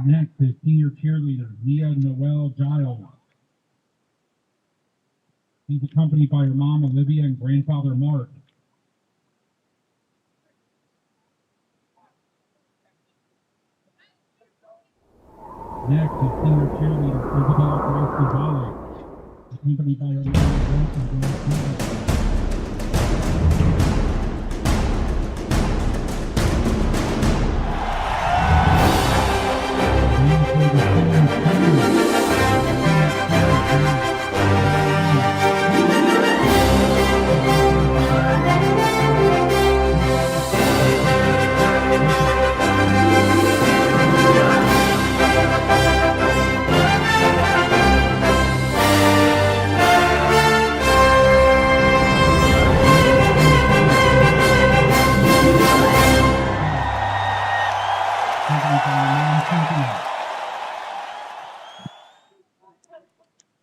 Next is senior cheerleader Nia Noel Giles. She's accompanied by her mom Olivia and grandfather Mark. Next is senior cheerleader Isabella Grace Gonzalez, accompanied by her mom Grace and grandfather.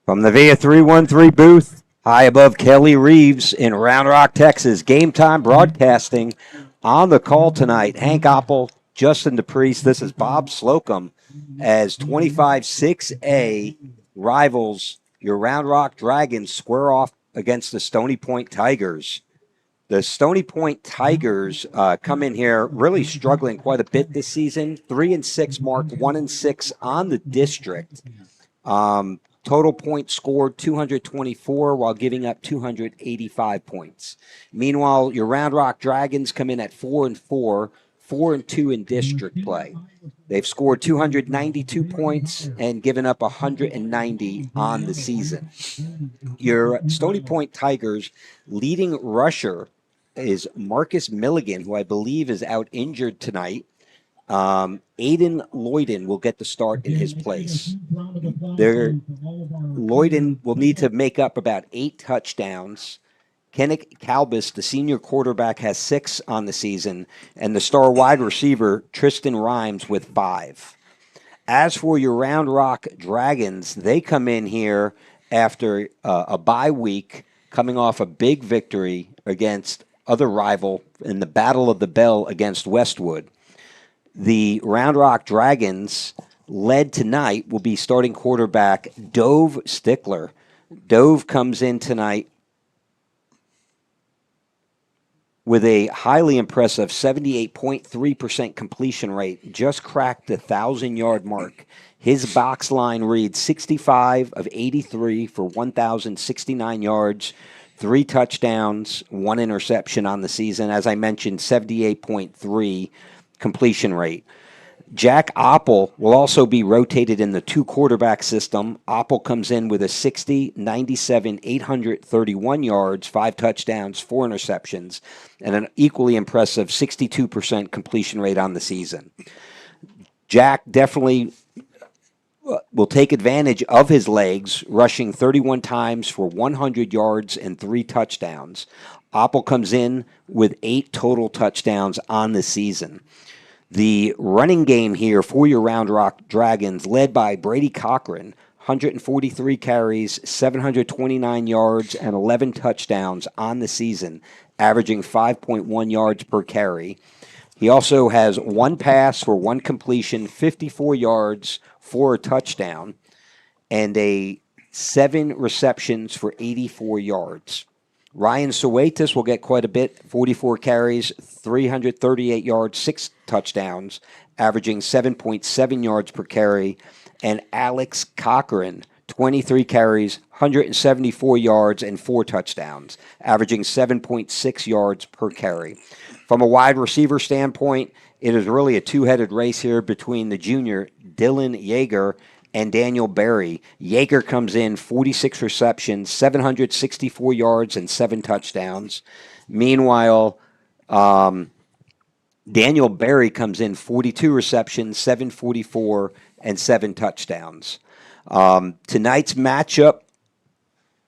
From the VIA 313 booth, high above Kelly Reeves in Round Rock, Texas, Game Time Broadcasting on the call tonight. Hank Oppel, Justin DePriest, this is Bob Slocum as 25-6A rivals your Round Rock Dragons square off against the Stony Point Tigers. The Stony Point Tigers come in here really struggling quite a bit this season. 3-6 mark, 1-6 on the district. Total points scored 224 while giving up 285 points. Meanwhile, your Round Rock Dragons come in at 4-4, 4-2 in district play. They've scored 292 points and given up 190 on the season. Your Stony Point Tigers leading rusher is Marcus Milligan, who I believe is out injured tonight. Aiden Lloyden will get the start in his place. Lloyden will need to make up about 8 touchdowns. Kenneth Calbus, the senior quarterback, has 6 on the season, and the star wide receiver, Tristan Rhymes, with 5. As for your Round Rock Dragons, they come in here after a bye week, coming off a big victory against other rival in the Battle of the Bell against Westwood. The Round Rock Dragons, led tonight, will be starting quarterback Dove Stickler. Dove comes in tonight with a highly impressive 78.3% completion rate, just cracked the 1,000-yard mark. His box line reads 65 of 83 for 1,069 yards, 3 touchdowns, 1 interception on the season. As I mentioned, 78.3 completion rate. Jack Oppel will also be rotated in the 2-quarterback system. Oppel comes in with a 60, 97, 831 yards, 5 touchdowns, 4 interceptions, and an equally impressive 62% completion rate on the season. Jack definitely will take advantage of his legs, rushing 31 times for 100 yards and 3 touchdowns. Oppel comes in with 8 total touchdowns on the season. The running game here for your Round Rock Dragons, led by Brady Cochran, 143 carries, 729 yards, and 11 touchdowns on the season, averaging 5.1 yards per carry. He also has 1 pass for 1 completion, 54 yards for a touchdown, and 7 receptions for 84 yards. Ryan Suetis will get quite a bit, 44 carries, 338 yards, 6 touchdowns, averaging 7.7 yards per carry. And Alex Cochran, 23 carries, 174 yards, and 4 touchdowns, averaging 7.6 yards per carry. From a wide receiver standpoint, it is really a 2-headed race here between the junior Dylan Yeager and Daniel Berry. Yeager comes in 46 receptions, 764 yards, and 7 touchdowns. Meanwhile, Daniel Berry comes in 42 receptions, 744, and 7 touchdowns. Tonight's matchup,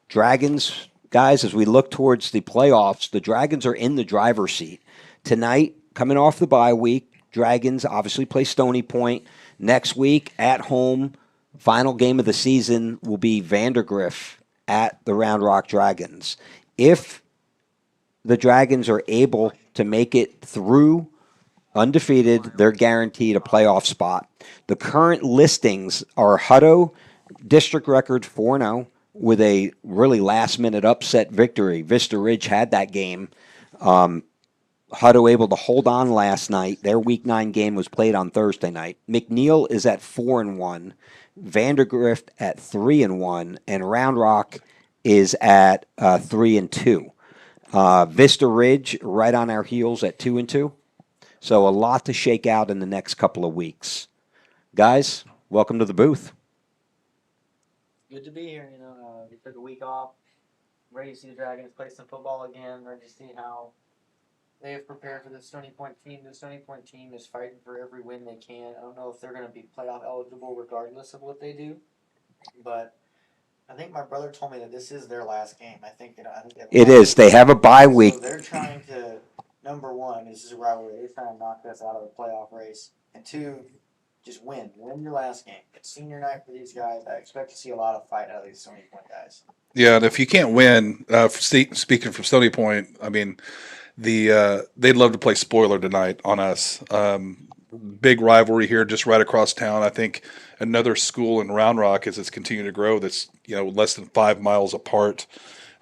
Dragons, guys, as we look towards the playoffs, the Dragons are in the driver's seat. Tonight, coming off the bye week, Dragons obviously play Stony Point. Next week, at home, final game of the season will be Vandergrift at the Round Rock Dragons. If the Dragons are able to make it through undefeated. They're guaranteed a playoff spot. The current listings are Hutto, district record 4-0 with a really last-minute upset victory. Vista Ridge had that game. Hutto able to hold on last night. Their Week 9 game was played on Thursday night. McNeil is at 4-1. Vandergrift at 3-1, and Round Rock is at 3-2. Vista Ridge right on our heels at 2-2. So a lot to shake out in the next couple of weeks. Guys, welcome to the booth. Good to be here. We took a week off. Ready to see the Dragons play some football again. Ready to see how they have prepared for the Stony Point team. The Stony Point team is fighting for every win they can. I don't know if they're going to be playoff eligible regardless of what they do, but I think my brother told me that this is their last game. I think it is. They have a bye week. So they're trying to, number one, this is a rivalry. They're trying to knock us out of the playoff race, and two, just win your last game. It's senior night for these guys. I expect to see a lot of fight out of these Stony Point guys. Yeah, and if you can't win, speaking from Stony Point, I mean, they'd love to play spoiler tonight on us. Big rivalry here, just right across town. I think another school in Round Rock, as it's continuing to grow, that's less than 5 miles apart.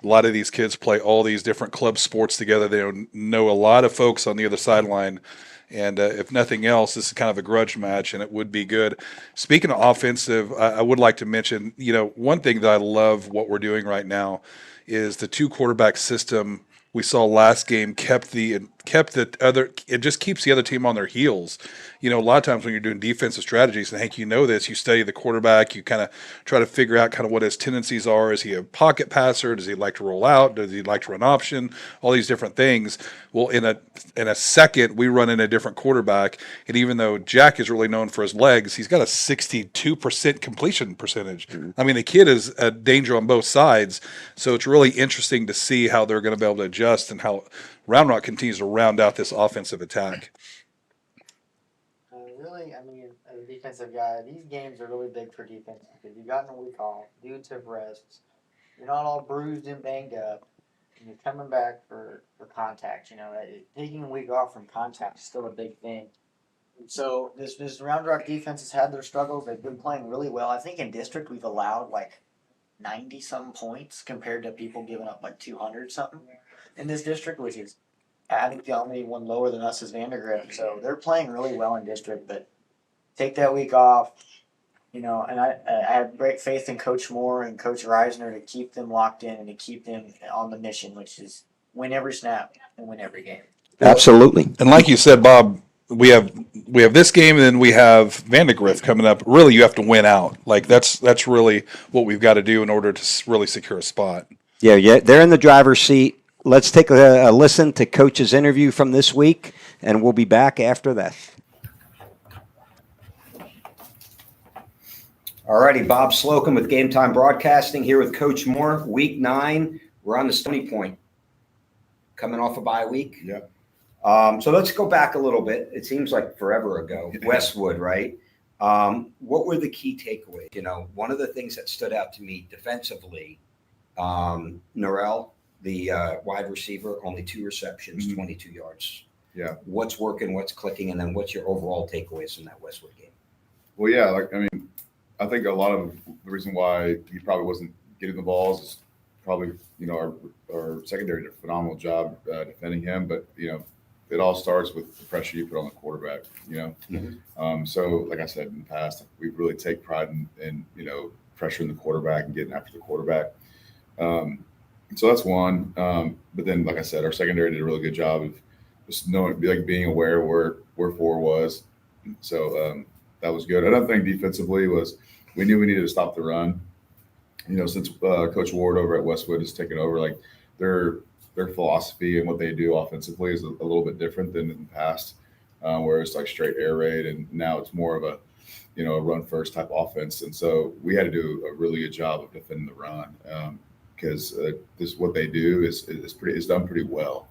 A lot of these kids play all these different club sports together. They know a lot of folks on the other sideline. And if nothing else, this is kind of a grudge match, and it would be good. Speaking of offensive, I would like to mention, one thing that I love what we're doing right now is the 2-quarterback system we saw last game kept the other. It just keeps the other team on their heels. A lot of times when you're doing defensive strategies, and Hank, this, you study the quarterback, you kind of try to figure out kind of what his tendencies are. Is he a pocket passer? Does he like to roll out? Does he like to run option? All these different things. Well, in a second, we run in a different quarterback, and even though Jack is really known for his legs, he's got a 62% completion percentage. Mm-hmm. I mean, the kid is a danger on both sides, so it's really interesting to see how they're going to be able to adjust and how Round Rock continues to round out this offensive attack. As a defensive guy, these games are really big for defense because you got a week off, dudes have rests, you're not all bruised and banged up, and you're coming back for contact. Taking a week off from contact is still a big thing. And so this Round Rock defense has had their struggles. They've been playing really well. I think in district we've allowed 90-some points compared to people giving up 200-something in this district, which is, I think the only one lower than us is Vandergrift. So they're playing really well in district, but take that week off, and I have great faith in Coach Moore and Coach Reisner to keep them locked in and to keep them on the mission, which is win every snap and win every game. Absolutely. And like you said, Bob, we have this game, and then we have Vandergrift coming up. Really, you have to win out. That's really what we've got to do in order to really secure a spot. Yeah, they're in the driver's seat. Let's take a listen to Coach's interview from this week, and we'll be back after that. All righty, Bob Slocum with Game Time Broadcasting here with Coach Moore. Week 9, we're on the Stony Point, coming off a bye week. Yeah. So let's go back a little bit. It seems like forever ago. Westwood, right? What were the key takeaways? One of the things that stood out to me defensively, Norrell, the wide receiver, only 2 receptions, 22 yards. Yeah. What's working, what's clicking, and then what's your overall takeaways from that Westwood game? Well, yeah, I think a lot of the reason why he probably wasn't getting the balls is probably, our secondary did a phenomenal job defending him, but, it all starts with the pressure you put on the quarterback, Mm-hmm. So like I said in the past, we really take pride in pressuring the quarterback and getting after the quarterback. So that's one. But then, like I said, our secondary did a really good job of just knowing, being aware where 4 was. So that was good. Another thing defensively was we knew we needed to stop the run. Since Coach Ward over at Westwood has taken over, their philosophy and what they do offensively is a little bit different than in the past, where it's straight air raid, and now it's more of a run first type offense. And so we had to do a really good job of defending the run because this what they do is done pretty well.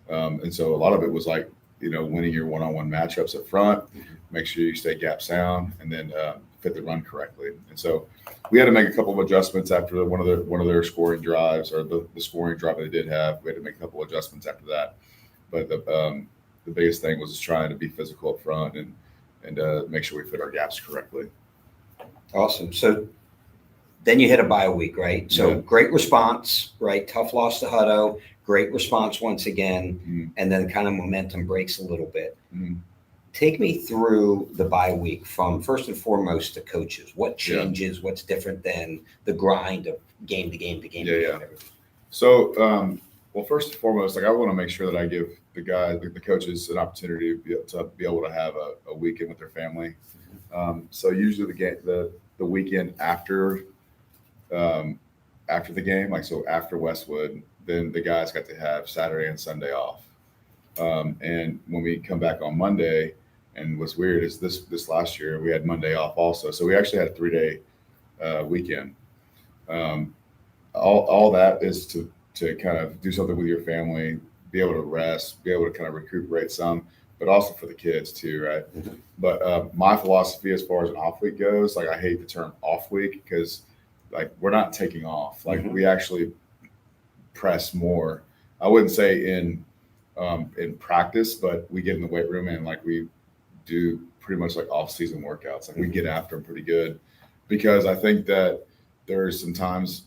And so a lot of it was winning your one-on-one matchups up front, make sure you stay gap sound, and then fit the run correctly. And so we had to make a couple of adjustments after one of their scoring drives, or the scoring drive they did have. We had to make a couple of adjustments after that. But the biggest thing was just trying to be physical up front and make sure we fit our gaps correctly. Awesome. So then you hit a bye week, right? So Yeah. great response, right? Tough loss to Hutto, great response once again, Mhm. and then kind of momentum breaks a little bit. Mhm. Take me through the bye week from first and foremost to coaches. What Yeah. changes? What's different than the grind of game to game to game? Yeah, to yeah. game, everything? So, well, first and foremost, like I want to make sure that I give the guys, the coaches, an opportunity to be able to have a weekend with their family. So usually the weekend after the game, like so after Westwood, then the guys got to have Saturday and Sunday off. And when we come back on Monday, and what's weird is this last year we had Monday off also, so we actually had a 3-day weekend. All that is to kind of do something with your family, be able to rest, be able to kind of recuperate some, but also for the kids too, right? Mm-hmm. But my philosophy as far as an off week goes, like I hate the term off week because like we're not taking off. Like Mhm. we actually press more. I wouldn't say in practice, but we get in the weight room and like we do pretty much like off season workouts. Like we get after them pretty good because I think that there's some times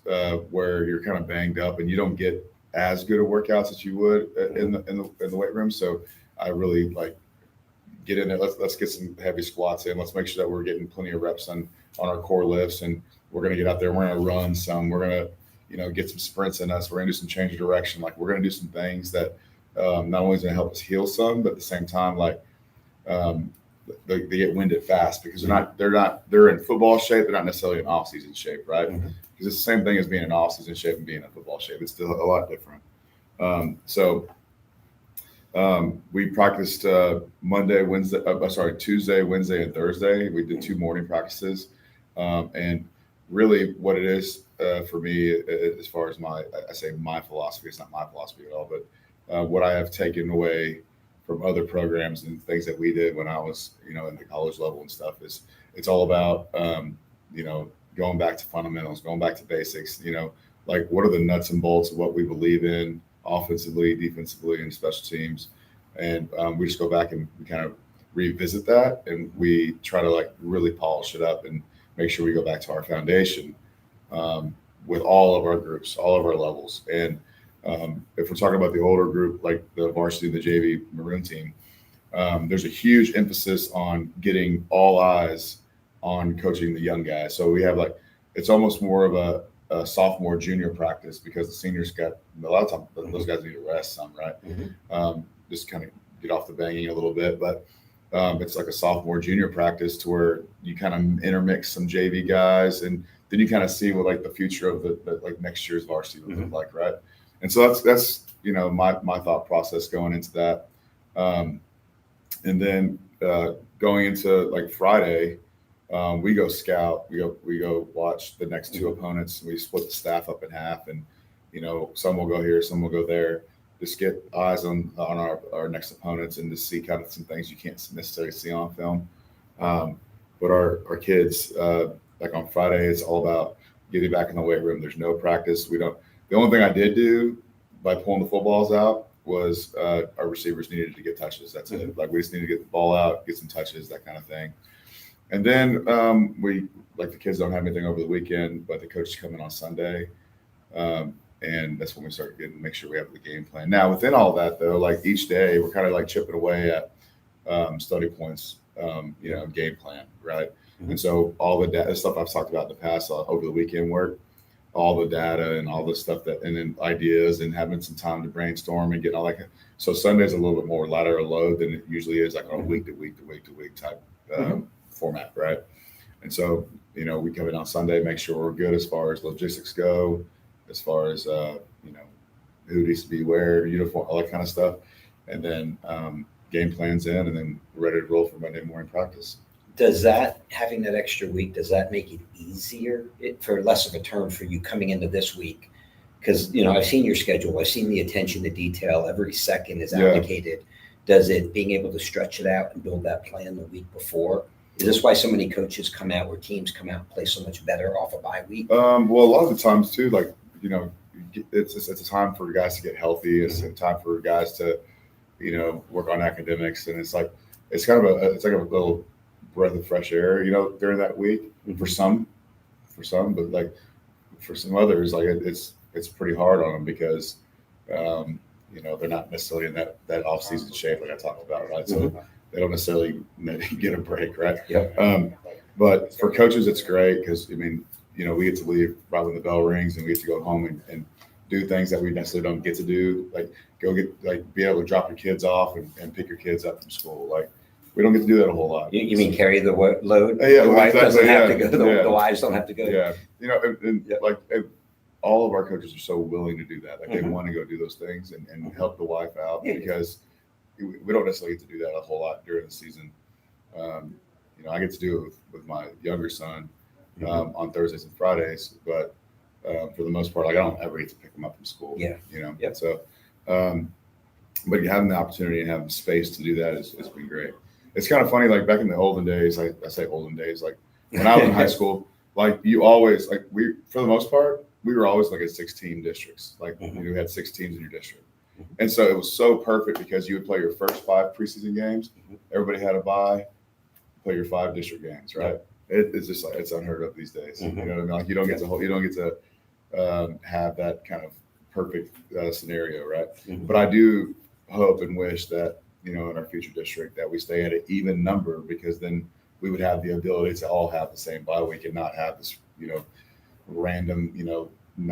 where you're kind of banged up and you don't get as good of workouts as you would in the weight room. So I really like get in there. Let's get some heavy squats in. Let's make sure that we're getting plenty of reps on our core lifts, and we're gonna get out there. We're gonna run some. We're gonna get some sprints in us. We're gonna do some change of direction. Like we're gonna do some things that not only is gonna help us heal some, but at the same time, like they get winded fast because they're in football shape. They're not necessarily in off season shape, right? Because Mhm. it's the same thing as being in off season shape and being in football shape. It's still a lot different. We practiced Tuesday, Wednesday, and Thursday. We did 2 morning practices. And really what it is for me, as far as I say my philosophy, it's not my philosophy at all, but what I have taken away from other programs and things that we did when I was, in the college level and stuff is it's all about, going back to fundamentals, going back to basics, like what are the nuts and bolts of what we believe in offensively, defensively, and special teams. And we just go back and we kind of revisit that, and we try to like really polish it up and make sure we go back to our foundation with all of our groups, all of our levels. And if we're talking about the older group, like the varsity, the JV Maroon team, there's a huge emphasis on getting all eyes on coaching the young guys. So we have it's almost more of a sophomore junior practice because the seniors got a lot of time. Those guys need to rest some, right? Mhm. Just kind of get off the banging a little bit, but it's like a sophomore junior practice to where you kind of intermix some JV guys, and then you kind of see what like the future of the like next year's varsity would look like, right? And so that's my thought process going into that, and then going into like Friday. We go scout. We go watch the next 2 opponents. We split the staff up in half, and some will go here, some will go there. Just get eyes on our next opponents and just see kind of some things you can't necessarily see on film. But our kids, like on Friday, it's all about getting back in the weight room. There's no practice. The only thing I did do by pulling the footballs out was our receivers needed to get touches. That's it. Like we just need to get the ball out, get some touches, that kind of thing. And then the kids don't have anything over the weekend, but the coaches come in on Sunday. And that's when we start make sure we have the game plan. Now, within all that, though, like each day, we're kind of like chipping away at study points, game plan, right? Mhm. And so all the data stuff I've talked about in the past over the weekend work, all the data and all the stuff and then ideas and having some time to brainstorm and getting all that. So Sunday's a little bit more lateral load than it usually is, like on a week to week type format, right? And so, we come in on Sunday, make sure we're good as far as logistics go, as far as, who needs to be where, uniform, all that kind of stuff. And then game plans in, and then ready to roll for Monday morning practice. Does that, having that extra week, does that make it easier for less of a turn for you coming into this week? Because, I've seen your schedule. I've seen the attention to detail. Every second is allocated. Does it, being able to stretch it out and build that plan the week before? Is this why so many coaches come out, or teams come out and play so much better off a bye week? Well, a lot of the times too, like, it's a time for guys to get healthy. It's a time for guys to work on academics, and it's kind of it's like a little breath of fresh air, during that week for some, but like for some others, like it's pretty hard on them because, they're not necessarily in that off season shape like I talked about, right? So they don't necessarily get a break, right? Yep. But for coaches, it's great because we get to leave right when the bell rings, and we get to go home and do things that we necessarily don't get to do, like go be able to drop your kids off and pick your kids up from school. Like we don't get to do that a whole lot. You mean carry the load? Yeah, the wife exactly, doesn't have to yeah, go. yeah. The wives don't have to go. Yeah, and Yep. all of our coaches are so willing to do that. Like they want to go do those things and help the wife out because we don't necessarily get to do that a whole lot during the season. I get to do it with my younger son on Thursdays and Fridays, but for the most part, like I don't ever get to pick him up from school. Yeah. Yep. So, but having the opportunity and having space to do that has been great. It's kind of funny, like back in the olden days, I say olden days, like when I was in high school, like you always, like for the most part, we were always like at 16 districts. Like you had 6 teams in your district. And so it was so perfect because you would play your first 5 preseason games. Everybody had a bye, play your 5 district games, right? It's just like, it's unheard of these days. You know what I mean? Like you don't get to have that kind of perfect scenario, right? But I do hope and wish that, in our future district that we stay at an even number, because then we would have the ability to all have the same bye week and not have this, random,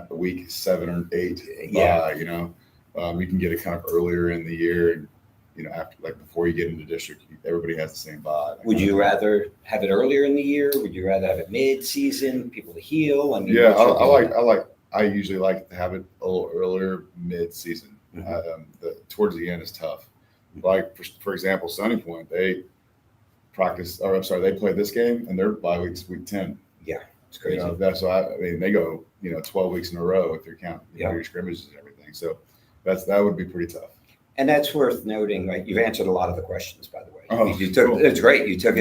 week 7 or 8 bye, you can get it kind of earlier in the year, and after, like before you get into district, everybody has the same bye. Would you rather have it earlier in the year? Would you rather have it mid-season, people to heal? I mean, Yeah, I usually like to have it a little earlier mid-season. Towards the end is tough. Like for example, Stony Point, they play this game and their bye week's week 10. Yeah, it's crazy. That's why they go 12 weeks in a row if they're counting your scrimmages and everything. So that would be pretty tough. And that's worth noting, right? You've answered a lot of the questions, by the way. Oh, cool. It's great. You took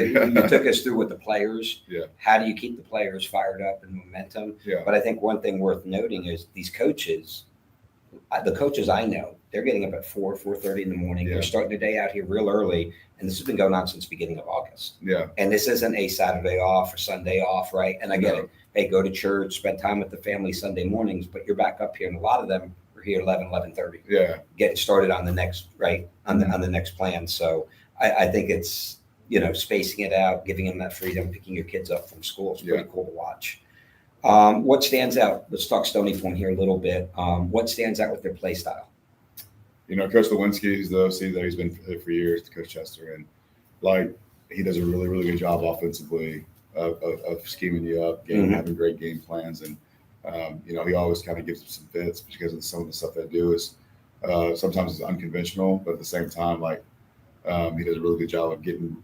us through with the players. Yeah. How do you keep the players fired up and momentum? Yeah. But I think one thing worth noting is these coaches, the coaches I know, they're getting up at 4:30 in the morning. Yeah. They're starting their day out here real early. And this has been going on since the beginning of August. Yeah. And this isn't a Saturday off or Sunday off, right? And I get it. Hey, go to church, spend time with the family Sunday mornings, but you're back up here. And a lot of them are here 11:30. Yeah. Getting started on the next, right, on the next plan. So I think it's, spacing it out, giving them that freedom, picking your kids up from school. It's pretty cool to watch. What stands out? Let's talk Stony Point here a little bit. What stands out with their play style? Coach Lewinsky, he's the OC that he's been for years, to Coach Chester, and like he does a really, really good job offensively of scheming you up, having great game plans, and he always kind of gives them some fits because of some of the stuff they do is sometimes it's unconventional, but at the same time, like he does a really good job of getting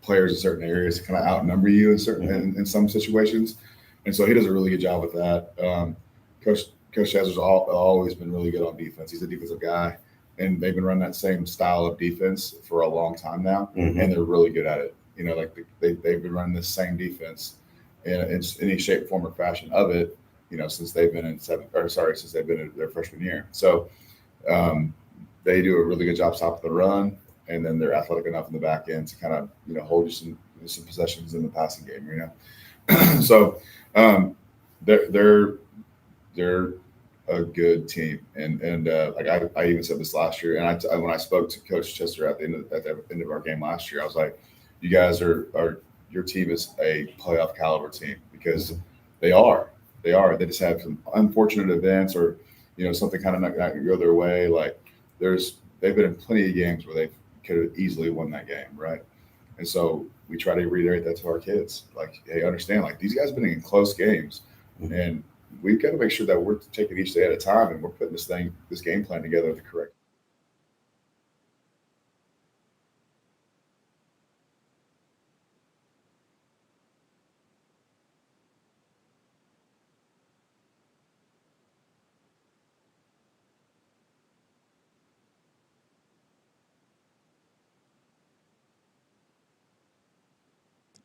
players in certain areas to kind of outnumber you in some situations, and so he does a really good job with that. Coach Chester's always been really good on defense. He's a defensive guy, and they've been running that same style of defense for a long time now, and they're really good at it. They've been running this same defense in any shape, form, or fashion of it, since they've been in their freshman year. So they do a really good job stopping the run, and then they're athletic enough in the back end to kind of hold you some possessions in the passing game. So they're a good team, and like I even said this last year, and when I spoke to Coach Chester at the end of our game last year, I was like, you guys your team is a playoff caliber team, because they are. They just have some unfortunate events, or something kind of not go their way. Like they've been in plenty of games where they could have easily won that game, right? And so we try to reiterate that to our kids, like, hey, understand, like these guys have been in close games, and we've got to make sure that we're taking each day at a time, and we're putting this game plan together the correct.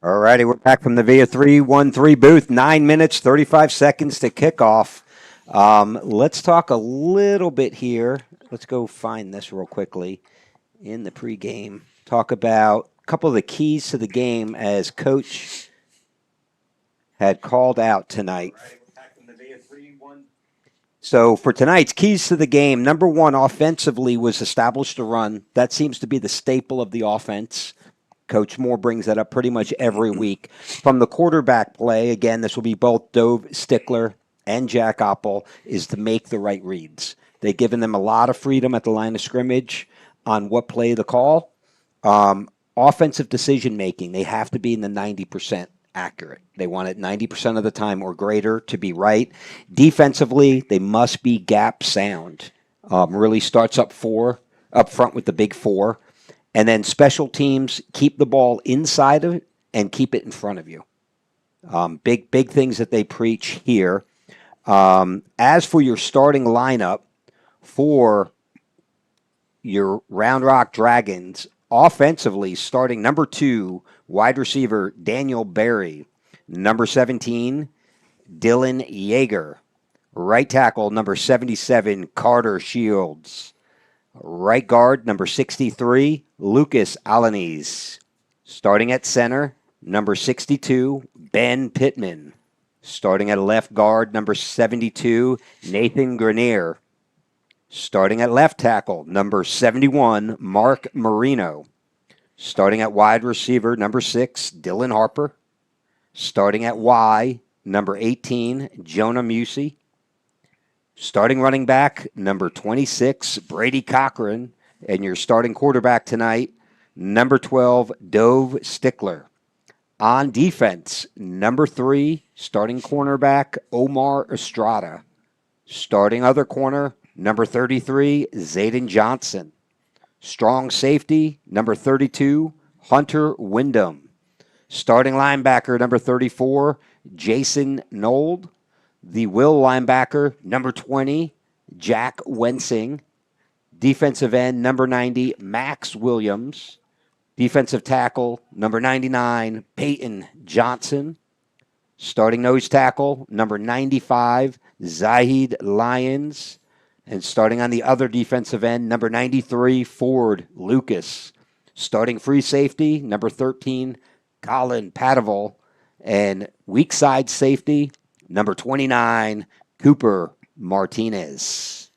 All righty, we're back from the VIA 313 booth. 9 minutes, 35 seconds to kick off. Let's talk a little bit here. let's go find this real quickly in the pregame. Talk about a couple of the keys to the game as Coach had called out tonight. So for tonight's keys to the game, number one, offensively, was establish the run. That seems to be the staple of the offense. Coach Moore brings that up pretty much every week. From the quarterback play, again, this will be both Dove Stickler and Jack Oppel, is to make the right reads. They've given them a lot of freedom at the line of scrimmage on what play to call. Offensive decision-making, they have to be in the 90% accurate. They want it 90% of the time or greater to be right. Defensively, they must be gap sound. Really starts up front with the big four. And then special teams, keep the ball inside of it and keep it in front of you. Big things that they preach here. As for your starting lineup for your Round Rock Dragons, offensively, starting number 2, wide receiver Daniel Berry. Number 17, Dylan Yeager. Right tackle, number 77, Carter Shields. Right guard, number 63, Lucas Alanis. Starting at center, number 62, Ben Pittman. Starting at left guard, number 72, Nathan Grenier. Starting at left tackle, number 71, Mark Marino. Starting at wide receiver, number 6, Dylan Harper. Starting at Y, number 18, Jonah Musey. Starting running back, number 26, Brady Cochran. And your starting quarterback tonight, number 12, Dove Stickler. On defense, number 3, starting cornerback, Omar Estrada. Starting other corner, number 33, Zayden Johnson. Strong safety, number 32, Hunter Wyndham. Starting linebacker, number 34, Jason Nold. The will linebacker, number 20, Jack Wensing. Defensive end, number 90, Max Williams. Defensive tackle, number 99, Peyton Johnson. Starting nose tackle, number 95, Zahid Lyons. And starting on the other defensive end, number 93, Ford Lucas. Starting free safety, number 13, Colin Padavol. And weak side safety, number 29, Cooper Martinez.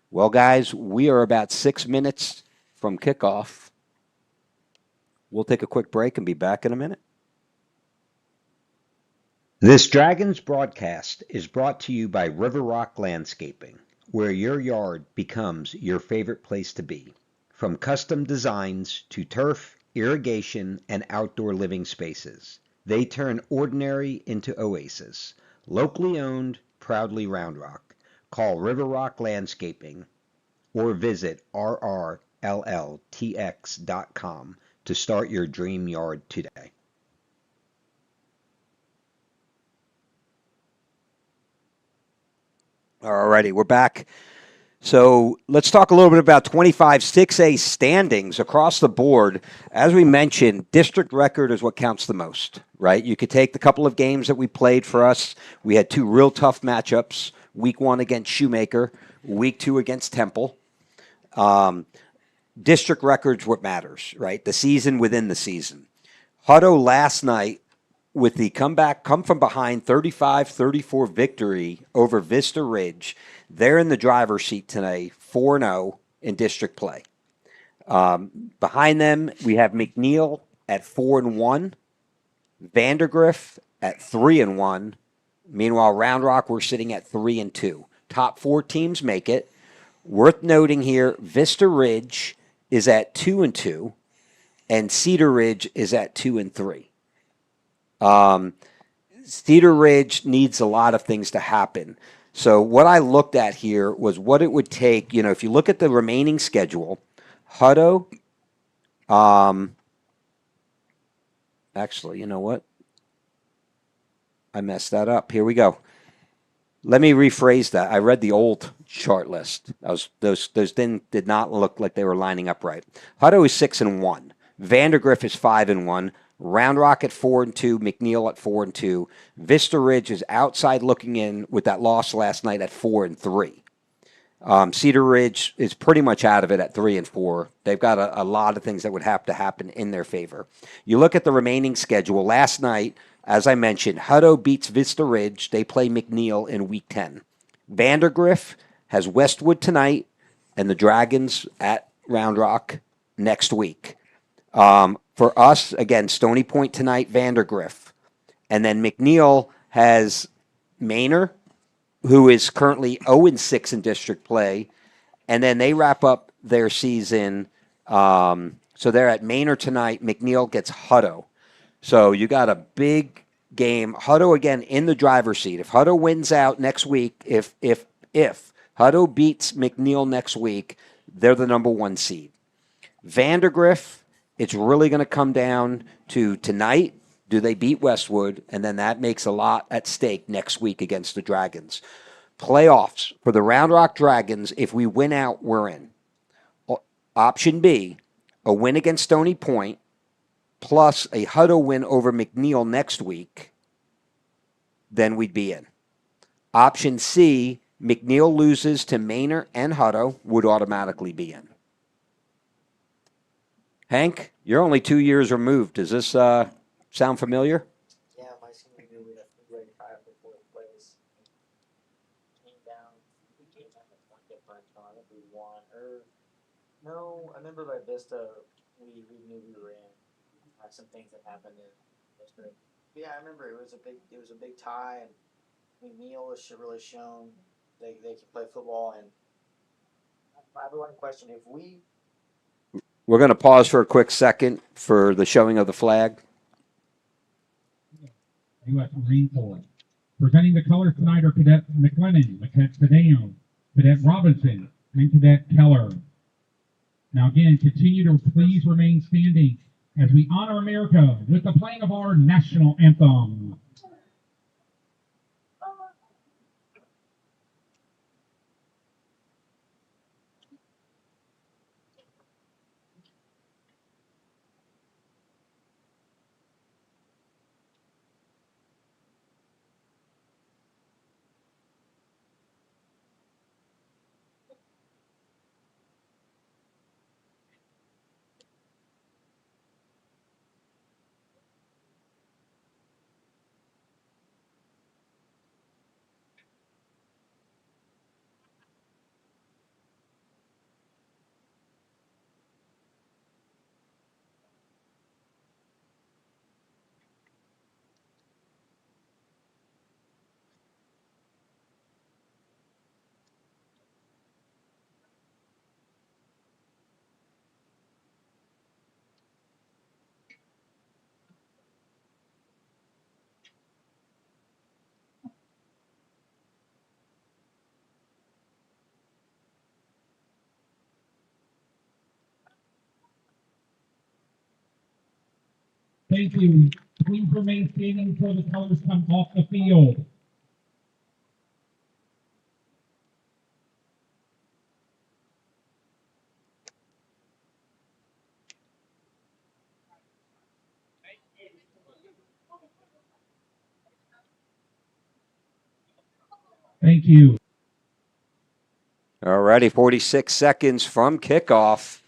Well, guys, we are about 6 minutes from kickoff. We'll take a quick break and be back in a minute. This Dragons broadcast is brought to you by River Rock Landscaping, where your yard becomes your favorite place to be. From custom designs to turf, irrigation, and outdoor living spaces, they turn ordinary into oasis. Locally owned, proudly Round Rock. Call River Rock Landscaping or visit rrlltx.com to start your dream yard today. Alrighty, we're back. So let's talk a little bit about 25 6A standings across the board. As we mentioned, district record is what counts the most, right? You could take the couple of games that we played for us. We had 2 real tough matchups. Week 1 against Shoemaker, week 2 against Temple. District record's what matters, right? The season within the season. Hutto last night with the come from behind 35-34 victory over Vista Ridge. They're in the driver's seat today, 4-0 in district play. Behind them, we have McNeil at 4-1, Vandergrift at 3-1. Meanwhile, Round Rock, we're sitting at 3-2. Top 4 teams make it. Worth noting here, Vista Ridge is at 2-2, and Cedar Ridge is at 2-3. Cedar Ridge needs a lot of things to happen. So what I looked at here was what it would take. You know, if you look at the remaining schedule, Hutto. Actually, you know what? I messed that up. Here we go. Let me rephrase that. I read the old chart list. Those did not look like they were lining up right. Hutto is 6-1. Vandergrift is 5-1. Round Rock at 4-2. McNeil at 4-2. Vista Ridge is outside looking in with that loss last night at 4-3. Cedar Ridge is pretty much out of it at 3-4. They've got a lot of things that would have to happen in their favor. You look at the remaining schedule. Last night, as I mentioned, Hutto beats Vista Ridge. They play McNeil in Week 10. Vandergrift has Westwood tonight and the Dragons at Round Rock next week. For us, again, Stony Point tonight, Vandergrift. And then McNeil has Manor, who is currently 0-6 in district play. And then they wrap up their season. So they're at Manor tonight. McNeil gets Hutto. So you got a big game. Hutto, again, in the driver's seat. If Hutto wins out next week, if Hutto beats McNeil next week, they're the number 1 seed. Vandergrift, it's really going to come down to tonight. Do they beat Westwood? And then that makes a lot at stake next week against the Dragons. Playoffs for the Round Rock Dragons, if we win out, we're in. Option B, a win against Stony Point, plus a Hutto win over McNeil next week, then we'd be in. Option C, McNeil loses to Manor and Hutto, would automatically be in. Hank, you're only 2 years removed. Does this sound familiar? Yeah, my senior year we had grade 5 for 4th place. We came down to point differential. I think we won. No, I remember by Vista, we knew we were in. Some things that happened in district. Yeah, I remember it was a big tie, and McNeil was really shown they can play football. And I have one question: We're going to pause for a quick second for the showing of the flag. U.S. Marine Corps. Presenting the colors tonight are Cadet McLennan, Cadet Sedano, Cadet Robinson, and Cadet Keller. Now again, continue to please remain standing as we honor America with the playing of our national anthem. Thank you. Please remain standing until the colors come off the field. Thank you. All righty, 46 seconds from kickoff.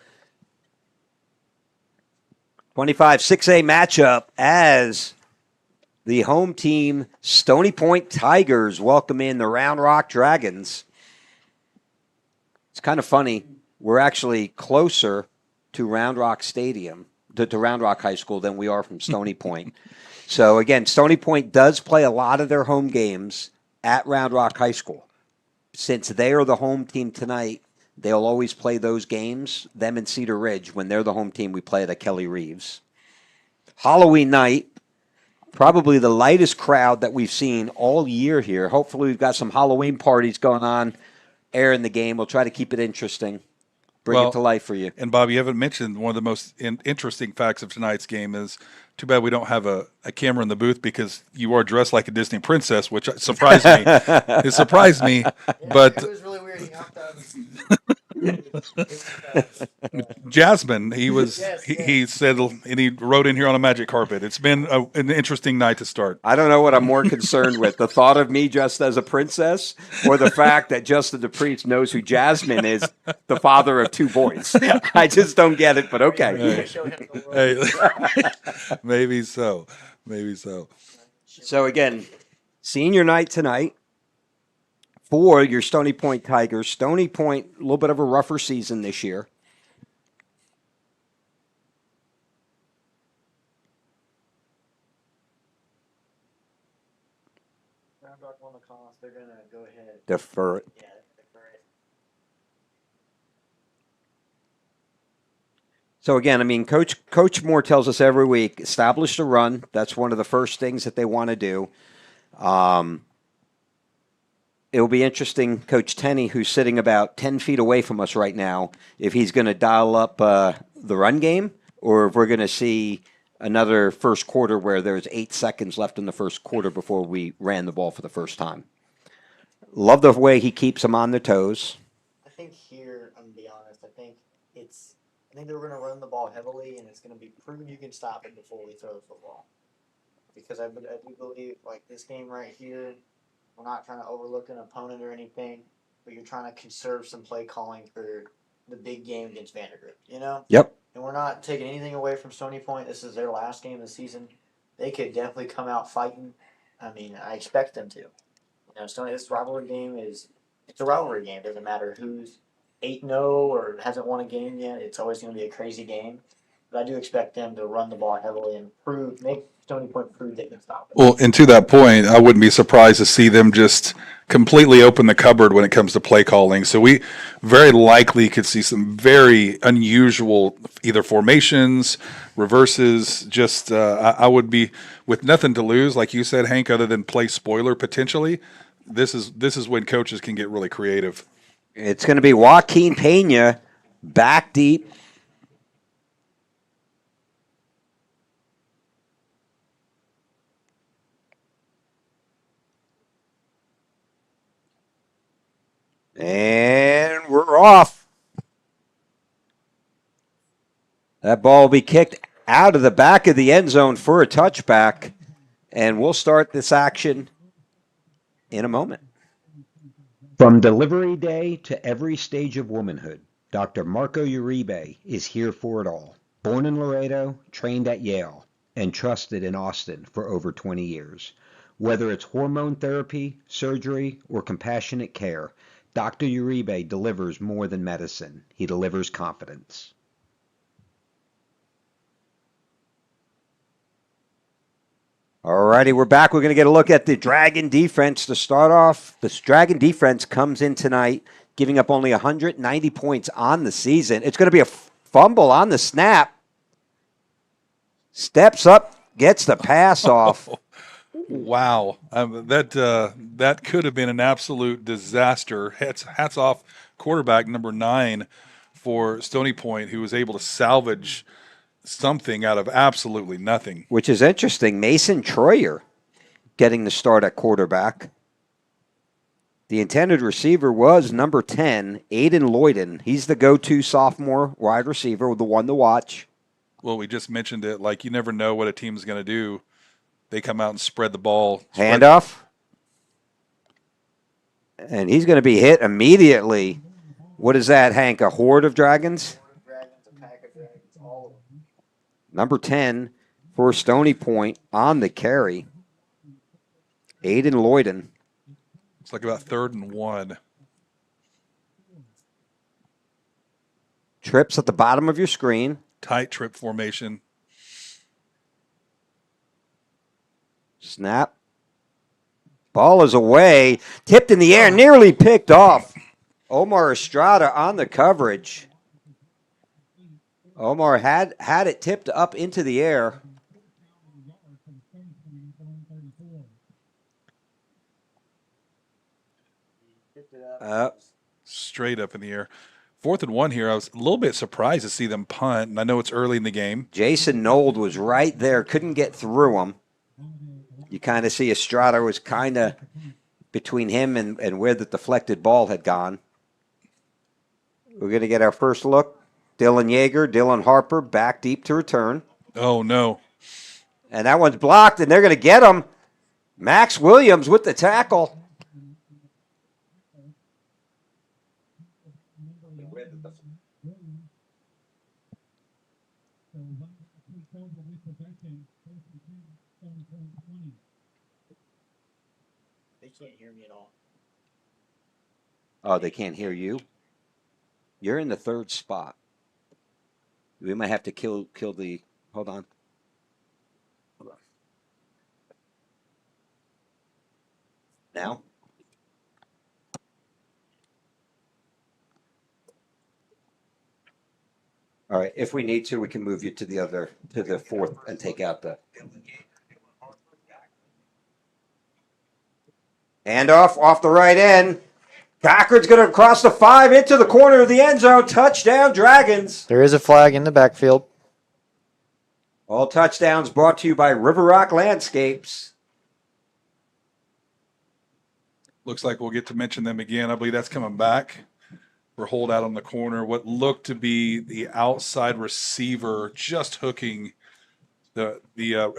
25 6A matchup as the home team Stony Point Tigers welcome in the Round Rock Dragons. It's kind of funny. We're actually closer to Round Rock Stadium, to Round Rock High School, than we are from Stony Point. So again, Stony Point does play a lot of their home games at Round Rock High School. Since they are the home team tonight, they'll always play those games. Them and Cedar Ridge, when they're the home team, we play at Kelly Reeves. Halloween night, probably the lightest crowd that we've seen all year here. Hopefully we've got some Halloween parties going on, airing the game. We'll try to keep it interesting, bring it to life for you. And Bob, you haven't mentioned one of the most interesting facts of tonight's game is too bad we don't have a camera in the booth because you are dressed like a Disney princess, which surprised me. It surprised me, but it was really weird. He hopped out. Jasmine, he was Yes, he said, and he wrote in here on a magic carpet. It's been an interesting night to start. I don't know what I'm more concerned with, the thought of me dressed as a princess or the fact that Justin the Priest knows who Jasmine is, the father of two boys. I just don't get it, but okay. Show him the world. Hey, maybe so, maybe so. So again, senior night tonight for your Stony Point Tigers. Stony Point, a little bit of a rougher season this year. Round Rock won the toss. They're gonna go ahead. Defer it. Yeah, defer it. So again, I mean, Coach Moore tells us every week, establish the run. That's one of the first things that they want to do. It'll be interesting, Coach Tenney, who's sitting about 10 feet away from us right now, if he's going to dial up the run game or if we're going to see another first quarter where there's 8 seconds left in the first quarter before we ran the ball for the first time. Love the way he keeps them on their toes. I think here, I'm gonna be honest. I think they're gonna run the ball heavily, and it's gonna be proven you can stop it before we throw the football. Because I do believe, like this game right here, we're not trying to overlook an opponent or anything, but you're trying to conserve some play calling for the big game against Vandergrift. You know. Yep. And we're not taking anything away from Stony Point. This is their last game of the season. They could definitely come out fighting. I mean, I expect them to. You know, Stony, this rivalry game it's a rivalry game. It doesn't matter who's 8-0 or hasn't won a game yet. It's always going to be a crazy game. But I do expect them to run the ball heavily and make Stony Point prove they can stop it. Well, and to that point, I wouldn't be surprised to see them just completely open the cupboard when it comes to play calling. So we very likely could see some very unusual either formations, reverses. Just I would be with nothing to lose, like you said, Hank, other than play spoiler potentially. This is when coaches can get really creative. It's going to be Joaquin Pena back deep. And we're off. That ball will be kicked out of the back of the end zone for a touchback. And we'll start this action in a moment. From delivery day to every stage of womanhood, Dr. Marco Uribe is here for it all. Born in Laredo, trained at Yale, and trusted in Austin for over 20 years. Whether it's hormone therapy, surgery, or compassionate care, Dr. Uribe delivers more than medicine. He delivers confidence. All righty, we're back. We're going to get a look at the Dragon defense to start off. This Dragon defense comes in tonight, giving up only 190 points on the season. It's going to be a fumble on the snap. Steps up, gets the pass off. Wow, that could have been an absolute disaster. Hats off, quarterback number 9 for Stony Point, who was able to salvage something out of absolutely nothing. Which is interesting. Mason Troyer getting the start at quarterback. The intended receiver was number 10, Aiden Lloyden. He's the go-to sophomore wide receiver, the one to watch. Well, we just mentioned it. Like, you never know what a team's going to do. They come out and spread the ball. Handoff. And he's going to be hit immediately. What is that, Hank? A horde of dragons? A pack of dragons, all of them. Number 10 for Stony Point on the carry. Aiden Lloyden. It's like about 3rd and 1. Trips at the bottom of your screen. Tight trip formation. Snap. Ball is away. Tipped in the air. Nearly picked off. Omar Estrada on the coverage. Omar had it tipped up into the air. Straight up in the air. 4th and 1 here. I was a little bit surprised to see them punt, and I know it's early in the game. Jason Nold was right there. Couldn't get through him. You kind of see Estrada was kind of between him and where the deflected ball had gone. We're going to get our first look. Dylan Yeager, Dylan Harper back deep to return. Oh, no. And that one's blocked, and they're going to get him. Max Williams with the tackle. They can't hear me at all. Oh, they can't hear you? You're in the third spot. We might have to kill the. Hold on. Now? All right. If we need to, we can move you to the fourth and take out the. Handoff off the right end. Cochran's going to cross the 5 into the corner of the end zone. Touchdown, Dragons. There is a flag in the backfield. All touchdowns brought to you by River Rock Landscapes. Looks like we'll get to mention them again. I believe that's coming back. We're hold out on the corner. What looked to be the outside receiver just hooking. The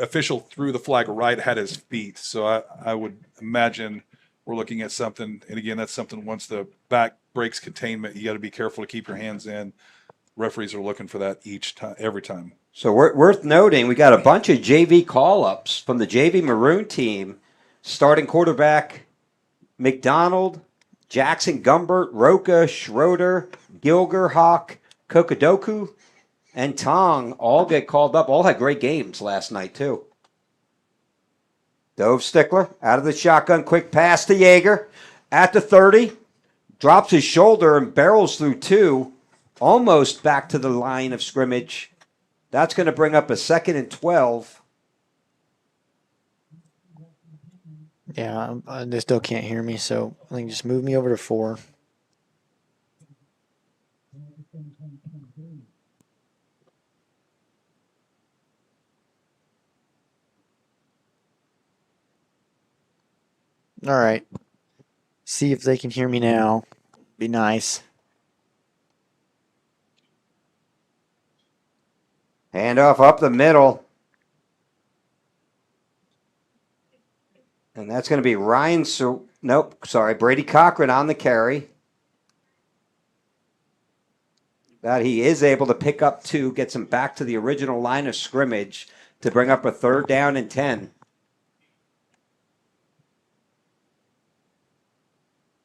official threw the flag right at his feet. So I would imagine we're looking at something. And again, that's something once the back breaks containment, you got to be careful to keep your hands in. Referees are looking for that each time, every time. So worth noting, we got a bunch of JV call-ups from the JV Maroon team. Starting quarterback McDonald, Jackson Gumbert, Roca, Schroeder, Gilger, Hawk, Kokodoku, and Tong all get called up. All had great games last night, too. Dove Stickler out of the shotgun. Quick pass to Yeager at the 30. Drops his shoulder and barrels through 2. Almost back to the line of scrimmage. That's going to bring up a 2nd and 12. Yeah, they still can't hear me, so I think just move me over to 4. All right. See if they can hear me now. Be nice. Handoff up the middle. And that's going to be Ryan. Brady Cochran on the carry. That he is able to pick up 2, gets him back to the original line of scrimmage to bring up a 3rd down and 10.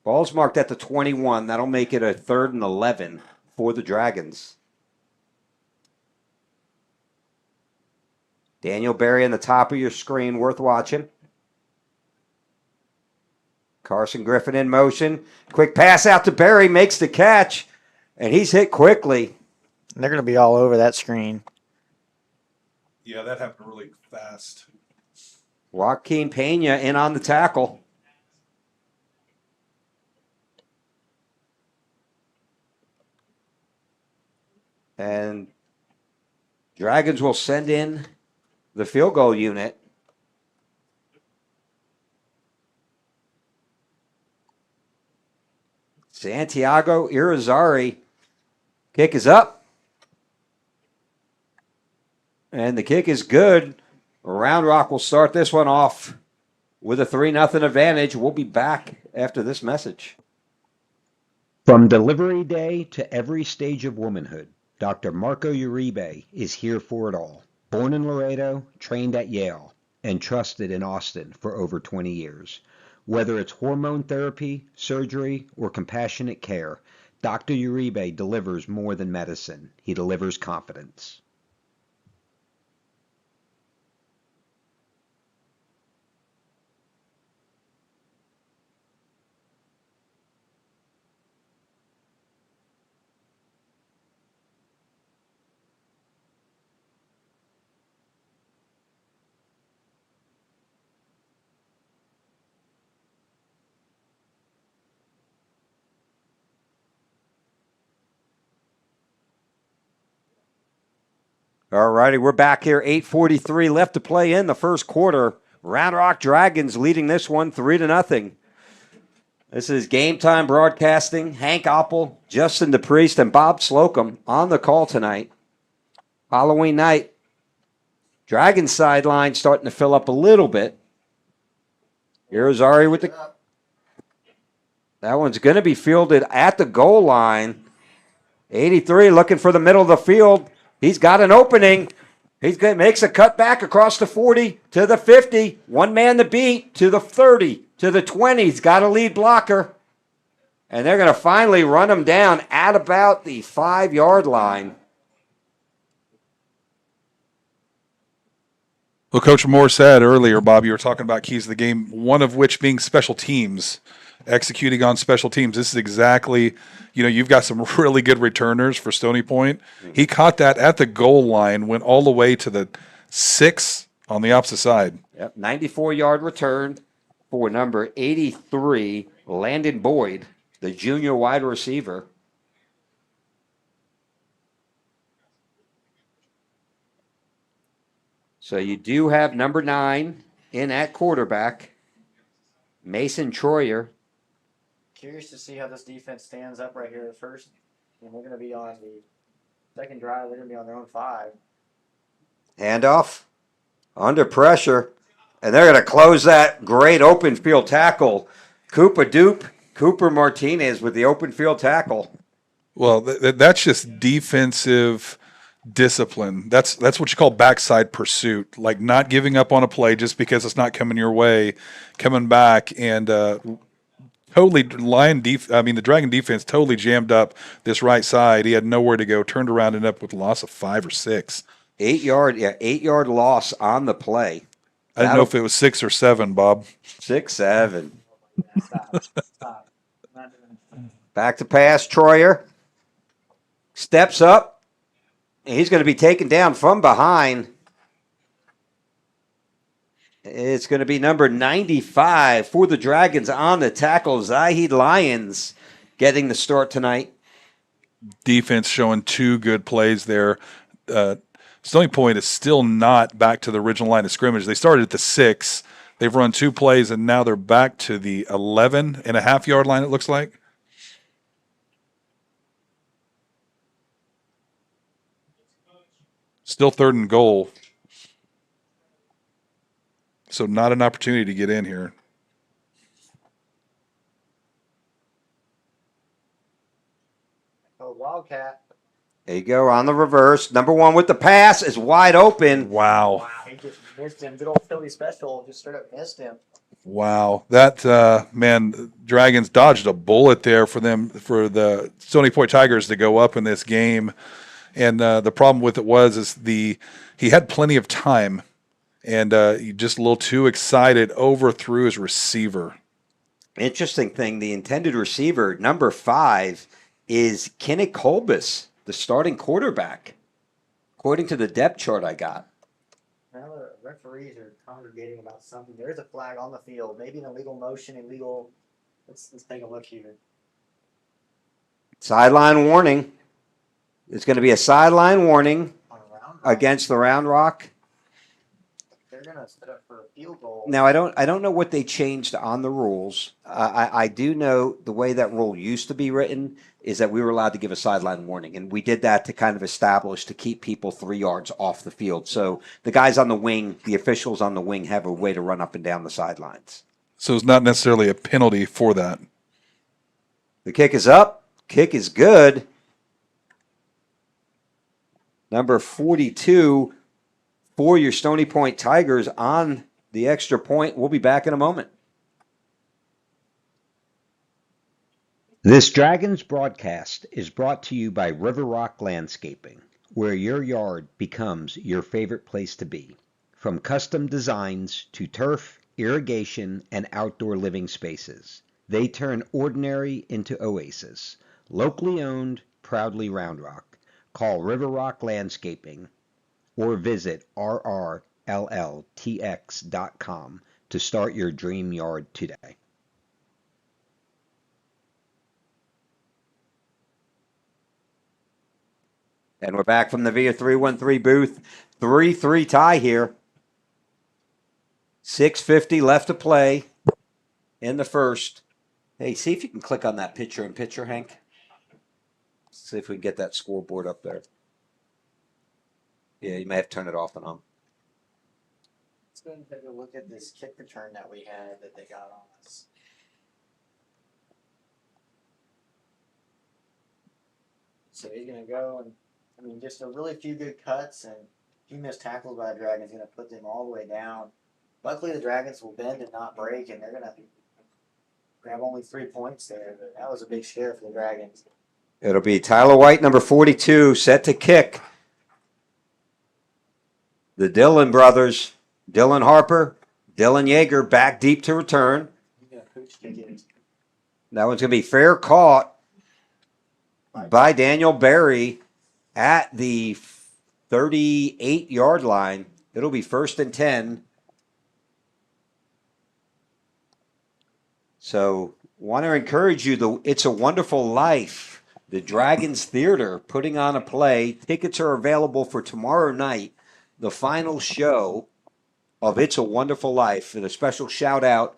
Ball's marked at the 21. That'll make it a 3rd and 11 for the Dragons. Daniel Berry on the top of your screen, worth watching. Carson Griffin in motion. Quick pass out to Berry, makes the catch, and he's hit quickly. And they're going to be all over that screen. Yeah, that happened really fast. Joaquin Pena in on the tackle. And Dragons will send in the field goal unit. Santiago Irizarry. Kick is up. And the kick is good. Round Rock will start this one off with a 3-0 advantage. We'll be back after this message. From delivery day to every stage of womanhood, Dr. Marco Uribe is here for it all. Born in Laredo, trained at Yale, and trusted in Austin for over 20 years. Whether it's hormone therapy, surgery, or compassionate care, Dr. Uribe delivers more than medicine. He delivers confidence. All righty, we're back here. 8:43 left to play in the first quarter. Round Rock Dragons leading this one 3-0. This is Game Time Broadcasting. Hank Oppel, Justin DePriest, and Bob Slocum on the call tonight. Halloween night. Dragon sideline starting to fill up a little bit. Here's Ari with the. That one's going to be fielded at the goal line. 83 looking for the middle of the field. He's got an opening. Makes a cut back across the 40 to the 50. One man to beat to the 30 to the 20. He's got a lead blocker. And they're going to finally run him down at about the 5-yard line. Well, Coach Moore said earlier, Bob, you were talking about keys of the game, one of which being special teams, executing on special teams. This is exactly, you've got some really good returners for Stony Point. He caught that at the goal line, went all the way to the 6 on the opposite side. Yep, 94-yard return for number 83, Landon Boyd, the junior wide receiver. So you do have number 9 in at quarterback, Mason Troyer. Curious to see how this defense stands up right here at first. And we're going to be on the second drive. They're going to be on their own 5. Handoff, under pressure, and they're going to close that great open field tackle. Cooper Martinez with the open field tackle. Well, that's just defensive discipline. That's what you call backside pursuit, like not giving up on a play just because it's not coming your way, coming back and totally the Dragon defense totally jammed up this right side. He had nowhere to go, turned around, ended up with a loss of 5 or 6. 8-yard loss on the play. I didn't know if it was 6 or 7, Bob. 6, 7. Stop. Back to pass, Troyer. Steps up. He's going to be taken down from behind. It's going to be number 95 for the Dragons on the tackle. Zahid Lyons getting the start tonight. Defense showing 2 good plays there. Stony Point is still not back to the original line of scrimmage. They started at the 6. They've run 2 plays, and now they're back to the 11.5-yard line, it looks like. Still 3rd and goal. So not an opportunity to get in here. Oh, Wildcat. There you go on the reverse. Number 1 with the pass is wide open. Wow. Wow, he just missed him. Good old Philly special. Just straight up missed him. Wow. That, Dragons dodged a bullet there for the Stony Point Tigers to go up in this game. And the problem with it was he had plenty of time, and he just a little too excited, overthrew his receiver. Interesting thing, the intended receiver, number 5, is Kenny Kolbus, the starting quarterback, according to the depth chart I got. Now the referees are congregating about something. There is a flag on the field. Maybe an illegal motion, illegal. Let's take a look here. Sideline warning. It's going to be a sideline warning On a round. against the Round Rock. They're going to set up for a field goal. Now, I don't know what they changed on the rules. I do know the way that rule used to be written is that we were allowed to give a sideline warning, and we did that to kind of establish to keep people 3 yards off the field. So the guys on the wing, the officials on the wing, have a way to run up and down the sidelines. So it's not necessarily a penalty for that. The kick is up. Kick is good. Number 42 for your Stony Point Tigers on the extra point. We'll be back in a moment. This Dragons broadcast is brought to you by River Rock Landscaping, where your yard becomes your favorite place to be. From custom designs to turf, irrigation, and outdoor living spaces, they turn ordinary into oasis. Locally owned, proudly Round Rock. Call River Rock Landscaping or visit rrlltx.com to start your dream yard today. And we're back from the VIA 313 booth. 3-3 tie here. 6:50 left to play in the first. Hey, see if you can click on that picture in picture, Hank. See if we can get that scoreboard up there. Yeah, you may have to turn it off and on. Let's go and take a look at this kick return that we had that they got on us. So he's gonna go and I mean just a really few good cuts and a few missed tackles by the Dragons gonna put them all the way down. Luckily the Dragons will bend and not break and they're gonna grab only 3 points there, but that was a big scare for the Dragons. It'll be Tyler White, number 42, set to kick. The Dillon brothers, Dylan Harper, Dylan Yeager back deep to return. He's gonna pooch kick it. That one's going to be fair caught by Daniel Berry at the 38-yard line. It'll be 1st and 10. So, want to encourage you, It's a Wonderful Life, the Dragons Theater, putting on a play. Tickets are available for tomorrow night, the final show of It's a Wonderful Life. And a special shout out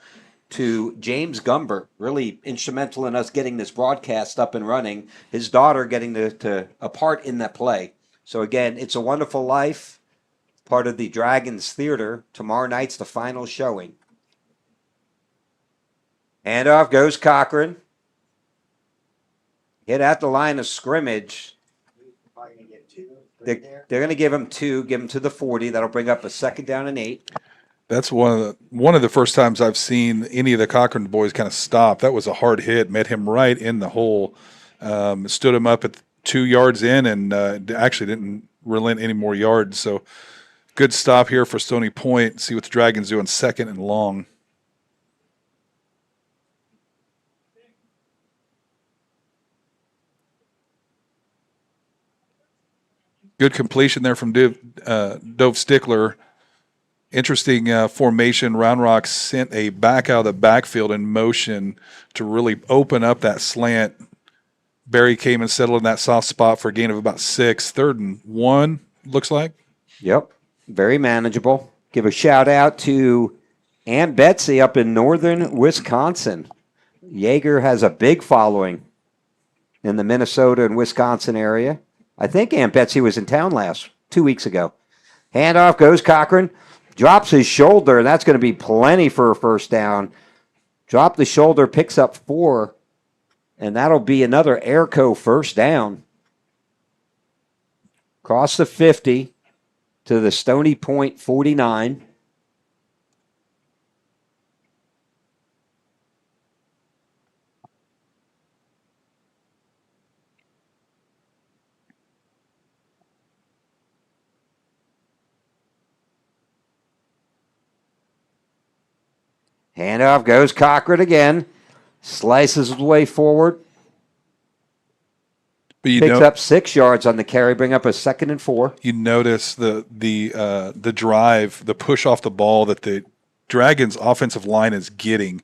to James Gumbert, really instrumental in us getting this broadcast up and running. His daughter getting to a part in that play. So again, It's a Wonderful Life, part of the Dragons Theater. Tomorrow night's the final showing. Handoff goes Cochran. Hit at the line of scrimmage. Probably gonna get 2, 3 They're, there. they're going to give him 2, give him to the 40. That'll bring up a 2nd down and 8. That's one of the first times I've seen any of the Cochran boys kind of stop. That was a hard hit, met him right in the hole, stood him up at 2 yards in, and actually didn't relent any more yards. So good stop here for Stony Point. See what the Dragons do on 2nd and long. Good completion there from Dove Stickler. Interesting formation. Round Rock sent a back out of the backfield in motion to really open up that slant. Barry came and settled in that soft spot for a gain of about 6. 3rd and 1, looks like. Yep, very manageable. Give a shout out to Aunt Betsy up in northern Wisconsin. Yeager has a big following in the Minnesota and Wisconsin area. I think Aunt Betsy was in town 2 weeks ago. Handoff goes Cochran. Drops his shoulder, and that's going to be plenty for a 1st down. Drop the shoulder, picks up 4, and that'll be another Airco 1st down. Cross the 50 to the Stony Point 49. Handoff goes Cochran again. Slices his way forward. But you Picks up 6 yards on the carry, bring up a 2nd and 4. You notice the drive, the push off the ball that the Dragons' offensive line is getting.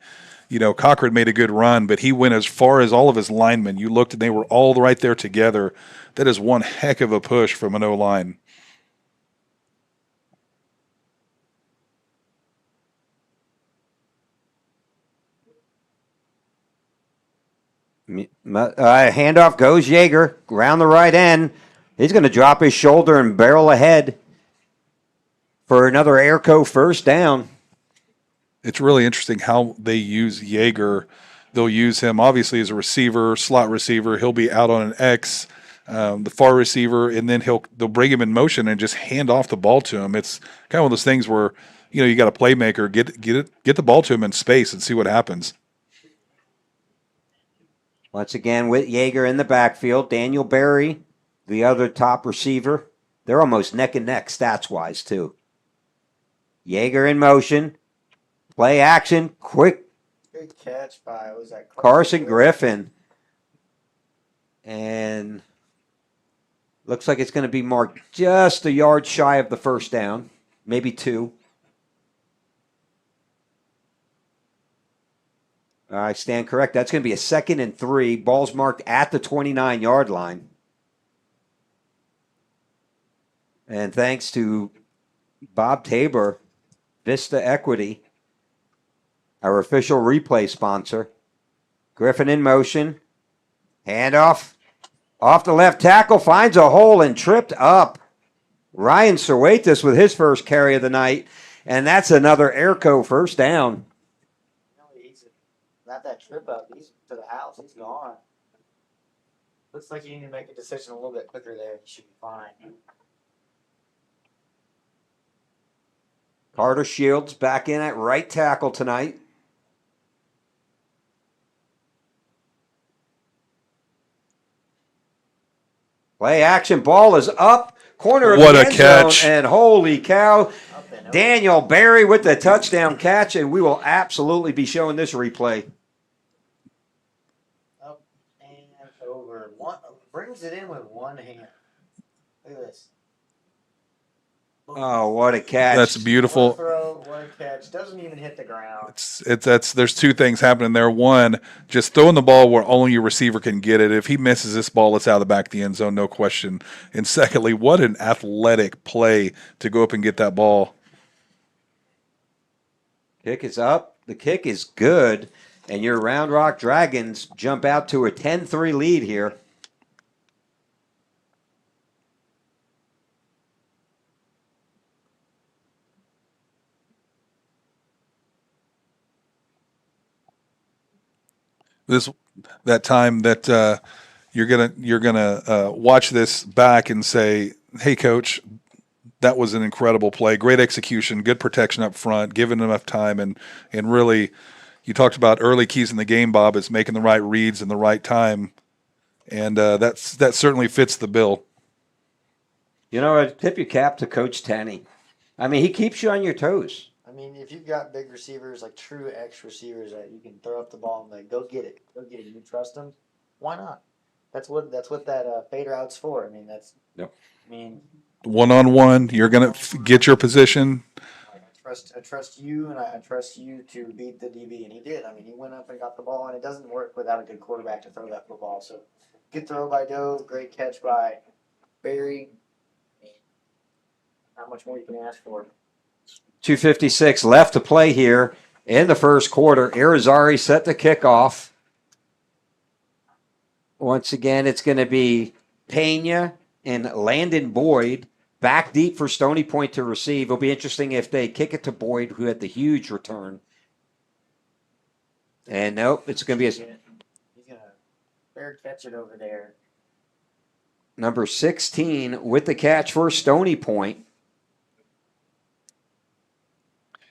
You know, Cochran made a good run, but he went as far as all of his linemen. You looked and they were all right there together. That is one heck of a push from an O-line. Handoff goes Yeager around the right end. He's going to drop his shoulder and barrel ahead for another Airco 1st down. It's really interesting how they use Yeager. They'll use him obviously as a receiver, slot receiver. He'll be out on an X, the far receiver, and then they'll bring him in motion and just hand off the ball to him. It's kind of one of those things where you got a playmaker, get the ball to him in space and see what happens. Once again, with Yeager in the backfield, Daniel Berry, the other top receiver. They're almost neck and neck stats-wise, too. Yeager in motion. Play action. Quick. Good catch by, was that Carson Griffin. And looks like it's going to be marked just a yard shy of the 1st down. Maybe 2. I stand correct. That's going to be a 2nd and 3. Ball's marked at the 29-yard line. And thanks to Bob Tabor, Vista Equity, our official replay sponsor, Griffin in motion. Handoff. Off the left tackle. Finds a hole and tripped up. Ryan Serwaitis with his first carry of the night. And that's another Airco first down. No, he's not that trip up. He's to the house. He's gone. Looks like you need to make a decision a little bit quicker there. You should be fine. Carter Shields back in at right tackle tonight. Play action. Ball is up. Corner of What the a end catch. zone. And holy cow. Up and over. Daniel Berry with the touchdown catch. And we will absolutely be showing this replay. Up and over. One brings it in with one hand. Look at this. Oh, what a catch. That's beautiful. One throw, one catch. Doesn't even hit the ground. There's two things happening there. One, just throwing the ball where only your receiver can get it. If he misses this ball, it's out of the back of the end zone, no question. And secondly, what an athletic play to go up and get that ball. Kick is up. The kick is good. And your Round Rock Dragons jump out to a 10-3 lead here. That time that you're gonna watch this back and say, "Hey, coach, that was an incredible play. Great execution, good protection up front, giving enough time, and really, you talked about early keys in the game, Bob. It's making the right reads in the right time, and that certainly fits the bill." You know, I'd tip your cap to Coach Tenney. I mean, he keeps you on your toes. I mean, if you've got big receivers, like true X receivers that you can throw up the ball and like, go get it. You trust them? Why not? That's what that fade route's for. I mean, Yep. I mean, 1-on-1, you're gonna get your position. I trust you, and I trust you to beat the DB, and he did. I mean, he went up and got the ball, and it doesn't work without a good quarterback to throw that football. So, good throw by Dove, great catch by Barry. Not much more you can ask for. 2:56 left to play here in the first quarter. Irizarry set the kickoff. Once again, it's going to be Pena and Landon Boyd back deep for Stony Point to receive. It'll be interesting if they kick it to Boyd, who had the huge return. And nope, it's going to be He's gonna fair catch it over there. number 16 with the catch for Stony Point.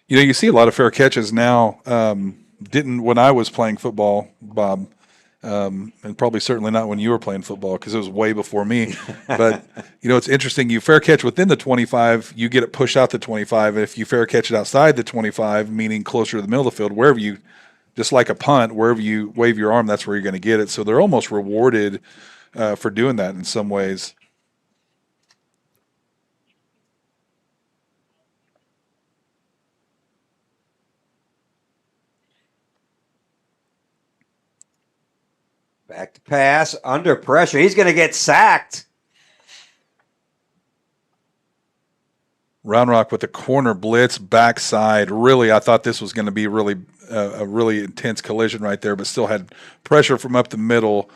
You know, you see a lot of fair catches now. Didn't when I was playing football, Bob, and probably certainly not when you were playing football because it was way before me. But you know, it's interesting. You fair catch within the 25, you get it pushed out the 25. And if you fair catch it outside the 25, meaning closer to the middle of the field, wherever you, just like a punt, wherever you wave your arm, that's where you're going to get it. So they're almost rewarded for doing that in some ways. Back to pass, under pressure. He's going to get sacked. Round Rock with the corner blitz backside. Really, I thought this was going to be really a really intense collision right there, but still had pressure from up the middle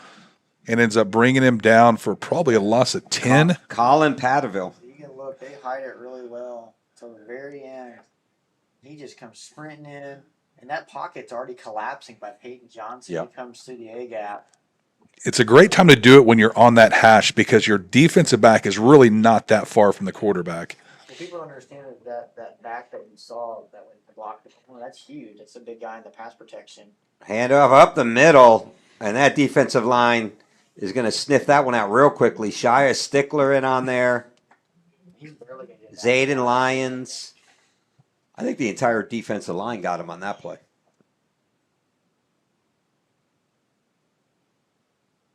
and ends up bringing him down for probably a loss of 10. Colin Patterville. You can look, they hide it really well till the very end. He just comes sprinting in, and that pocket's already collapsing by Peyton Johnson. Yep. He comes through the A gap. It's a great time to do it when you're on that hash because your defensive back is really not that far from the quarterback. Well, people don't understand that back that you saw that went to block the corner, that's huge. That's a big guy in the pass protection. Handoff up the middle, and that defensive line is going to sniff that one out real quickly. Shia Stickler in on there. He's barely going to get that. Zayden Lyons. I think the entire defensive line got him on that play.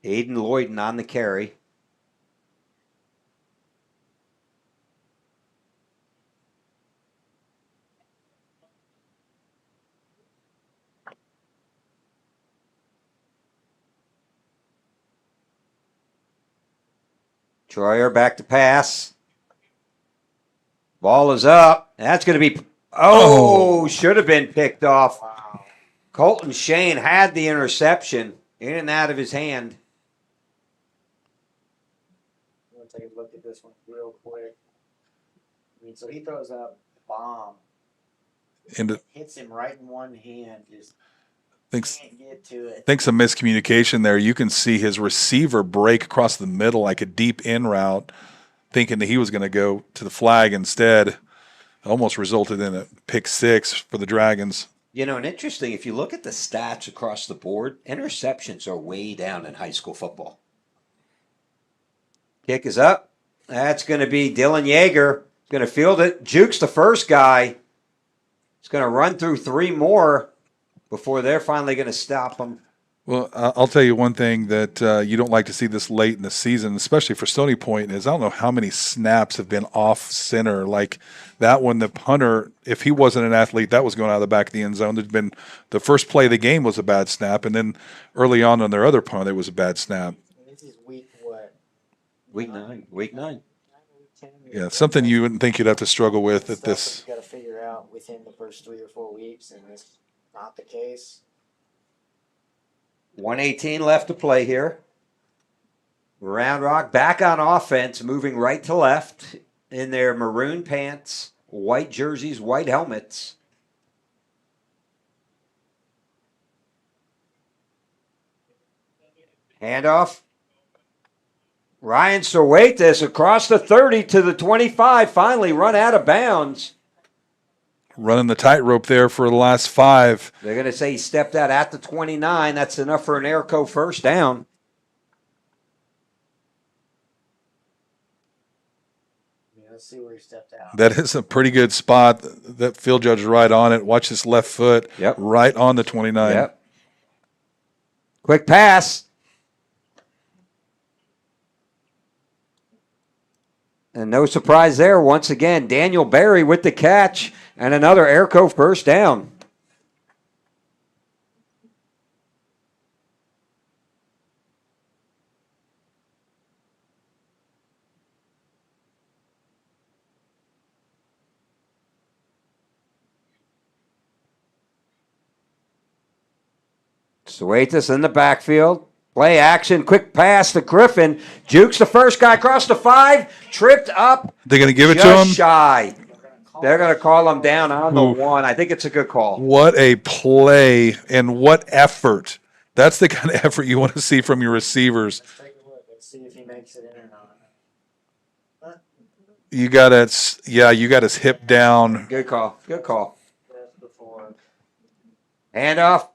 Aiden Lloyden on the carry. Troyer back to pass. Ball is up. That's going to be, should have been picked off. Wow. Colton Shane had the interception in and out of his hand. I'm gonna take a look at this one real quick. I mean, so he throws up a bomb, And it hits him right in one hand, just thinks can't get to it. think some miscommunication there. You can see his receiver break across the middle like a deep in route, thinking that he was going to go to the flag instead. Almost resulted in a pick six for the Dragons. You know, and interesting, if you look at the stats across the board, interceptions are way down in high school football. Kick is up. That's going to be Dylan Yeager. He's going to field it. Juke's the first guy. He's going to run through three more before they're finally going to stop him. Well, I'll tell you one thing that you don't like to see this late in the season, especially for Stony Point, is I don't know how many snaps have been off center. Like that one, the punter, if he wasn't an athlete, that was going out of the back of the end zone. There's been the first play of the game was a bad snap, and then early on their other punt, it was a bad snap. This is week what? Week 9. Week 9. Week 10? Yeah, something you wouldn't think you'd have to struggle with at Stuff this. that you got to figure out within the first 3 or 4 weeks, and it's not the case. 118 left to play here. Round Rock back on offense, moving right to left in their maroon pants, white jerseys, white helmets. Handoff. Ryan Sorwaitis across the 30 to the 25, finally run out of bounds. Running the tightrope there for the last 5. They're going to say he stepped out at the 29. That's enough for an Airco first down. Yeah, let's see where he stepped out. That is a pretty good spot. That field judge is right on it. Watch his left foot. Yep. Right on the 29. Yep. Quick pass. And no surprise there. Once again, Daniel Berry with the catch and another Airco first down. Suetis in the backfield. Play action, quick pass to Griffin. Jukes the first guy across the 5, tripped up. They're going to give it to Just him. shy. They're going to call him down on the Ooh. 1. I think it's a good call. What a play and what effort. That's the kind of effort you want to see from your receivers. Let's take a look. Let's see if he makes it in or not. You got his hip down. Good call. Good call. That's before. Handoff.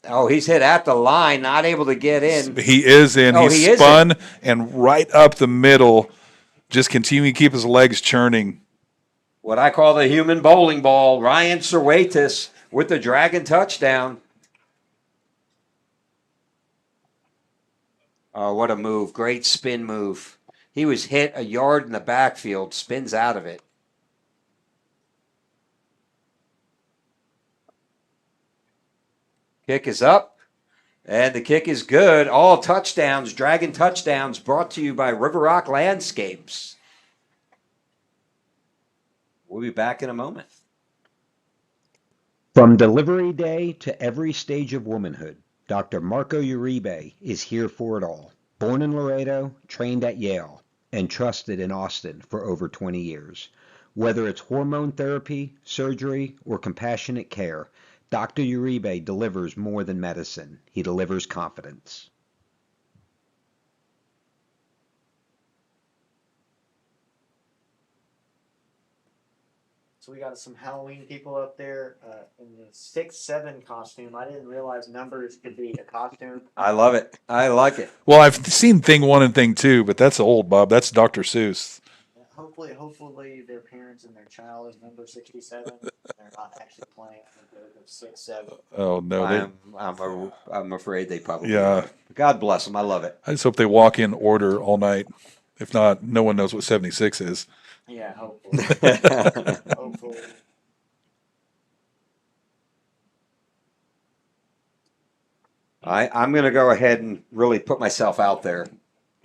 Oh, he's hit at the line, not able to get in. He is in. Oh, He he is spun and right up the middle, just continuing to keep his legs churning. What I call the human bowling ball. Ryan Serwatis with the Dragon touchdown. Oh, what a move. Great spin move. He was hit a yard in the backfield, spins out of it. Kick is up, and the kick is good. All touchdowns, Dragon touchdowns, brought to you by River Rock Landscapes. We'll be back in a moment. From delivery day to every stage of womanhood, Dr. Marco Uribe is here for it all. Born in Laredo, trained at Yale, and trusted in Austin for over 20 years. Whether it's hormone therapy, surgery, or compassionate care, Dr. Uribe delivers more than medicine. He delivers confidence. So we got some Halloween people up there in the 6-7 costume. I didn't realize numbers could be a costume. I love it. I like it. Well, I've seen thing 1 and thing 2, but that's old, Bob. That's Dr. Seuss. Hopefully their parents and their child is number 67. They're not actually playing the 6-7. Oh no, I'm afraid they probably Yeah. are. God bless them. I love it. I just hope they walk in order all night. If not, no one knows what 76 is. Yeah, hopefully. Hopefully. I'm going to go ahead and really put myself out there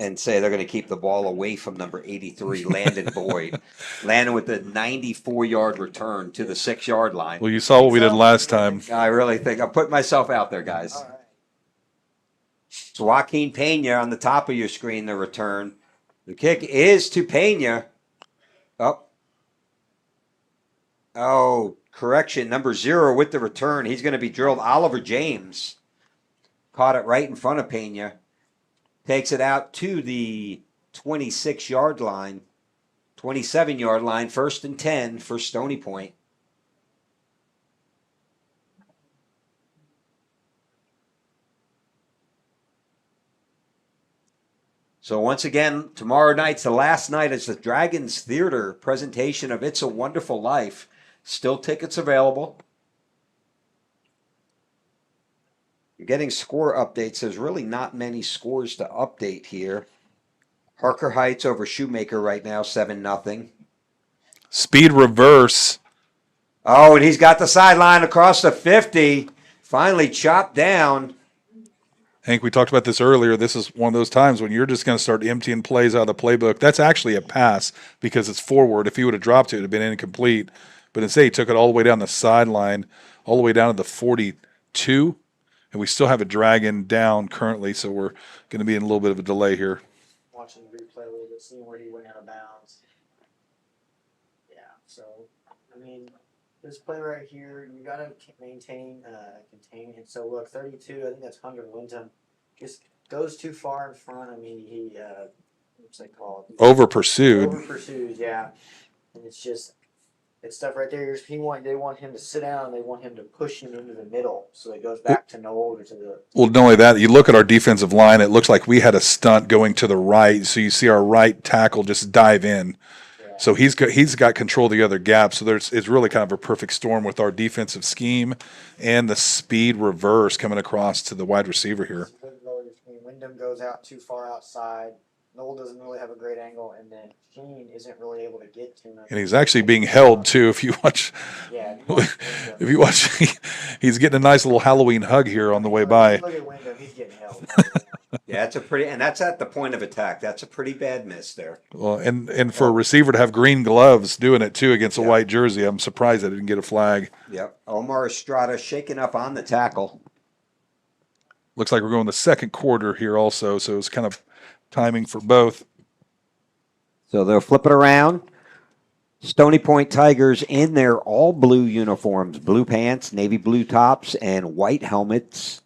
and say they're going to keep the ball away from number 83, Landon Boyd. Landon with a 94-yard return to the 6-yard line. Well, you saw what we did last time. I really think I'm putting myself out there, guys. All right. It's Joaquin Pena on the top of your screen, the return. The kick is to Pena. Oh, correction. Number 0 with the return. He's going to be drilled. Oliver James caught it right in front of Pena. Takes it out to the 26-yard line, 27-yard line, 1st and 10 for Stony Point. So once again, tomorrow night's the last night. It's the Dragons Theater presentation of It's a Wonderful Life. Still tickets available. You're getting score updates. There's really not many scores to update here. Harker Heights over Shoemaker right now, 7-0. Speed reverse. Oh, and he's got the sideline across the 50. Finally chopped down. Hank, we talked about this earlier. This is one of those times when you're just going to start emptying plays out of the playbook. That's actually a pass because it's forward. If he would have dropped it, it would have been incomplete. But instead, he took it all the way down the sideline, all the way down to the 42. And we still have a Dragon down currently, so we're going to be in a little bit of a delay here. Watching the replay a little bit, seeing where he went out of bounds. Yeah, so, I mean, this play right here, you got to maintain, contain. And so, look, 32, I think that's Hunter Wyndham. Just goes too far in front. I mean, he, what's it called? Over pursued. Over pursues, yeah. And it's just, it's stuff right there. They want him to sit down, and they want him to push him into the middle. So it goes back to Noel or to the. Well, not only that, you look at our defensive line, it looks like we had a stunt going to the right. So you see our right tackle just dive in. Yeah. So he's got control of the other gap. So it's really kind of a perfect storm with our defensive scheme and the speed reverse coming across to the wide receiver here. Wyndham goes out too far outside. Noel doesn't really have a great angle, and then Sheen isn't really able to get to him. And he's actually being held too. If you watch, Yeah. if you watch, he's getting a nice little Halloween hug here on the way by. Look at Wyndham; he's getting held. Yeah, that's at the point of attack. That's a pretty bad miss there. Well, and for a receiver to have green gloves doing it too against a Yeah. white jersey, I'm surprised I didn't get a flag. Yep. Omar Estrada shaking up on the tackle. Looks like we're going the second quarter here also, so it's kind of timing for both. So they'll flip it around. Stony Point Tigers in their all blue uniforms, blue pants, navy blue tops, and white helmets.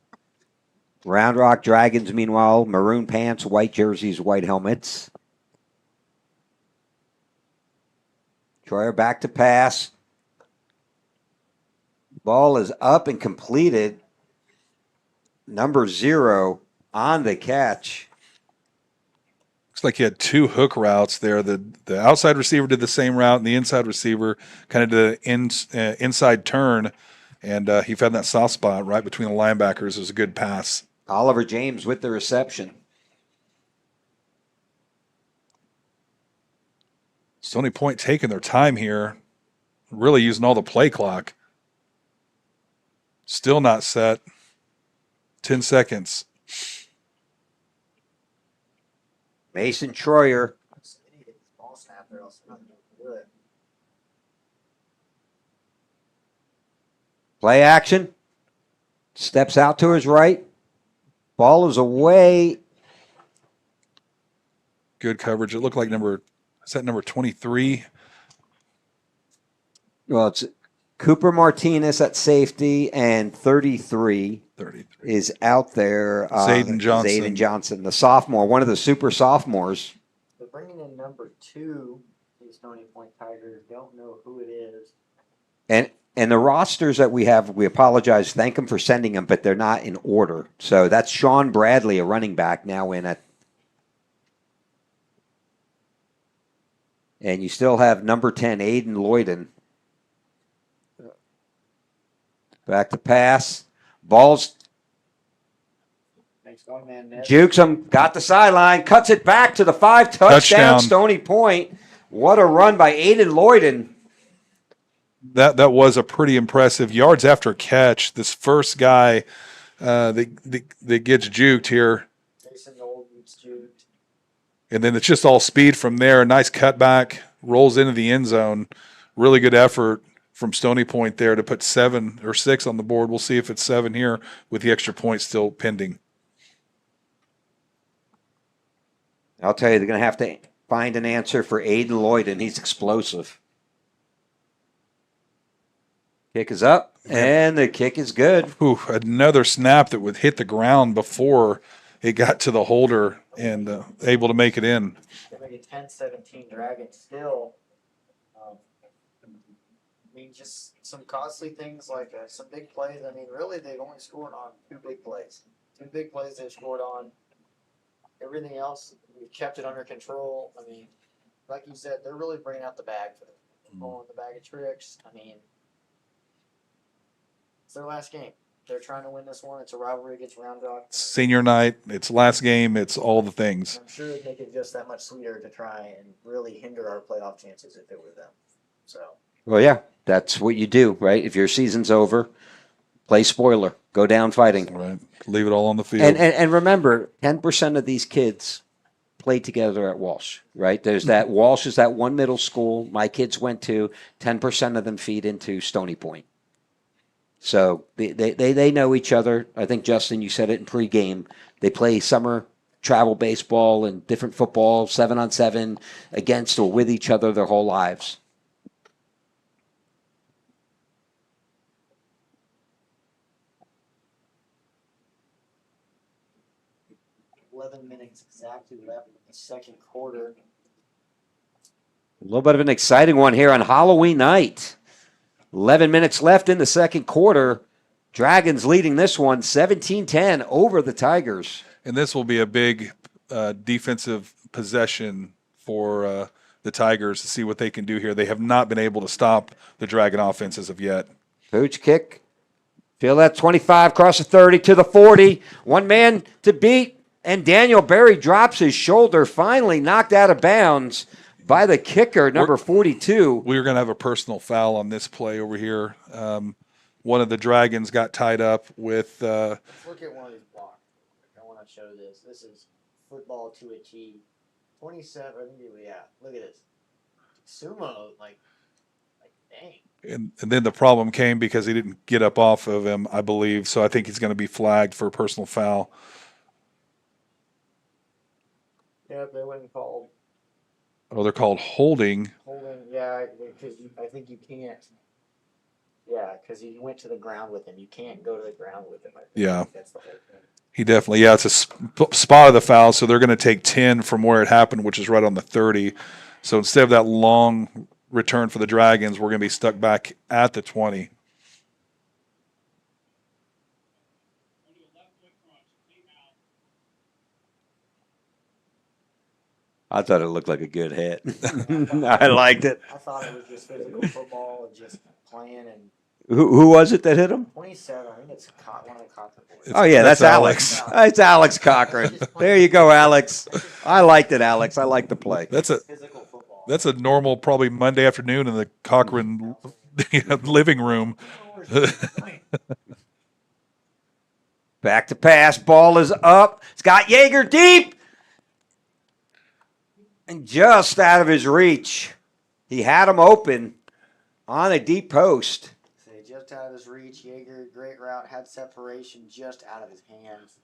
Round Rock Dragons, meanwhile, maroon pants, white jerseys, white helmets. Troyer back to pass. Ball is up and completed. Number 0 on the catch. Looks like he had 2 hook routes there. The outside receiver did the same route, and the inside receiver kind of did an inside turn, and he found that soft spot right between the linebackers. It was a good pass. Oliver James with the reception. Stony Point taking their time here, really using all the play clock. Still not set. 10 seconds. Mason Troyer. Ball snap there, else they're not gonna do it. Play action. Steps out to his right. Ball is away. Good coverage. It looked like number 23? Well, it's Cooper Martinez at safety, and 33 is out there. Zayden Johnson. Zayden Johnson, the sophomore, one of the super sophomores. They're bringing in number 2. These Stony Point Tigers don't know who it is. And the rosters that we have, we apologize, thank them for sending them, but they're not in order. So that's Sean Bradley, a running back, now in at. And you still have number 10, Aiden Lloyden. Back to pass. Ball's Makes one man net. jukes him, got the sideline, cuts it back to the 5, touchdown, Stony Point. What a run by Aiden Lloyden. That was a pretty impressive yards after catch. This first guy that gets juked here. Jason Noel gets juked. And then it's just all speed from there. Nice cutback, rolls into the end zone. Really good effort from Stony Point there to put 7 or 6 on the board. We'll see if it's 7 here with the extra point still pending. I'll tell you, they're going to have to find an answer for Aiden Lloyd, and he's explosive. Kick is up, and the kick is good. Ooh, another snap that would hit the ground before it got to the holder and able to make it in. They make it 10-17 Dragons still. I mean, just some costly things like some big plays. I mean, really, they've only scored on 2 big plays. 2 big plays they've scored on. Everything else, we've kept it under control. I mean, like you said, they're really bringing out the bag for them. They're pulling the bag of tricks. I mean, it's their last game. They're trying to win this one. It's a rivalry against Round Rock. Senior night, it's last game, it's all the things. I'm sure it'd make it just that much sweeter to try and really hinder our playoff chances if it were them. So. Well, yeah, that's what you do, right? If your season's over, play spoiler, go down fighting. Right. Leave it all on the field. And remember, 10% of these kids play together at Walsh, right? There's that Walsh is that one middle school my kids went to. 10% of them feed into Stony Point. So they know each other. I think, Justin, you said it in pregame. They play summer travel baseball and different football, 7-on-7, against or with each other their whole lives. Minutes exactly left in the second quarter. A little bit of an exciting one here on Halloween night. 11 minutes left in the second quarter. Dragons leading this one 17-10 over the Tigers. And this will be a big defensive possession for the Tigers to see what they can do here. They have not been able to stop the Dragon offense as of yet. Pooch kick. Feel that 25 across the 30 to the 40. One man to beat. And Daniel Berry drops his shoulder, finally knocked out of bounds by the kicker, number 42. We were going to have a personal foul on this play over here. One of the Dragons got tied up with. Let's look at one of these blocks. I want to show this. This is football to a T. 27. Yeah, look at this. Sumo, like dang. And then the problem came because he didn't get up off of him, I believe. So I think he's going to be flagged for a personal foul. Yeah, they wouldn't call. Oh, they're called holding. Holding, yeah, because I think you can't. Yeah, because he went to the ground with him. You can't go to the ground with him. I think. Yeah. That's the whole thing. He definitely, yeah, it's a spot of the foul, so they're going to take 10 from where it happened, which is right on the 30. So instead of that long return for the Dragons, we're going to be stuck back at the 20. I thought it looked like a good hit. I liked it. I thought it was just physical football and just playing and. Who was it that hit him? 27. I think it's one of the Cochran boys. Oh, yeah, that's Alex. It's Alex Cochran. There you go, Alex. I liked it, Alex. I liked the play. Physical football. That's a normal, probably Monday afternoon in the Cochran living room. Back to pass. Ball is up. Scott Yeager deep. And just out of his reach. He had him open on a deep post. Just out of his reach. Yeager, great route, had separation just out of his hands.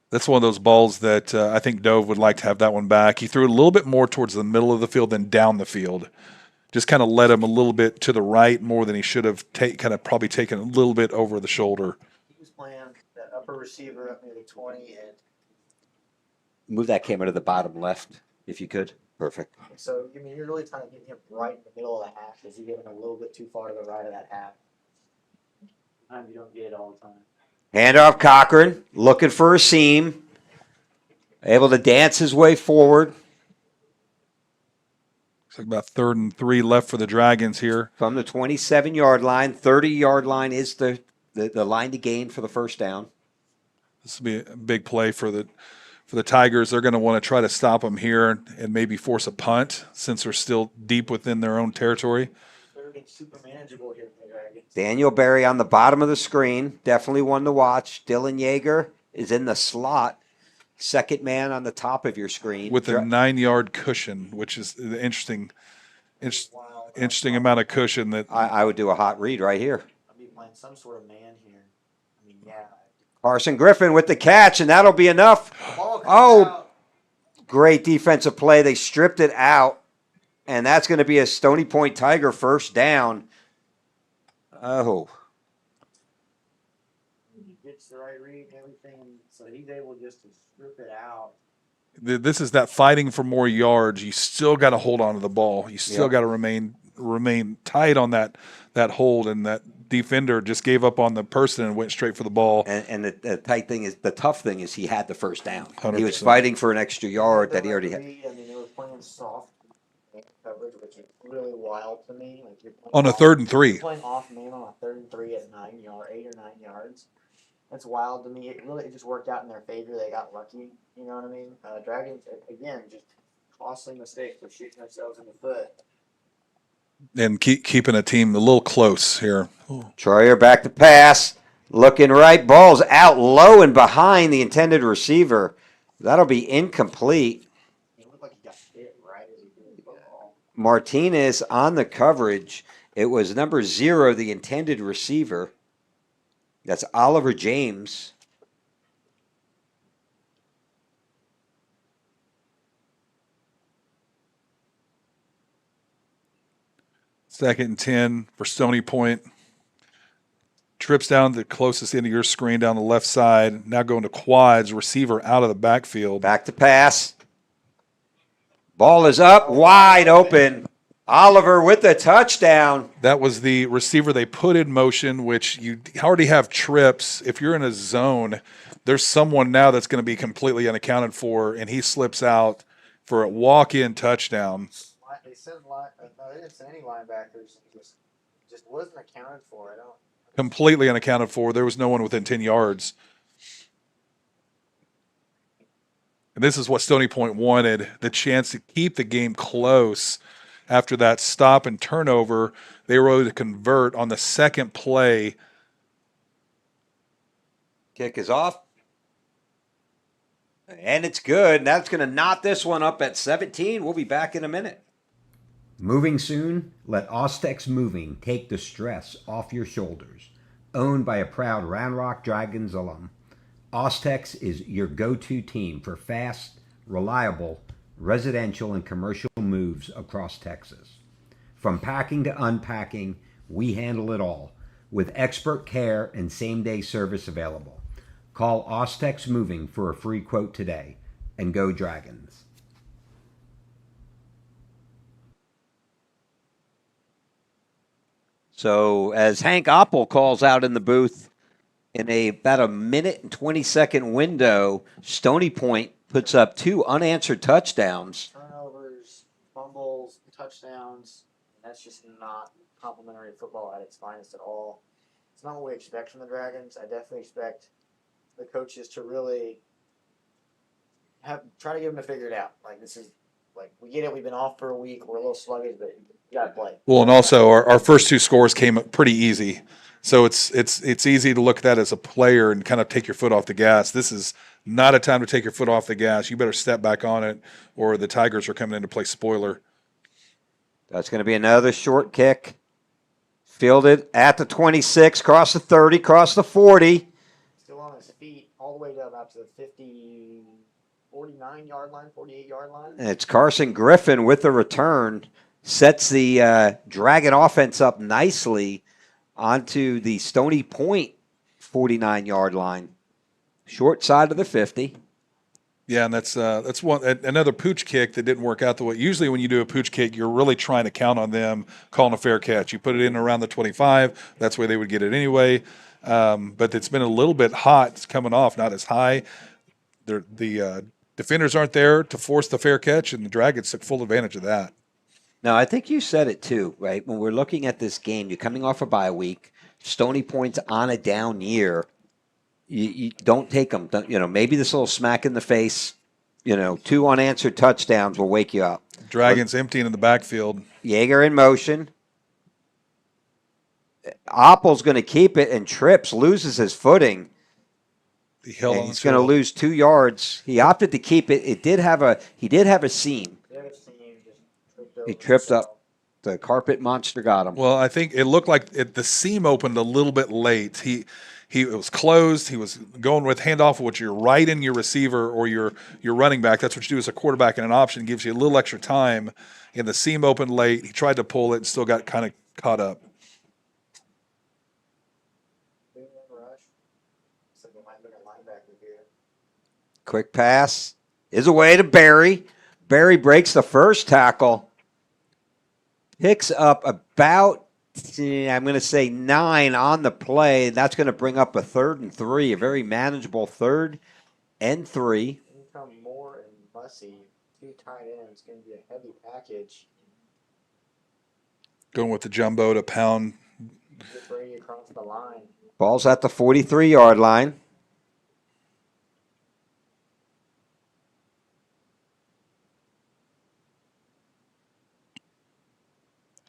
That's one of those balls that I think Dove would like to have that one back. He threw it a little bit more towards the middle of the field than down the field. Just kind of led him a little bit to the right more than he should have probably taken a little bit over the shoulder. He was playing that upper receiver up near the 20 and Move that camera to the bottom left, if you could. Perfect. so, I mean, you're really trying to get him right in the middle of the half. Is he getting a little bit too far to the right of that half? Sometimes you don't get it all the time. Handoff Cochran, looking for a seam. Able to dance his way forward. Looks like about 3rd and 3 left for the Dragons here. From the 27-yard line. 30-yard line is the line to gain for the first down. This will be a big play for the Tigers. They're going to want to try to stop them here and maybe force a punt since they're still deep within their own territory. They're getting super manageable here for the Dragons. Daniel Berry on the bottom of the screen. Definitely one to watch. Dylan Yeager is in the slot. second man on the top of your screen. with a 9-yard cushion, which is the interesting amount of cushion that I would do a hot read right here. I'll be playing some sort of man here. I mean, yeah. Carson Griffin with the catch, and that'll be enough. The ball comes Oh, out. great defensive play. They stripped it out, and that's going to be a Stony Point Tiger first down. Oh, He gets the right read and everything, so he's able just to strip it out. this is that fighting for more yards. You still got to hold on to the ball. You still Yep. got to remain tight on that hold, and that defender just gave up on the person and went straight for the ball. and the tough thing is he had the first down. He was 100%. fighting for an extra yard that he already had. I mean, they were playing soft man coverage, which is really wild to me. Like you're playing On a off- 3rd and 3. You're playing off man on a 3rd and 3 at 8 or 9 yards. That's wild to me. It just worked out in their favor. They got lucky. You know what I mean? Dragons again, just costly mistakes. We're shooting ourselves in the foot. And keeping a team a little close here. Troyer back to pass. Looking right. Ball's out low and behind the intended receiver. That'll be incomplete. He looked like he got hit right as he threw the ball. Martinez on the coverage. It was number 0, the intended receiver. That's Oliver James. Second and 10 for Stony Point. Trips down the closest end of your screen down the left side. Now going to quads. Receiver out of the backfield. Back to pass. Ball is up, wide open. Oliver with the touchdown. That was the receiver they put in motion, which you already have trips. If you're in a zone, there's someone now that's going to be completely unaccounted for, and he slips out for a walk-in touchdown. They sent they didn't send any linebackers. It just wasn't accounted for. I don't. Completely unaccounted for. There was no one within 10 yards. And this is what Stony Point wanted, the chance to keep the game close. After that stop and turnover, they were able to convert on the second play. Kick is off. And it's good. That's going to knot this one up at 17. We'll be back in a minute. Moving soon? Let Ostex Moving take the stress off your shoulders. Owned by a proud Round Rock Dragons alum, Ostex is your go-to team for fast, reliable, residential and commercial moves across Texas. From packing to unpacking, we handle it all with expert care and same-day service available. Call Ostex Moving for a free quote today, and go Dragons. So as Hank Oppel calls out in the booth, in about a minute and 20-second window, Stony Point puts up 2 unanswered touchdowns. Turnovers, fumbles, touchdowns. That's just not complimentary football at its finest at all. It's not what we expect from the Dragons. I definitely expect the coaches to really try to get them to figure it out. Like this is we get it. We've been off for a week. We're a little sluggish, but you got to play. Well, and also our first 2 scores came up pretty easy. So it's easy to look at that as a player and kind of take your foot off the gas. This is not a time to take your foot off the gas. You better step back on it, or the Tigers are coming in to play spoiler. That's going to be another short kick. Fielded at the 26, cross the 30, cross the 40. Still on his feet, all the way up to the 49-yard line, 48-yard line. And it's Carson Griffin with the return. Sets the Dragon offense up nicely onto the Stony Point 49-yard line. Short side of the 50. Yeah, and that's another pooch kick that didn't work out the way. Usually when you do a pooch kick, you're really trying to count on them calling a fair catch. You put it in around the 25. That's where they would get it anyway. But it's been a little bit hot. It's coming off, not as high. The defenders aren't there to force the fair catch, and the Dragons took full advantage of that. Now, I think you said it too, right? When we're looking at this game, you're coming off a bye week. Stony Point's on a down year. You don't take them. Maybe this little smack in the face, 2 unanswered touchdowns will wake you up. Dragons emptying in the backfield. Yeager in motion. Oppel's going to keep it and trips, loses his footing. He held And on he's to going to it. lose 2 yards. He opted to keep it. He did have a seam. The other team just tripped He over tripped himself. up. The carpet monster got him. Well, I think it looked like the seam opened a little bit late. It was closed. He was going with handoff, which you're right in your receiver or your running back. That's what you do as a quarterback in an option. Gives you a little extra time. And the seam opened late. He tried to pull it and still got kind of caught up. Rush. So we might look at linebacker here. Quick pass is away to Barry. Barry breaks the first tackle. Picks up about, I'm going to say 9 on the play. That's going to bring up a 3rd and 3, a very manageable 3rd and 3. Income Moore and Mussey, 2 tight ends. Going to be a heavy package. Going with the jumbo to pound. Get Brady across the line. Ball's at the 43-yard line.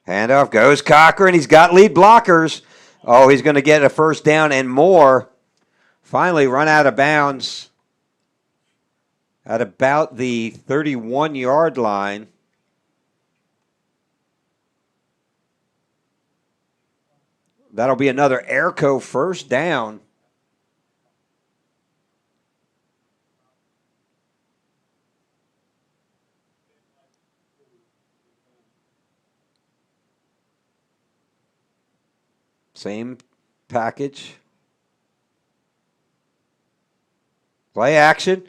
Handoff goes Cochran. He's got lead blockers. Oh, he's going to get a first down and more. Finally run out of bounds at about the 31-yard line. That'll be another Airco first down. Same package. Play action.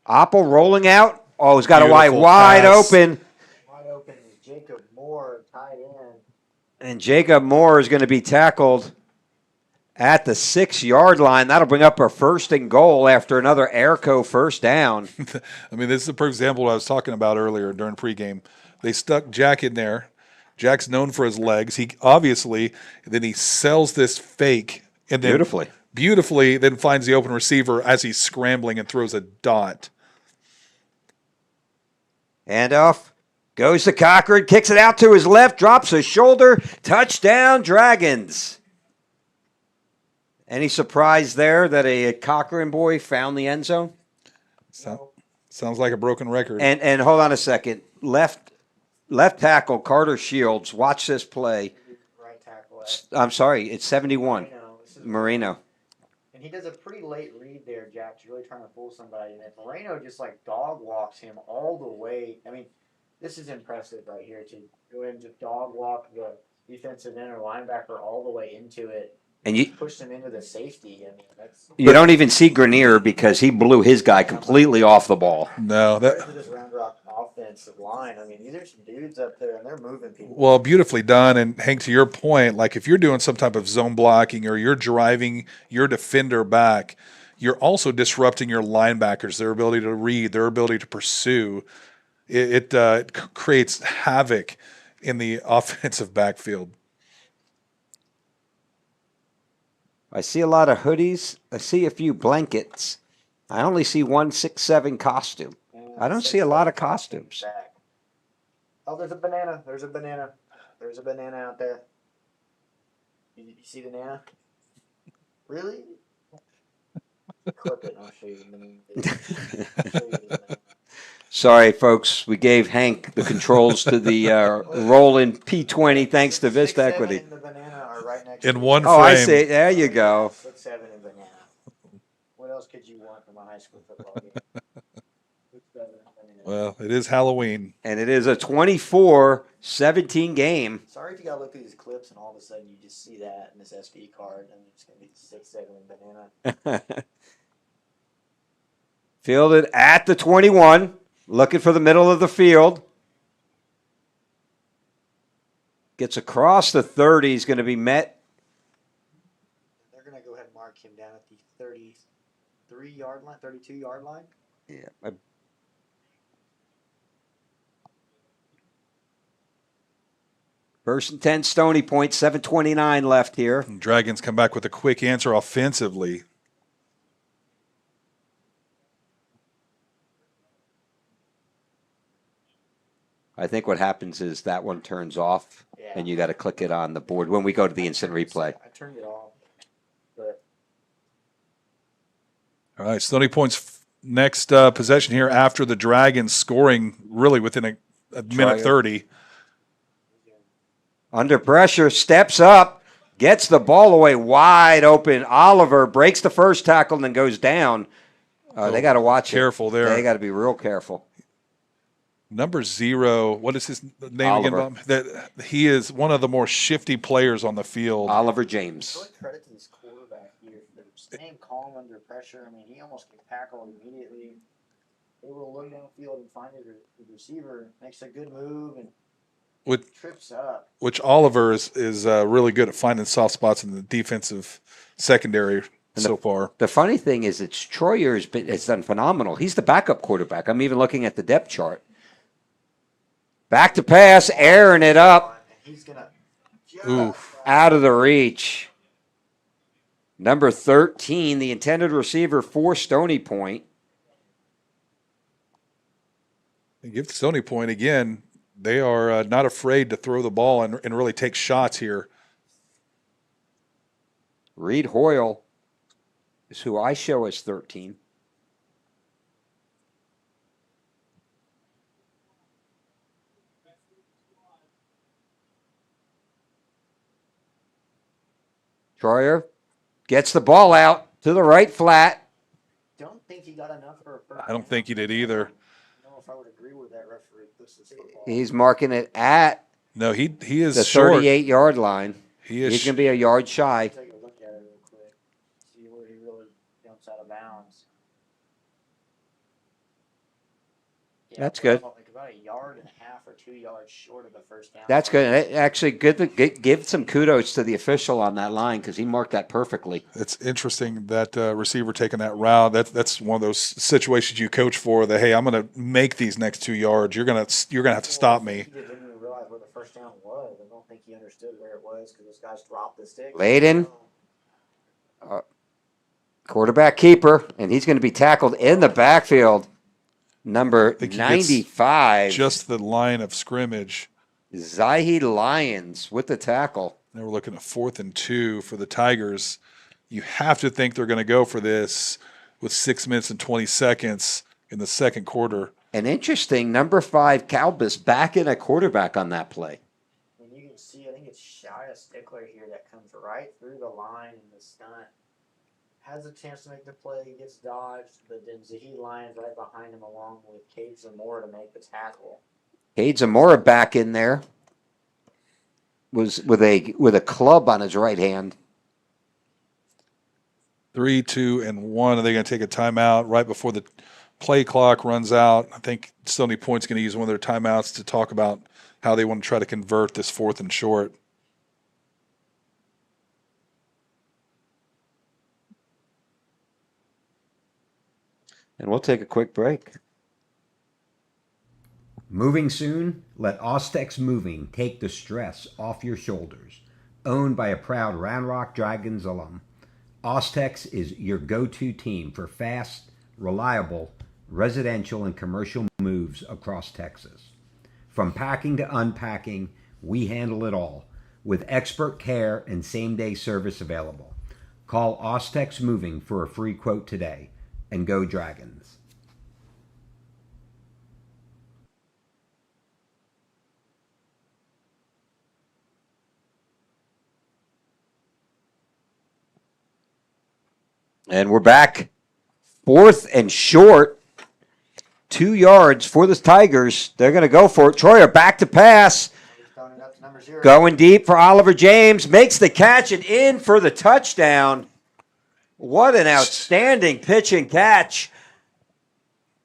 Opple rolling out. Oh, he's got a wide Beautiful pass. open. Wide open is Jacob Moore, tight end. And Jacob Moore is going to be tackled at the 6-yard line. That'll bring up a 1st and goal after another Airco first down. I mean, this is a perfect example of what I was talking about earlier during pregame. They stuck Jack in there. Jack's known for his legs. He obviously, then he sells this fake and then beautifully then finds the open receiver as he's scrambling and throws a dot. Handoff goes to Cochran, kicks it out to his left, drops his shoulder. Touchdown, Dragons. Any surprise there that a Cochran boy found the end zone? Sounds like a broken record. And hold on a second. Left tackle Carter Shields. Watch this play. Right tackle. I'm sorry, it's 71. Marino. And he does a pretty late read there, Jack's really trying to fool somebody. And Moreno just like dog walks him all the way. I mean, this is impressive right here to go ahead and just dog walk the defensive end or linebacker all the way into it. And you Push them into the safety. I mean, that's don't even see Grenier because he blew his guy completely off the ball. No, to this Round Rock offensive line. I mean, these are some dudes up there, and they're moving people. well, beautifully done. And Hank, to your point, like if you're doing some type of zone blocking or you're driving your defender back, you're also disrupting your linebackers, their ability to read, their ability to pursue. It creates havoc in the offensive backfield. I see a lot of hoodies. I see a few blankets. I only see 167 costume. I don't see a lot of costumes. Back. Oh, there's a banana. There's a banana. There's a banana out there. You see the banana? Really? Clip it and I'll show you the banana. Sorry, folks. We gave Hank the controls to the Roland P20 thanks to Vista 6, 7 Equity. and the banana are right next In to one Oh, I frame. see. There you go. 6, 7 and banana. What else could you want from a high school football game? 6, 7 and banana. Well, it is Halloween. And it is a 24-17 game. Sorry if you gotta look at these clips and all of a sudden you just see that in this SD card and it's gonna be 6, 7 and banana. Fielded at the 21. Looking for the middle of the field. Gets across the 30. He's going to be met. They're gonna go ahead and mark him down at the 33-yard line, 32-yard line. Yeah. First and 10, Stony Point, 7:29 left here. And Dragons come back with a quick answer offensively. I think what happens is that one turns off, Yeah. and you got to click it on the board when we go to the instant replay. I turned it off, but All right, Stony Point's next possession here after the Dragons scoring really within a minute Trier. 30. Under pressure, steps up, gets the ball away wide open. Oliver breaks the first tackle and then goes down. They got to watch Careful it. there. They got to be real careful. Number 0, what is his name Oliver. again, Bob? That he is one of the more shifty players on the field. Oliver James. Really credit to this quarterback here for staying calm under pressure. I mean, he almost gets tackled immediately. Able to look downfield and find his receiver, makes a good move and trips up. Which Oliver is really good at finding soft spots in the defensive secondary so far. The funny thing is, it's Troyer has done phenomenal. He's the backup quarterback. I'm even looking at the depth chart. Back to pass, airing it up. He's gonna Out of the reach. Number 13, the intended receiver for Stony Point. And give Stony Point again. They are not afraid to throw the ball and really take shots here. Reed Hoyle is who I show as 13. Troyer gets the ball out to the right flat. don't think he got enough for a first. I don't think he did either. I don't know if I would agree with that referee. This is football. He's marking it at No, he is the short. 38-yard line. He is He's going to be a yard shy. Take a look at it real quick. See where he really jumps out of bounds. Yeah, That's we're good. Like about 1.5 yards or 2 yards short of the first down. That's good. Actually, give some kudos to the official on that line because he marked that perfectly. It's interesting that receiver taking that route. That's one of those situations you coach for. That hey, I'm going to make these next 2 yards. You're gonna have to stop me. He didn't even realize where the first down was. I don't think he understood where it was because those guys dropped the stick. Layden. Quarterback keeper, and he's going to be tackled in the backfield. Number think he gets 95, Just the line of scrimmage. Zahid Lyons with the tackle. Now we're looking at 4th and 2 for the Tigers. You have to think they're going to go for this with 6 minutes and 20 seconds in the second quarter. And interesting, number 5, Calbus back in a quarterback on that play. And you can see, I think it's Shia Stickler here that comes right through the line in the stunt. Has a chance to make the play, gets dodged, but then Zahid Lyons right behind him along with Cade Zamora to make the tackle. Cade Zamora back in there was with a club on his right hand. 3, 2, and 1. Are they going to take a timeout right before the play clock runs out? I think Stony Point's going to use one of their timeouts to talk about how they want to try to convert this 4th and short. And we'll take a quick break. Moving soon? Let Ostex Moving take the stress off your shoulders. Owned by a proud Round Rock Dragons alum, Ostex is your go-to team for fast, reliable, residential and commercial moves across Texas. From packing to unpacking, we handle it all, with expert care and same-day service available. Call Ostex Moving for a free quote today, and go Dragons. And we're back. 4th and short. 2 yards for the Tigers. They're going to go for it. Troyer back to pass. He's throwing it up to number 0. Going deep for Oliver James. Makes the catch and in for the touchdown. What an outstanding pitch and catch.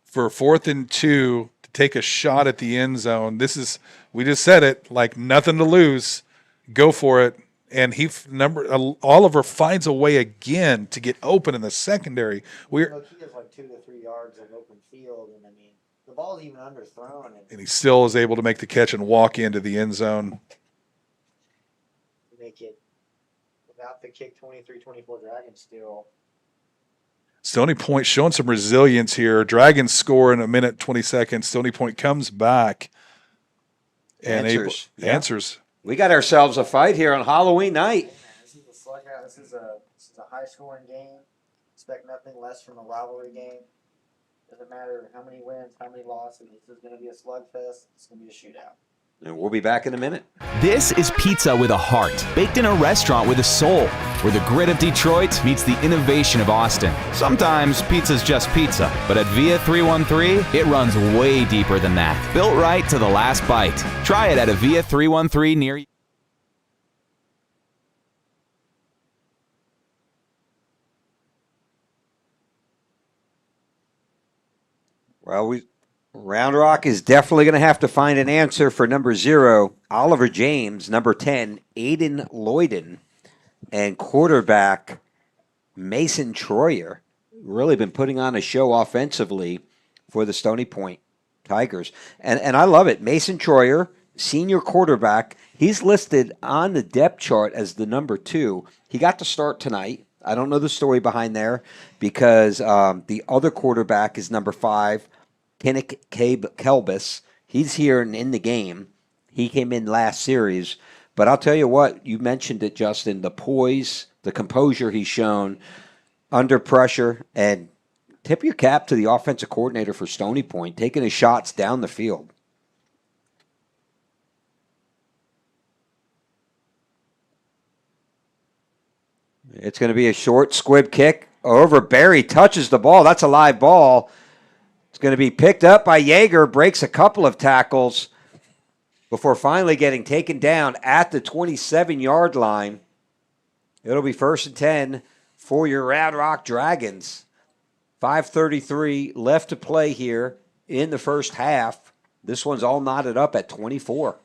For 4th and 2 to take a shot at the end zone. We just said it, like nothing to lose. Go for it. And Oliver finds a way again to get open in the secondary. Look, he has like 2 to 3 yards of open field, and I mean, the ball's even underthrown. And he still is able to make the catch and walk into the end zone. Make it without the kick 23-24 Dragons still. Stony Point showing some resilience here. Dragons score in a minute, 20 seconds. Stony Point comes back and answers. We got ourselves a fight here on Halloween night. This is a slughout. This is a high scoring game. Expect nothing less from a rivalry game. Doesn't matter how many wins, how many losses. This is going to be a slugfest. It's going to be a shootout. And we'll be back in a minute. This is pizza with a heart, baked in a restaurant with a soul, where the grit of Detroit meets the innovation of Austin. Sometimes pizza's just pizza, but at Via 313, it runs way deeper than that. Built right to the last bite. Try it at a Via 313 near you. Well, Round Rock is definitely going to have to find an answer for number 0, Oliver James, number 10, Aiden Lloyden, and quarterback Mason Troyer. Really been putting on a show offensively for the Stony Point Tigers. And I love it. Mason Troyer, senior quarterback, he's listed on the depth chart as the number 2. He got to start tonight. I don't know the story behind there because the other quarterback is number 5, Kinnick Kelbis. He's here and in the game. He came in last series. But I'll tell you what, you mentioned it, Justin, the poise, the composure he's shown under pressure, and tip your cap to the offensive coordinator for Stony Point, taking his shots down the field. It's going to be a short squib kick over. Barry touches the ball. That's a live ball. It's going to be picked up by Yeager, breaks a couple of tackles before finally getting taken down at the 27-yard line. It'll be 1st and 10 for your Round Rock Dragons. 5:33 left to play here in the first half. This one's all knotted up at 24.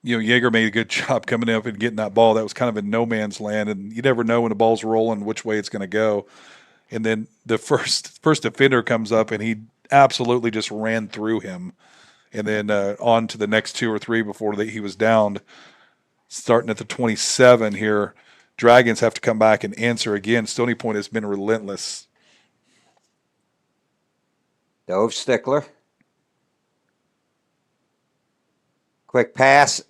Yeager made a good job coming up and getting that ball. That was kind of in no man's land, and you never know when the ball's rolling which way it's going to go. And then the first defender comes up, and he absolutely just ran through him. And then on to the next 2 or 3 before he was downed. Starting at the 27 here, Dragons have to come back and answer again. Stony Point has been relentless. Dove Stickler. Quick pass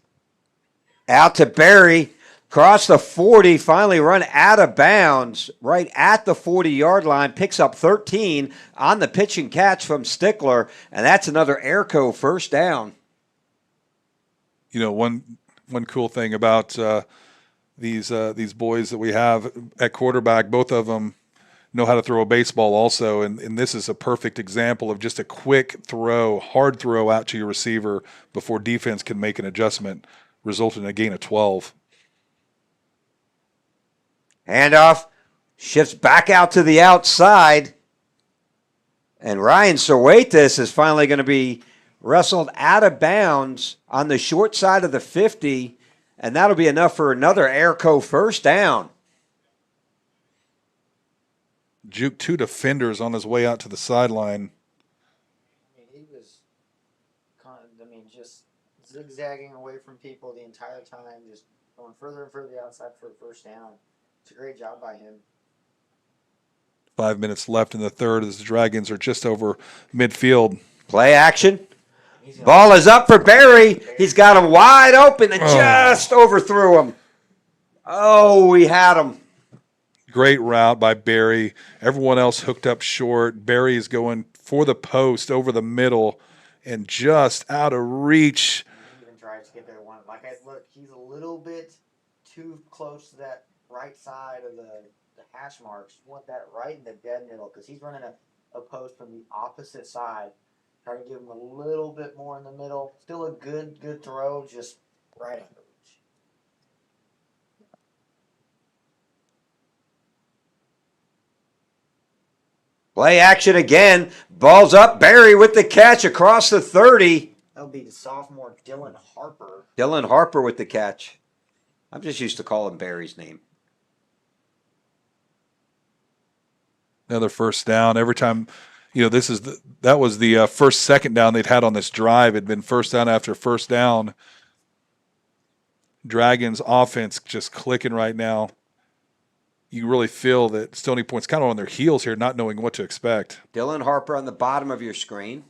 out to Barry. Cross the 40, finally run out of bounds right at the 40-yard line. Picks up 13 on the pitch and catch from Stickler, and that's another Airco first down. One cool thing about these boys that we have at quarterback, both of them know how to throw a baseball also, and this is a perfect example of just a quick throw, hard throw out to your receiver before defense can make an adjustment, resulting in a gain of 12. Handoff shifts back out to the outside, and Ryan Serwaitis is finally going to be wrestled out of bounds on the short side of the 50, and that'll be enough for another Airco first down. Juke 2 defenders on his way out to the sideline. He was just zigzagging away from people the entire time, just going further and further outside for a first down. It's a great job by him. 5 minutes left in the third as the Dragons are just over midfield. Play action. Ball is up for Barry. He's got him wide open and just overthrew him. Oh, we had him. Great route by Barry. Everyone else hooked up short. Barry is going for the post over the middle and just out of reach. He even tried to get there one. Look, he's a little bit too close to that right side of the hash marks. You want that right in the dead middle because he's running a post from the opposite side. Try to give him a little bit more in the middle. Still a good throw, just right out of reach. Play action again. Ball's up. Barry with the catch across the 30. That'll be the sophomore Dylan Harper. Dylan Harper with the catch. I'm just used to calling Barry's name. Another first down. Every time, that was the first second down they'd had on this drive. It'd been first down after first down. Dragons offense just clicking right now. You really feel that Stony Point's kind of on their heels here, not knowing what to expect. Dylan Harper on the bottom of your screen.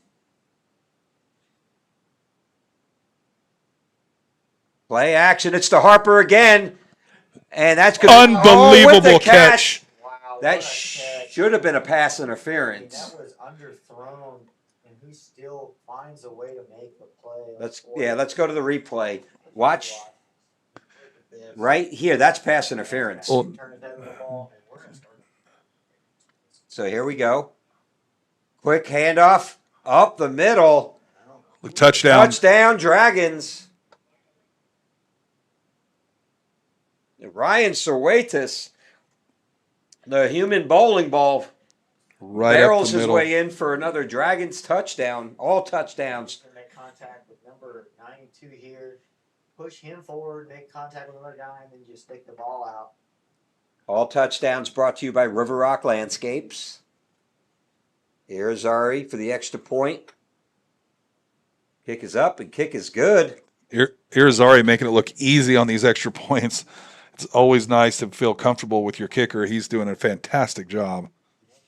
Play action. It's to Harper again. And that's good. Unbelievable catch. Wow, That what a catch. should have been a pass I mean, interference. that was underthrown, and he still finds a way to make the play. Let's go to the replay. Watch right here. That's pass interference. Well, Turn his head to the ball, and we're gonna start. So here we go. Quick handoff up the middle. touchdown. Touchdown, Dragons. Ryan Serwatis, the human bowling ball, Right barrels up the his middle. way in for another Dragons touchdown. All touchdowns. Make contact with number 92 here. Push him forward, make contact with another guy, and then just stick the ball out. All touchdowns brought to you by River Rock Landscapes. Here's Ari for the extra point. Kick is up and kick is good. Here's Ari making it look easy on these extra points. It's always nice to feel comfortable with your kicker. He's doing a fantastic job.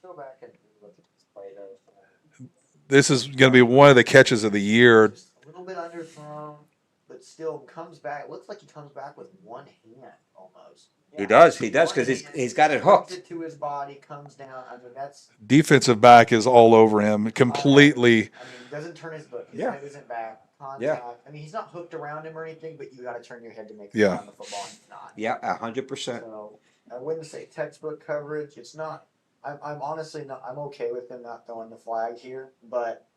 Go back and look at this play though. This is going to be one of the catches of the year. Just a little bit underthrown, but still comes back. It looks like he comes back with one hand almost. He does, because he's got it hooked. It to his body, comes down. I mean, that's. Defensive back is all over him completely. I mean, he doesn't turn his foot. His head isn't back. Contact. Yeah. I mean, he's not hooked around him or anything, but you got to turn your head to make the Yeah. on the football. He's not. Yeah, 100%. So I wouldn't say textbook coverage. It's not. I'm honestly not. I'm okay with him not throwing the flag here, but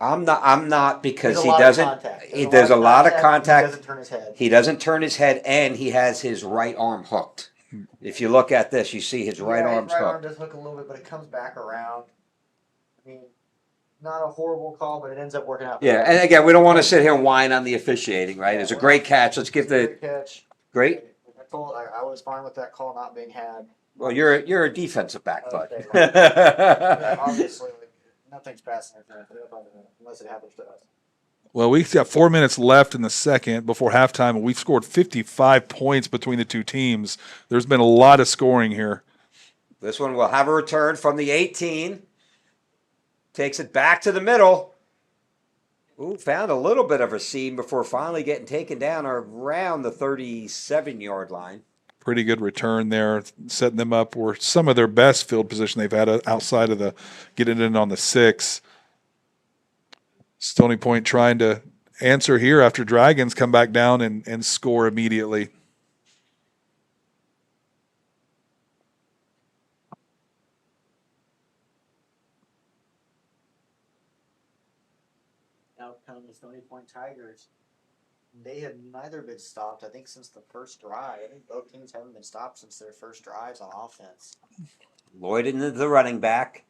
I'm not because there's a he lot of doesn't. contact. There's a lot of He contact. doesn't turn his head. He doesn't turn his head, and he has his right arm hooked. If you look at this, you see his right arm's his right arm hooked. does hook a little bit, but it comes back around. I mean, not a horrible call, but it ends up working out. Yeah, and again, we don't want to sit here and whine on the officiating, right? It's a great catch. Let's give the Great catch. great. I was fine with that call not being had. Well, you're a defensive back, bud. Yeah, obviously, nothing's passing interference unless it happens to us. Well, we've got 4 minutes left in the second before halftime, and we've scored 55 points between the two teams. There's been a lot of scoring here. This one will have a return from the 18. Takes it back to the middle. Ooh, found a little bit of a seam before finally getting taken down around the 37-yard line. Pretty good return there, setting them up for some of their best field position they've had outside of the getting in on the 6. Stony Point trying to answer here after Dragons come back down and score immediately. Out come the Stony Point Tigers. They have neither been stopped, I think, since the first drive. I think both teams haven't been stopped since their first drives on offense. Lloyd into the running back.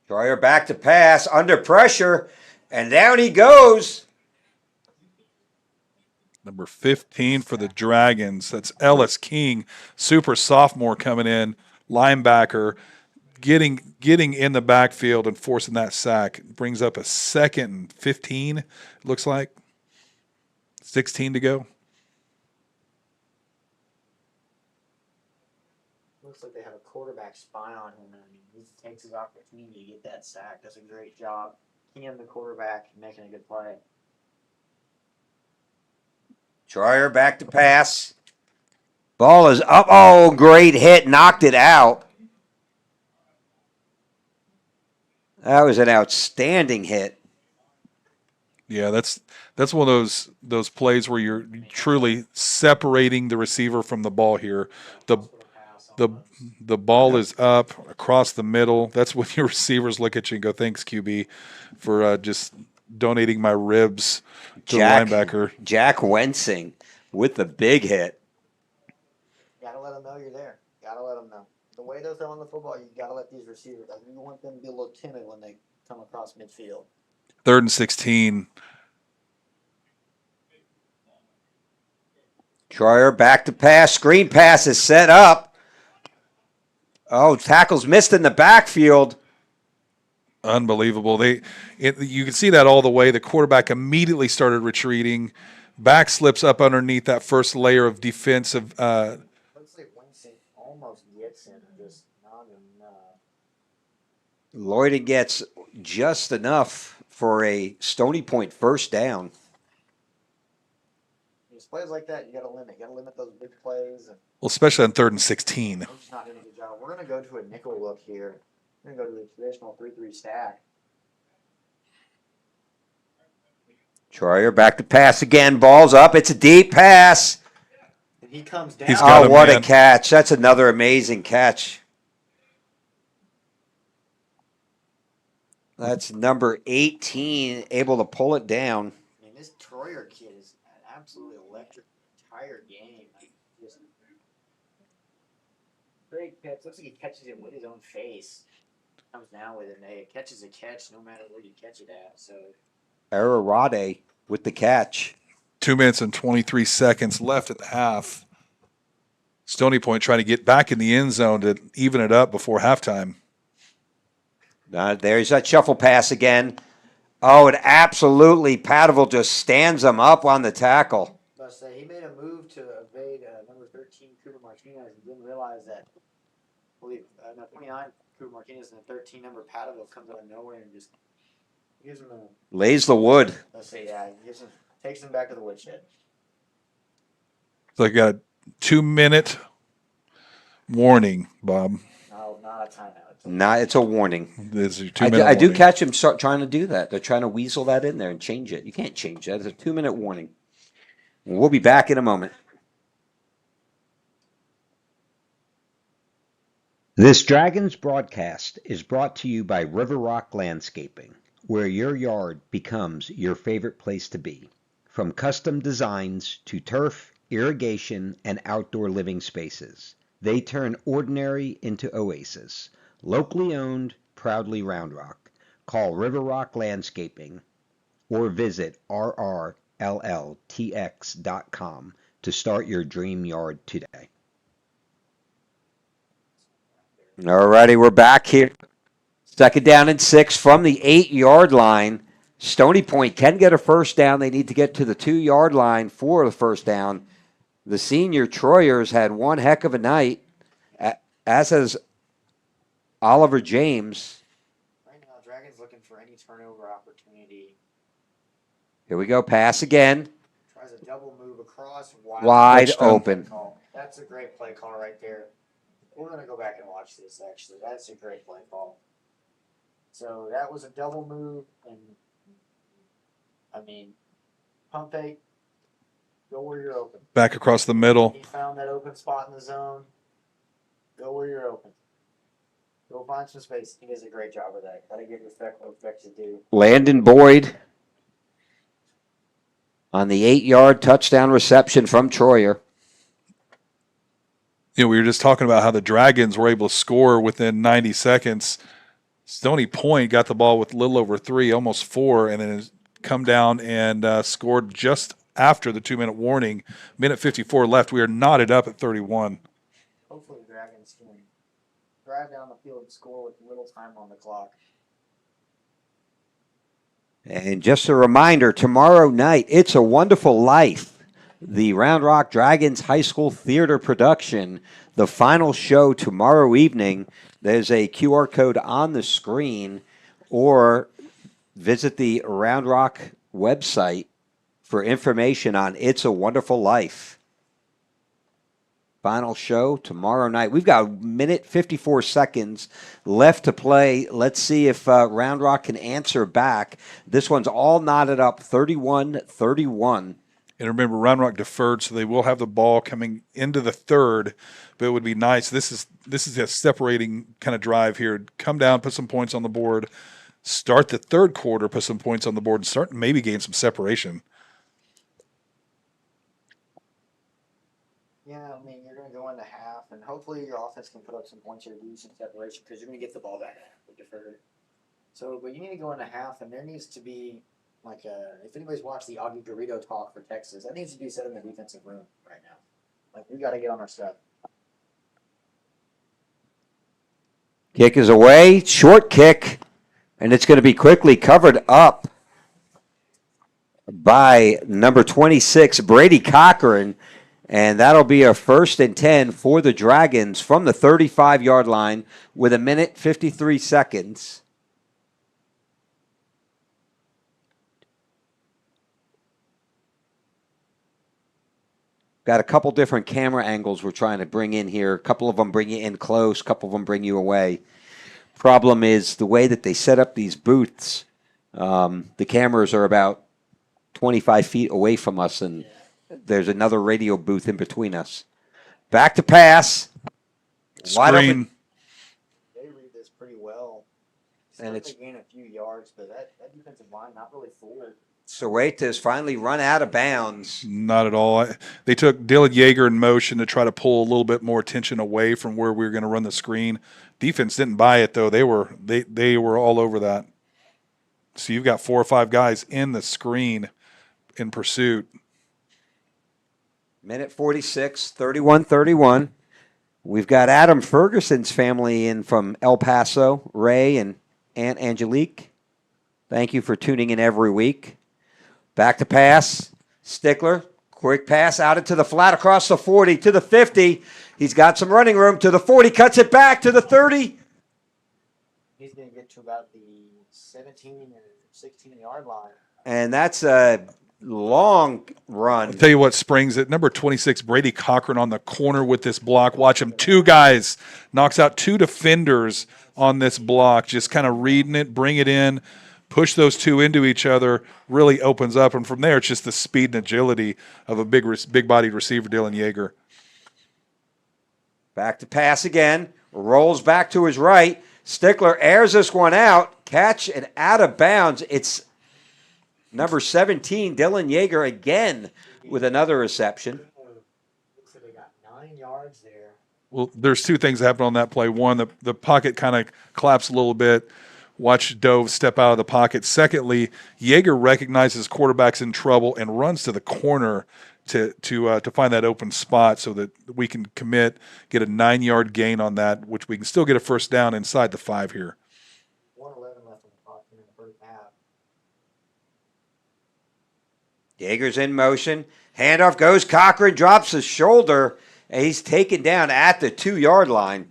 Troyer back to pass, under pressure, and down he goes. Number 15 for the Dragons. That's Ellis King, super sophomore coming in, linebacker, getting in the backfield and forcing that sack. Brings up a 2nd and 15, it looks like. 16 to go. Looks like they have a quarterback spy on him. I mean, he takes his opportunity to get that sack. Does a great job. Him, the quarterback, making a good play. Troyer back to pass. Ball is up. Oh, great hit. Knocked it out. That was an outstanding hit. Yeah, that's one of those plays where you're truly separating the receiver from the ball here. The ball is up across the middle. That's when your receivers look at you and go, "Thanks, QB, for just donating my ribs to the linebacker." Jack Wensing with the big hit. Gotta let them know you're there. Gotta let them know. The way they're throwing the football, you gotta let these receivers. You want them to be a little timid when they come across midfield. 3rd and 16. Troyer back to pass. Screen pass is set up. Oh, tackles missed in the backfield. Unbelievable. You can see that all the way. The quarterback immediately started retreating. Back slips up underneath that first layer of defensive. Looks like Winston almost gets him, just not enough. Lloyd gets just enough for a Stony Point first down. just plays like that, you got to limit. You got to limit those big plays. And Well, especially on 3rd and 16. we're just not doing a good job. We're going to go to a nickel look here. We're going to go to the traditional 3-3 stack. Troyer back to pass again. Ball's up. It's a deep pass. And he comes down. He's got Oh, him, what a man. catch. That's another amazing catch. That's number 18, able to pull it down. I mean, this Troyer kid is an absolutely electric entire game. Like, just great catch. Looks like he catches it with his own face. Comes down with it. And it catches a catch no matter where you catch it at. So Ararade with the catch. 2 minutes and 23 seconds left in the half. Stony Point trying to get back in the end zone to even it up before halftime. There's that shuffle pass again. Oh, and absolutely, Padaville just stands him up on the tackle. I was say he made a move to evade number 13 Cooper Martinez and didn't realize that. I believe 29 Cooper Martinez and the 13 number Padaville comes out of nowhere and just gives him a. Lays the wood. Let's say takes him back to the woodshed. So I got a 2-minute warning, Bob. No, not a timeout. It's a warning. This is your I 2-minute do warning. catch him trying to do that. They're trying to weasel that in there and change it. You can't change that. It's a 2-minute warning. We'll be back in a moment. This Dragons broadcast is brought to you by River Rock Landscaping, where your yard becomes your favorite place to be. From custom designs to turf, irrigation, and outdoor living spaces, they turn ordinary into oasis. Locally owned, proudly Round Rock. Call River Rock Landscaping or visit rrlltx.com to start your dream yard today. All righty, we're back here. 2nd down and 6 from the 8-yard line. Stony Point can get a first down. They need to get to the 2-yard line for the first down. The senior Troyers had one heck of a night, as has Oliver James. Right now, Dragons looking for any turnover opportunity. Here we go, pass again. Tries a double move across Wide Touchdown. open. That's a great play call right there. We're going to go back and watch this, actually. That's a great play call. So that was a double move, and I mean, pump fake, go where you're open. Back across the middle. He found that open spot in the zone. Go where you're open. Go find some space. He does a great job of that. Gotta give respect what respect to do. Landon Boyd on the 8-yard touchdown reception from Troyer. You know, we were just talking about how the Dragons were able to score within 90 seconds. Stony Point got the ball with a little over 3, almost 4, and then has come down and scored just after the 2-minute warning. Minute 54 left. We are knotted up at 31. Hopefully the Dragons can drive down the field and score with little time on the clock. And just a reminder, tomorrow night, It's a Wonderful Life, the Round Rock Dragons High School Theater production, the final show tomorrow evening. There's a QR code on the screen, or visit the Round Rock website for information on It's a Wonderful Life. Final show tomorrow night. We've got 1 minute 54 seconds left to play. Let's see if Round Rock can answer back. This one's all knotted up, 31-31. And remember, Round Rock deferred, so they will have the ball coming into the third. But it would be nice. This is a separating kind of drive here. Come down, put some points on the board. Start the third quarter, put some points on the board, and start maybe gain some separation. Yeah, I mean, you're going to go into half, and hopefully your offense can put up some points here, do some separation, because you're going to get the ball back with deferred. So, but you need to go into half, and there needs to be, like, if anybody's watched the Augie Garrido talk for Texas, that needs to be said in the defensive room right now. Like, we got to get on our stuff. Kick is away, short kick, and it's going to be quickly covered up by number 26, Brady Cochran. And that'll be a 1st and 10 for the Dragons from the 35-yard line with 1 minute 53 seconds. got a couple different camera angles we're trying to bring in here. A couple of them bring you in close, a couple of them bring you away. Problem is the way that they set up these booths, the cameras are about 25 feet away from us, and there's another radio booth in between us. Back to pass. Wide open. Screen. They read this pretty well. And It's it's gain a few yards, but that defensive line not really fooled. Sowetos finally run out of bounds. Not at all. They took Dylan Yeager in motion to try to pull a little bit more attention away from where we were going to run the screen. Defense didn't buy it though. They were all over that. So you've got 4 or 5 guys in the screen in pursuit. Minute 46, 31-31. We've got Adam Ferguson's family in from El Paso, Ray and Aunt Angelique. Thank you for tuning in every week. Back to pass. Stickler, quick pass out into the flat across the 40 to the 50. He's got some running room to the 40, cuts it back to the 30. He's going to get to about the 17 or 16-yard line. And that's a long run. I'll tell you what springs it. Number 26, Brady Cochran on the corner with this block. Watch him. 2 guys. Knocks out 2 defenders on this block. Just kind of reading it, bring it in, push those 2 into each other, really opens up. And from there, it's just the speed and agility of a big-bodied receiver, Dylan Yeager. Back to pass again. Rolls back to his right. Stickler airs this one out. Catch and out of bounds. It's number 17, Dylan Yeager again with another reception. Looks like they got 9 yards there. Well, there's 2 things that happen on that play. One, the pocket kind of collapsed a little bit. Watch Dove step out of the pocket. Secondly, Yeager recognizes quarterback's in trouble and runs to the corner to find that open spot so that we can get a 9-yard gain on that, which we can still get a first down inside the 5 here. 1:11 left on the clock in the first half. Yeager's in motion. Handoff goes. Cochran drops his shoulder, and he's taken down at the 2-yard line.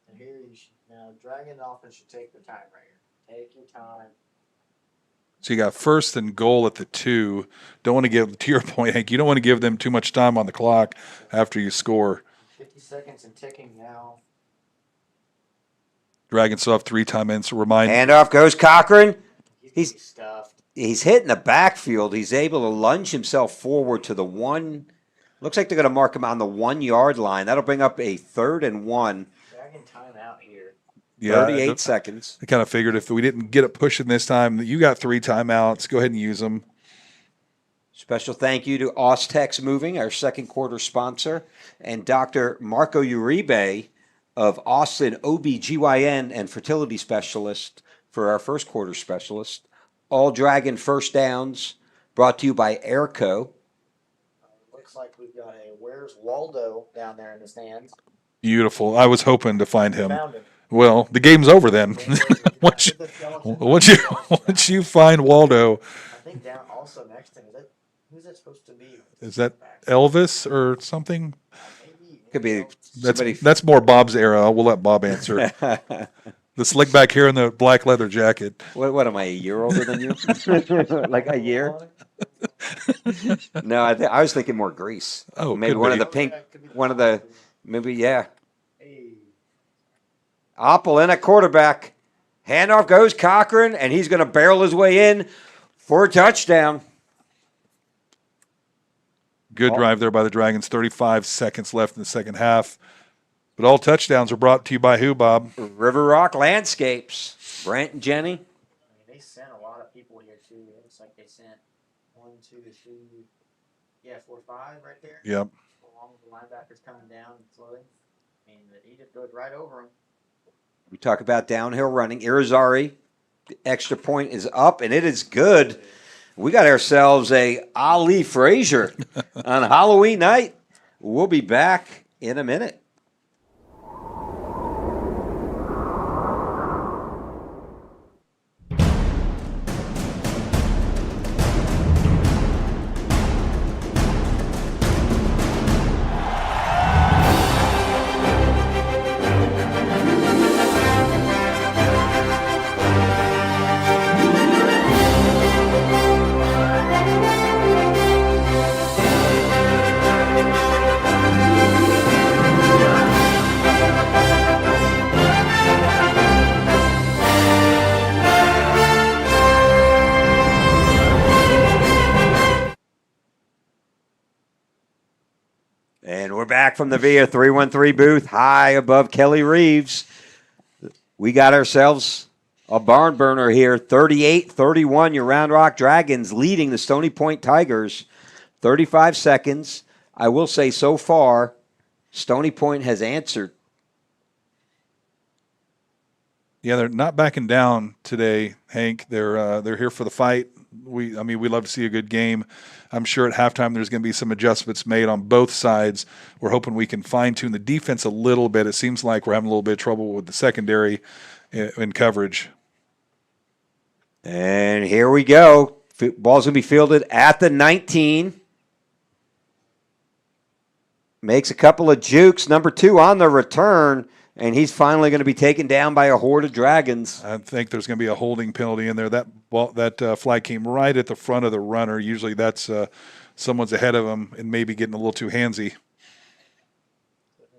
And here you should, now Dragon offense should take their time right here. Take your time. So you got first and goal at the 2. Don't want to give, to your point, Hank, you don't want to give them too much time on the clock after you score. 50 seconds and ticking now. Dragons still have 3 timeouts. So remind. Handoff goes. Cochran. He's stuffed. He's hit in the backfield. He's able to lunge himself forward to the 1. Looks like they're going to mark him on the 1-yard line. That'll bring up a 3rd and 1. Dragon timeout here. Yeah, 38 seconds. I kind of figured if we didn't get it pushing this time, that you got 3 timeouts. Go ahead and use them. Special thank you to Austex Moving, our second quarter sponsor, and Dr. Marco Uribe of Austin OBGYN and fertility specialist for our first quarter specialist. All Dragon first downs brought to you by Airco. Looks like we've got a Where's Waldo down there in the stands. Beautiful. I was hoping to find him. Found him. Well, the game's over then. once you find Waldo, I think down also next to him. Who's that supposed to be? is that Elvis or something? Maybe. Could be somebody. That's more Bob's era. We'll let Bob answer. The slick back hair and the black leather jacket. What am I, a year older than you? Like a year? No, I was thinking more Grease. Oh, maybe could one be. of the pink, one of the, maybe, yeah. Hey. Oppel in at quarterback. Handoff goes Cochran, and he's going to barrel his way in for a touchdown. Good drive there by the Dragons. 35 seconds left in the second half. But all touchdowns are brought to you by who, Bob? River Rock Landscapes. Brent and Jenny. I mean, they sent a lot of people here too. It looks like they sent 1, 2, 3, 4, 5 right there. Yep. Along with the linebackers coming down and floating. I mean, he just goes right over them. We talk about downhill running. Irizarry, the extra point is up, and it is good. We got ourselves a Ali Frazier on Halloween night. We'll be back in a minute. And we're back from the VIA 313 booth, high above Kelly Reeves. We got ourselves a barn burner here, 38-31. Your Round Rock Dragons leading the Stony Point Tigers, 35 seconds. I will say so far, Stony Point has answered. Yeah, they're not backing down today, Hank. They're here for the fight. We love to see a good game. I'm sure at halftime there's going to be some adjustments made on both sides. We're hoping we can fine tune the defense a little bit. It seems like we're having a little bit of trouble with the secondary in coverage. And here we go. Ball's going to be fielded at the 19. Makes a couple of jukes. Number 2 on the return. And he's finally going to be taken down by a horde of Dragons. I think there's going to be a holding penalty in there. That flag came right at the front of the runner. Usually that's someone's ahead of him and maybe getting a little too handsy.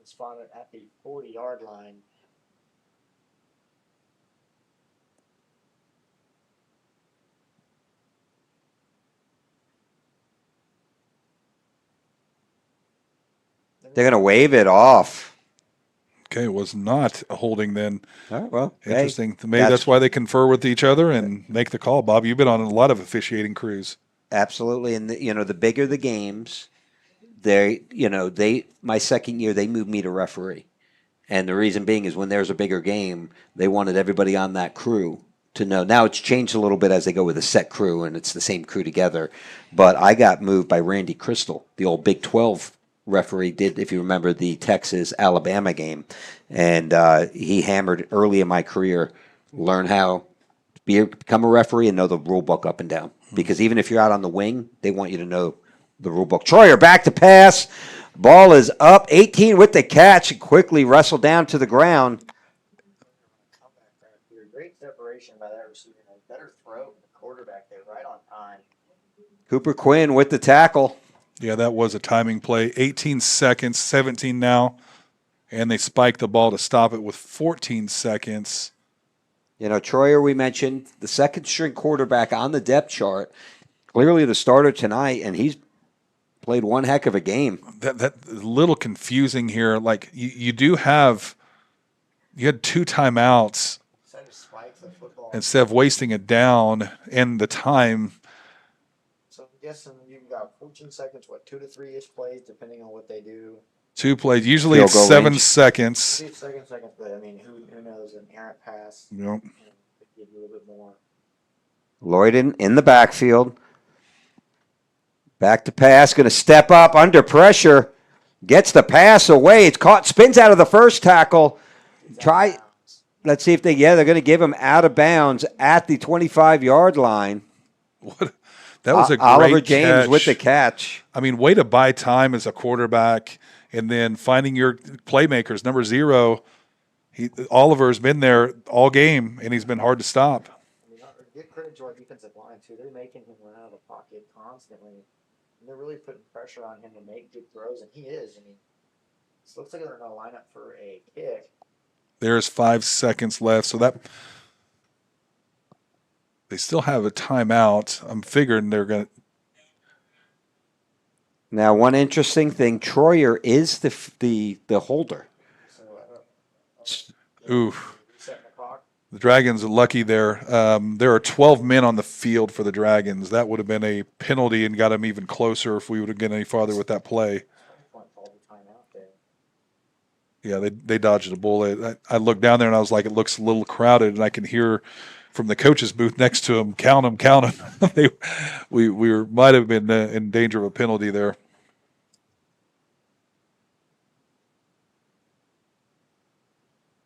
Spotted at the 40-yard line. They're going to wave it off. Okay, it was not a holding then. All right, well, interesting. Maybe that's why they confer with each other and make the call. Bob, you've been on a lot of officiating crews. Absolutely, and the bigger the games, my second year they moved me to referee, and the reason being is when there's a bigger game, they wanted everybody on that crew to know. Now it's changed a little bit as they go with a set crew and it's the same crew together. But I got moved by Randy Crystal, the old Big 12 referee, did, if you remember, the Texas-Alabama game. And he hammered early in my career, learn how to become a referee and know the rule book up and down. Because even if you're out on the wing, they want you to know the rule book. Troyer back to pass. Ball is up. 18 with the catch. Quickly wrestled down to the ground. Great separation by that receiver. A better throw from the quarterback there, right on time. Cooper Quinn with the tackle. Yeah, that was a timing play. 18 seconds, 17 now. And they spiked the ball to stop it with 14 seconds. Troyer, we mentioned, the second string quarterback on the depth chart. Clearly the starter tonight, and he's played one heck of a game. That a little confusing here. Like you had 2 timeouts instead of wasting it down and the time. So I'm guessing you've got 14 seconds, 2 to 3-ish plays, depending on what they do. 2 plays. Usually it's 7 seconds. 7 seconds, but I mean, who knows? An errant pass. Yep. Give you a little bit more. Lloyd in the backfield. Back to pass. Going to step up under pressure. Gets the pass away. It's caught. Spins out of the first tackle. Let's see if they're going to give him out of bounds at the 25-yard line. That was a great Oliver James catch. with the catch. I mean, way to buy time as a quarterback and then finding your playmakers. Number 0, Oliver's been there all game, and he's been hard to stop. I mean, give credit to our defensive line, too. They're making him run out of the pocket constantly. And they're really putting pressure on him to make good throws, and he is. I mean, it looks like they're going to line up for a kick. There's 5 seconds left, so that they still have a timeout. I'm figuring they're going to. Now, one interesting thing: Troyer is the holder. Ooh, the Dragons are lucky there. There are 12 men on the field for the Dragons. That would have been a penalty and got them even closer if we would have gone any farther with that play. Yeah, they dodged a bullet. I looked down there and I was like, it looks a little crowded, and I can hear from the coach's booth next to him, count them. We might have been in danger of a penalty there.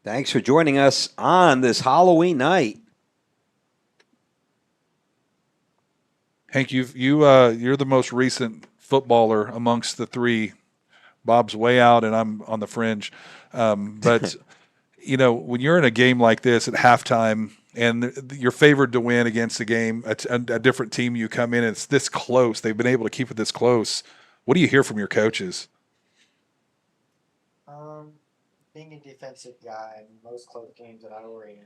Thanks for joining us on this Halloween night. Hank, you're the most recent footballer amongst the 3. Bob's way out, and I'm on the fringe. But when you're in a game like this at halftime, and you're favored to win against a different team, you come in and it's this close. They've been able to keep it this close. What do you hear from your coaches? Being a defensive guy, most close games that I were in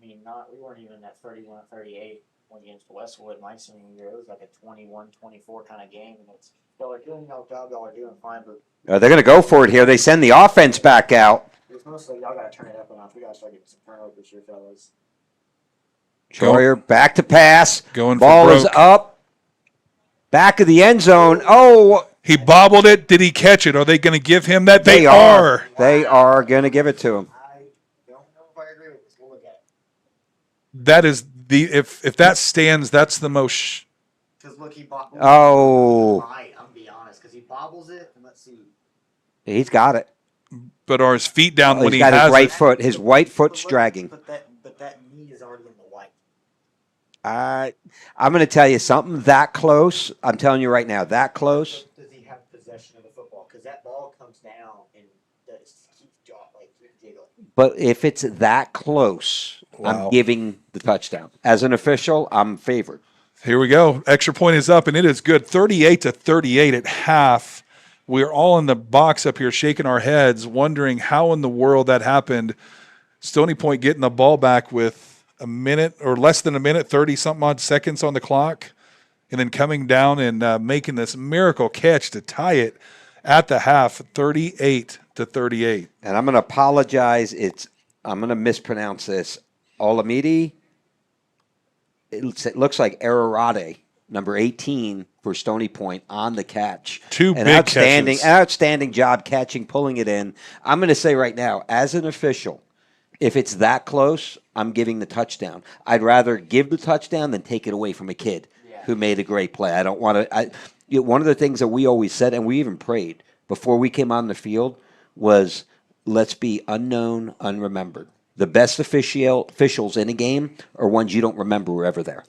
we weren't even at 31-38. against Westwood my senior year. It was like a 21-24 kind of game, and it's y'all are doing your job, y'all are doing fine, but They're going to go for it here. They send the offense back out. it's mostly y'all got to turn it up a notch. We got to start getting some turnovers this year, fellas. Troyer back to pass. Going for Ball is broke. up. Back of the end zone. Oh, He bobbled it. Did he catch it? Are they going to give him that? They are. are. They are going to give it to him. I don't know if I agree with this. We'll look at it. That is the if that stands, that's the most. Because look, he bobbles. Oh. I'm be honest, because he bobbles it, and let's see. He's got it. But are his feet down when He's he got his has right it? foot. His right foot's dragging. But that knee is already in the white. I'm going to tell you something that close. I'm telling you right now, that close. Does he have possession of the football? Because that ball comes down and keeps jiggling. But if it's that close, Wow. I'm giving the touchdown. As an official, I'm favored. Here we go. Extra point is up, and it is good. 38-38 at half. We're all in the box up here shaking our heads, wondering how in the world that happened. Stony Point getting the ball back with a minute or less than a minute, 30-something odd seconds on the clock, and then coming down and making this miracle catch to tie it at the half, 38-38. And I'm going to apologize. I'm going to mispronounce this. Olamide. It looks like Errorade, number 18 for Stony Point on the catch. Two big catches. Outstanding job catching, pulling it in. I'm going to say right now, as an official, if it's that close, I'm giving the touchdown. I'd rather give the touchdown than take it away from a kid who made a great play. I don't want to. One of the things that we always said, and we even prayed before we came on the field, was let's be unknown, unremembered. The best officials in a game are ones you don't remember were ever there.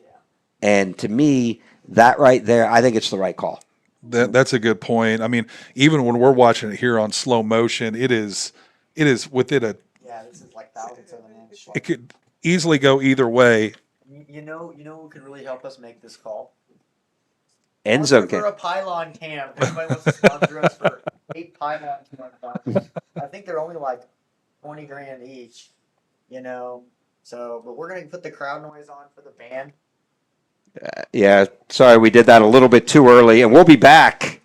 And to me, that right there, I think it's the right call. That's a good point. I mean, even when we're watching it here on slow motion, it is within a. Yeah, this is like thousands of an inch. It could easily go either way. You know who could really help us make this call? End zone For kick. a pylon cam. If anybody wants to sponsor us for 8 pylon cams. I think they're only like $20,000 each. So but we're gonna put the crowd noise on for the band. Yeah, sorry, we did that a little bit too early, and we'll be back.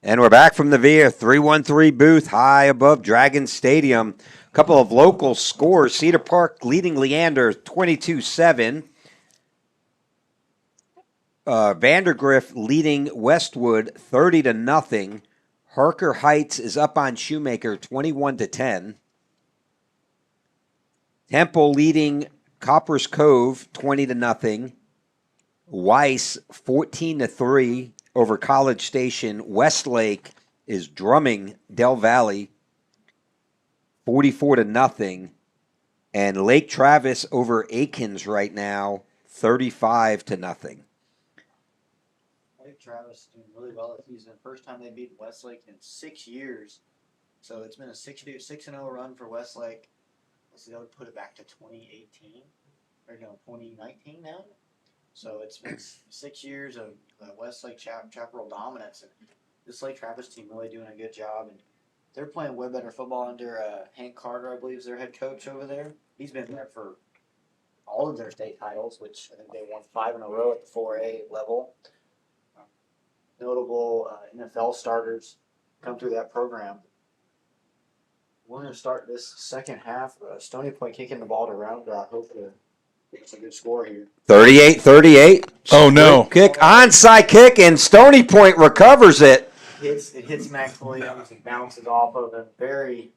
And we're back from the Via 313 booth high above Dragon Stadium. A couple of local scores. Cedar Park leading Leander 22-7. Vandergrift leading Westwood 30-0. Harker Heights is up on Shoemaker 21-10. Temple leading Coppers Cove 20-0. Weiss 14-3 over College Station. Westlake is drumming Del Valley 44-0. And Lake Travis over Aikens right now 35-0. Lake Travis doing really well this season. First time they beat Westlake in 6 years. So it's been a 6-0 run for Westlake. So they'll put it back to 2018 or no 2019 now. So it's been 6 years of Westlake Chaparral dominance, and this Lake Travis team really doing a good job. And they're playing way better football under Hank Carter, I believe, is their head coach over there. He's been there for all of their state titles, which I think they won 5 in a row at the 4A level. Notable NFL starters come through that program. We're going to start this second half. Stony Point kicking the ball to Roundabout. Hopefully, it's a good score here. 38-38. Oh, no. Kick, onside kick, and Stony Point recovers it. It hits Max Williams and bounces off of him.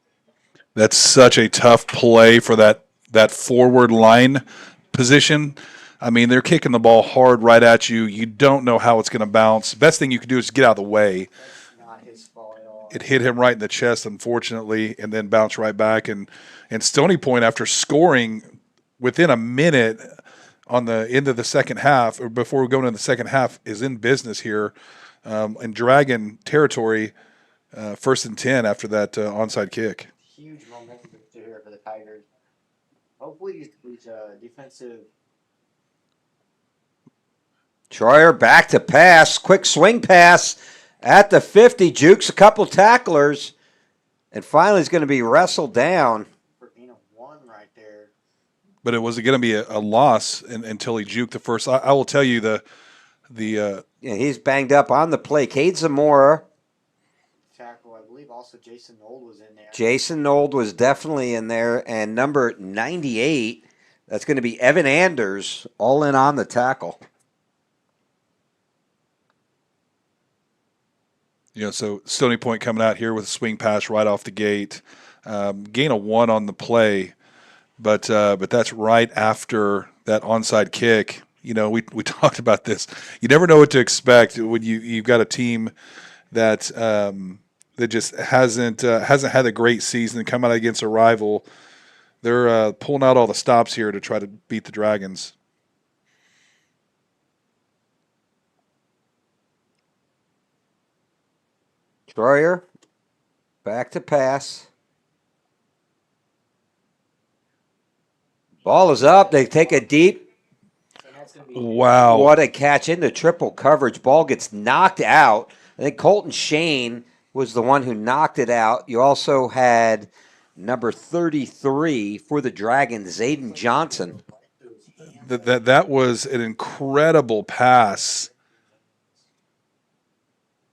That's such a tough play for that forward line position. I mean, they're kicking the ball hard right at you. You don't know how it's going to bounce. Best thing you can do is get out of the way. That's not his fault at all. It hit him right in the chest, unfortunately, and then bounced right back. And Stony Point, after scoring within a minute on the end of the second half, or before we go into the second half, is in business here in Dragon territory, 1st and 10 after that onside kick. Huge momentum here for the Tigers. Hopefully these defensive. Troyer back to pass. Quick swing pass at the 50. Jukes a couple tacklers. And finally is going to be wrestled down. For being a 1 right there. But it was going to be a loss until he juked the first. I will tell you Yeah, he's banged up on the play. Cade Zamora. Tackle, I believe also Jason Nold was in there. Jason Nold was definitely in there. And number 98, that's going to be Evan Anders, all in on the tackle. So Stony Point coming out here with a swing pass right off the gate. Gain of 1 on the play, but that's right after that onside kick. We talked about this. You never know what to expect when you've got a team that that just hasn't had a great season and come out against a rival. They're pulling out all the stops here to try to beat the Dragons. Troyer back to pass. Ball is up. They take a deep. Wow. What a catch into triple coverage. Ball gets knocked out. I think Colton Shane was the one who knocked it out. You also had number 33 for the Dragons, Zayden Johnson. That was an incredible pass.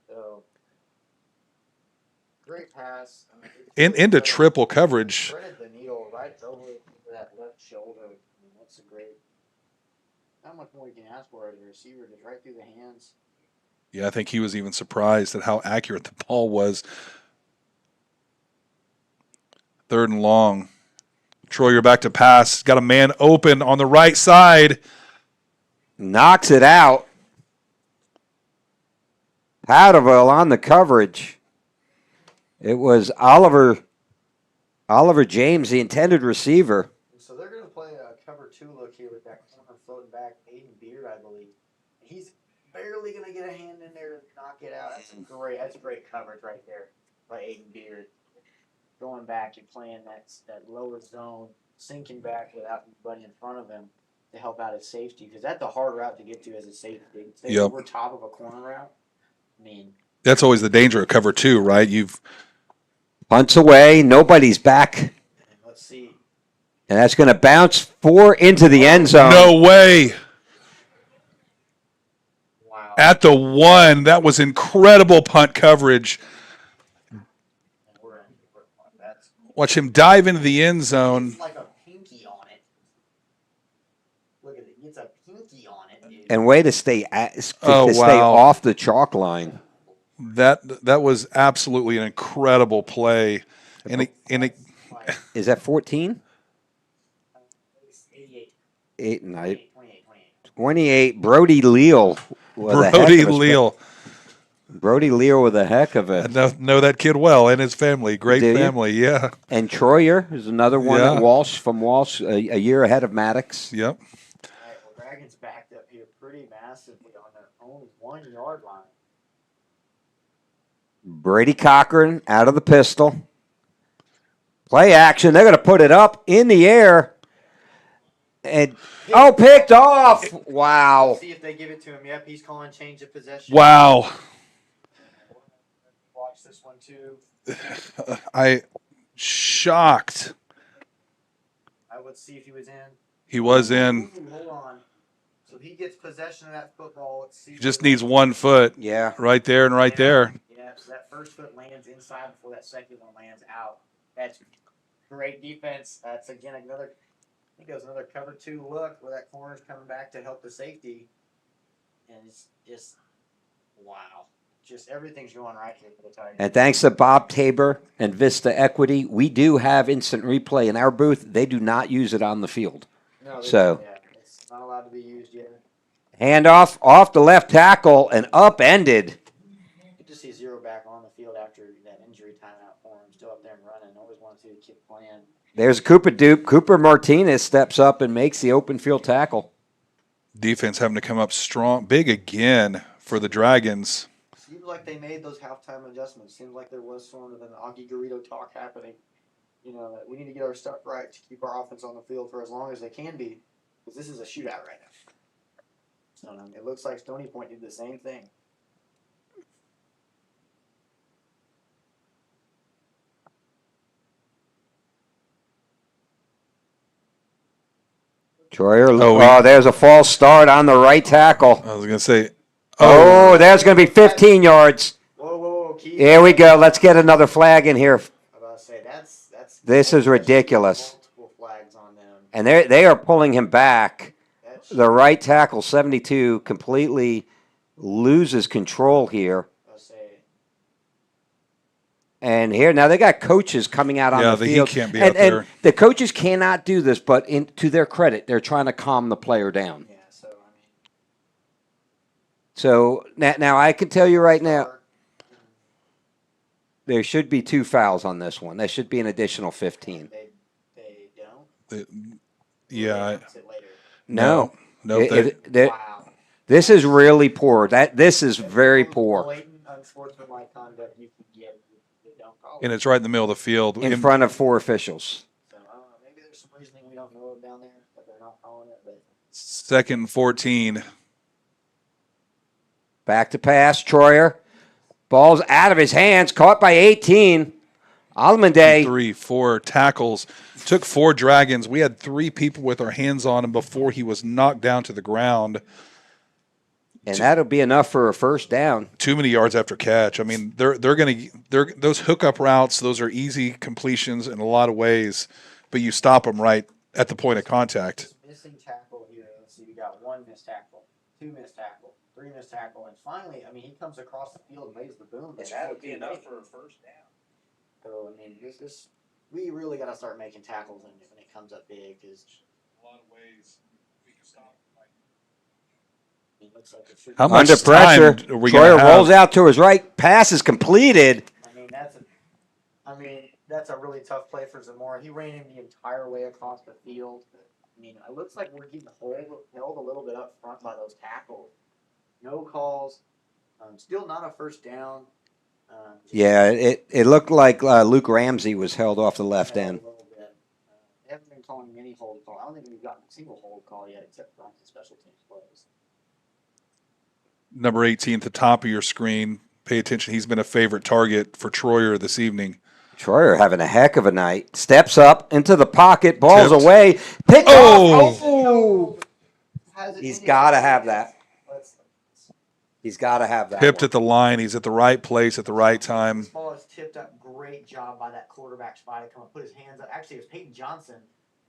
So, great pass. Into triple coverage. Threaded the needle right over that left shoulder. That's a great. Not much more you can ask for as a receiver, just right through the hands. Yeah, I think he was even surprised at how accurate the ball was. 3rd and long. Troyer back to pass. Got a man open on the right side. Knocks it out. Powderville on the coverage. It was Oliver James, the intended receiver. So they're going to play a cover 2 look here with that corner floating back, Aiden Beard, I believe. He's barely going to get a hand in there to knock it out. That's great coverage right there by Aiden Beard. Going back and playing that lower zone, sinking back without anybody in front of him to help out his safety. Because that's a hard route to get to as a safety. Stay over top of a corner route. I mean, that's always the danger of cover 2, right? Punts away, nobody's back. Let's see. And that's going to bounce into the end zone. No way. Wow. At the 1, that was incredible punt coverage. And that's Watch him dive into the end zone. it's like a pinky on it. Look at it. It's a pinky on it, dude. And way to stay Oh, stay wow. off the chalk line. That was absolutely an incredible play. And it Is that 14? 88. 28. 28. Brody Leal. Brody Leal. Brody Leal with a heck of I it. know that kid well and his family. Great Do you? family, yeah. And Troyer is another one Yeah. at Walsh from Walsh, a year ahead of Maddox. Yep. All right, well, Dragons backed up here pretty massively on their own 1 yard line. Brady Cochran out of the pistol. Play action. They're going to put it up in the air. And picked off. Wow. See if they give it to him. Yep, he's calling change of possession. Wow. Watch this one too. I shocked. I would see if he was in. He was in. Ooh, hold on. So he gets possession of that football. Let's see. He just needs 1 foot. Yeah. Right there and right there. Yeah, so that first foot lands inside before that second one lands out. That's great defense. That's again another. I think it was another cover 2 look where that corner's coming back to help the safety, and it's just wow. Just everything's going right here for the Tigers. And thanks to Bob Tabor and Vista Equity, we do have instant replay in our booth. They do not use it on the field. No, So- yeah, it's not allowed to be used yet. Handoff off the left tackle and upended. Good to see Zero back on the field after that injury timeout for him. Still up there and running. Always want to see the kid playing. There's Cooper Dupe. Cooper Martinez steps up and makes the open field tackle. Defense having to come up strong, big again for the Dragons. Seems like they made those halftime adjustments. Seems like there was sort of an Augie Garrido talk happening. You know, that we need to get our stuff right to keep our offense on the field for as long as they can be, because this is a shootout right now. So it looks like Stony Point did the same thing. Troyer, there's a false start on the right tackle. I was going to say, There's going to be 15 yards. Whoa, Keith. Here we go. Let's get another flag in here. I was about to say that's. This is ridiculous. Multiple flags on them. And they are pulling him back. That's, The right tackle, 72, completely loses control here. I was say, And here, now they got coaches coming out on the he field. can't be and, out there. And the coaches cannot do this, but to their credit, they're trying to calm the player down. yeah. So I mean, So now I can tell you right now, there should be 2 fouls on this one. There should be an additional 15. they don't. yeah. Fix it later. No. No, Wow. This is really poor. This is very poor. Blatant unsportsmanlike conduct you can get. You don't call and it. it's right in the middle of the field. In front of 4 officials. So I don't know. Maybe there's some reasoning we don't know of down there, but they're not calling it. But 2nd and 14. Back to pass, Troyer. Ball's out of his hands, caught by 18. Almonday. 3, 4 tackles. Took 4 Dragons. We had 3 people with our hands on him before he was knocked down to the ground. And that'll be enough for a first down. Too many yards after catch. I mean, they're those hookup routes. Those are easy completions in a lot of ways, but you stop them right at the point of contact. missing tackle here. Let's see. We got 1 missed tackle, 2 missed tackle, 3 missed tackle, and finally, I mean, he comes across the field and lays the boom. And that would be enough for a first down. So I mean, this we really got to start making tackles when it comes up big, because A lot of ways we can stop. it looks like it should. How much Under pressure, time are we gonna Troyer have? rolls out to his right. Pass is completed. I mean, that's a really tough play for Zamora. He ran him the entire way across the field. I mean, it looks like we're getting held a little bit up front by those tackles. No calls. Still not a first down. Yeah, it looked like Luke Ramsey was held off the left A end. little bit. They haven't been calling any hold call. I don't think we've gotten a single hold call yet, except for on the special teams plays. Number 18 at the top of your screen. Pay attention. He's been a favorite target for Troyer this evening. Troyer having a heck of a night. Steps up into the pocket, balls Tipped. away, picked Oh! off. Oh! Has it He's in got to his- have that. Let's- He's got to have that. Pipped one. at the line. He's at the right place at the right time. This ball is tipped up. Great job by that quarterback spot to come and put his hands up. Actually, it was Peyton Johnson,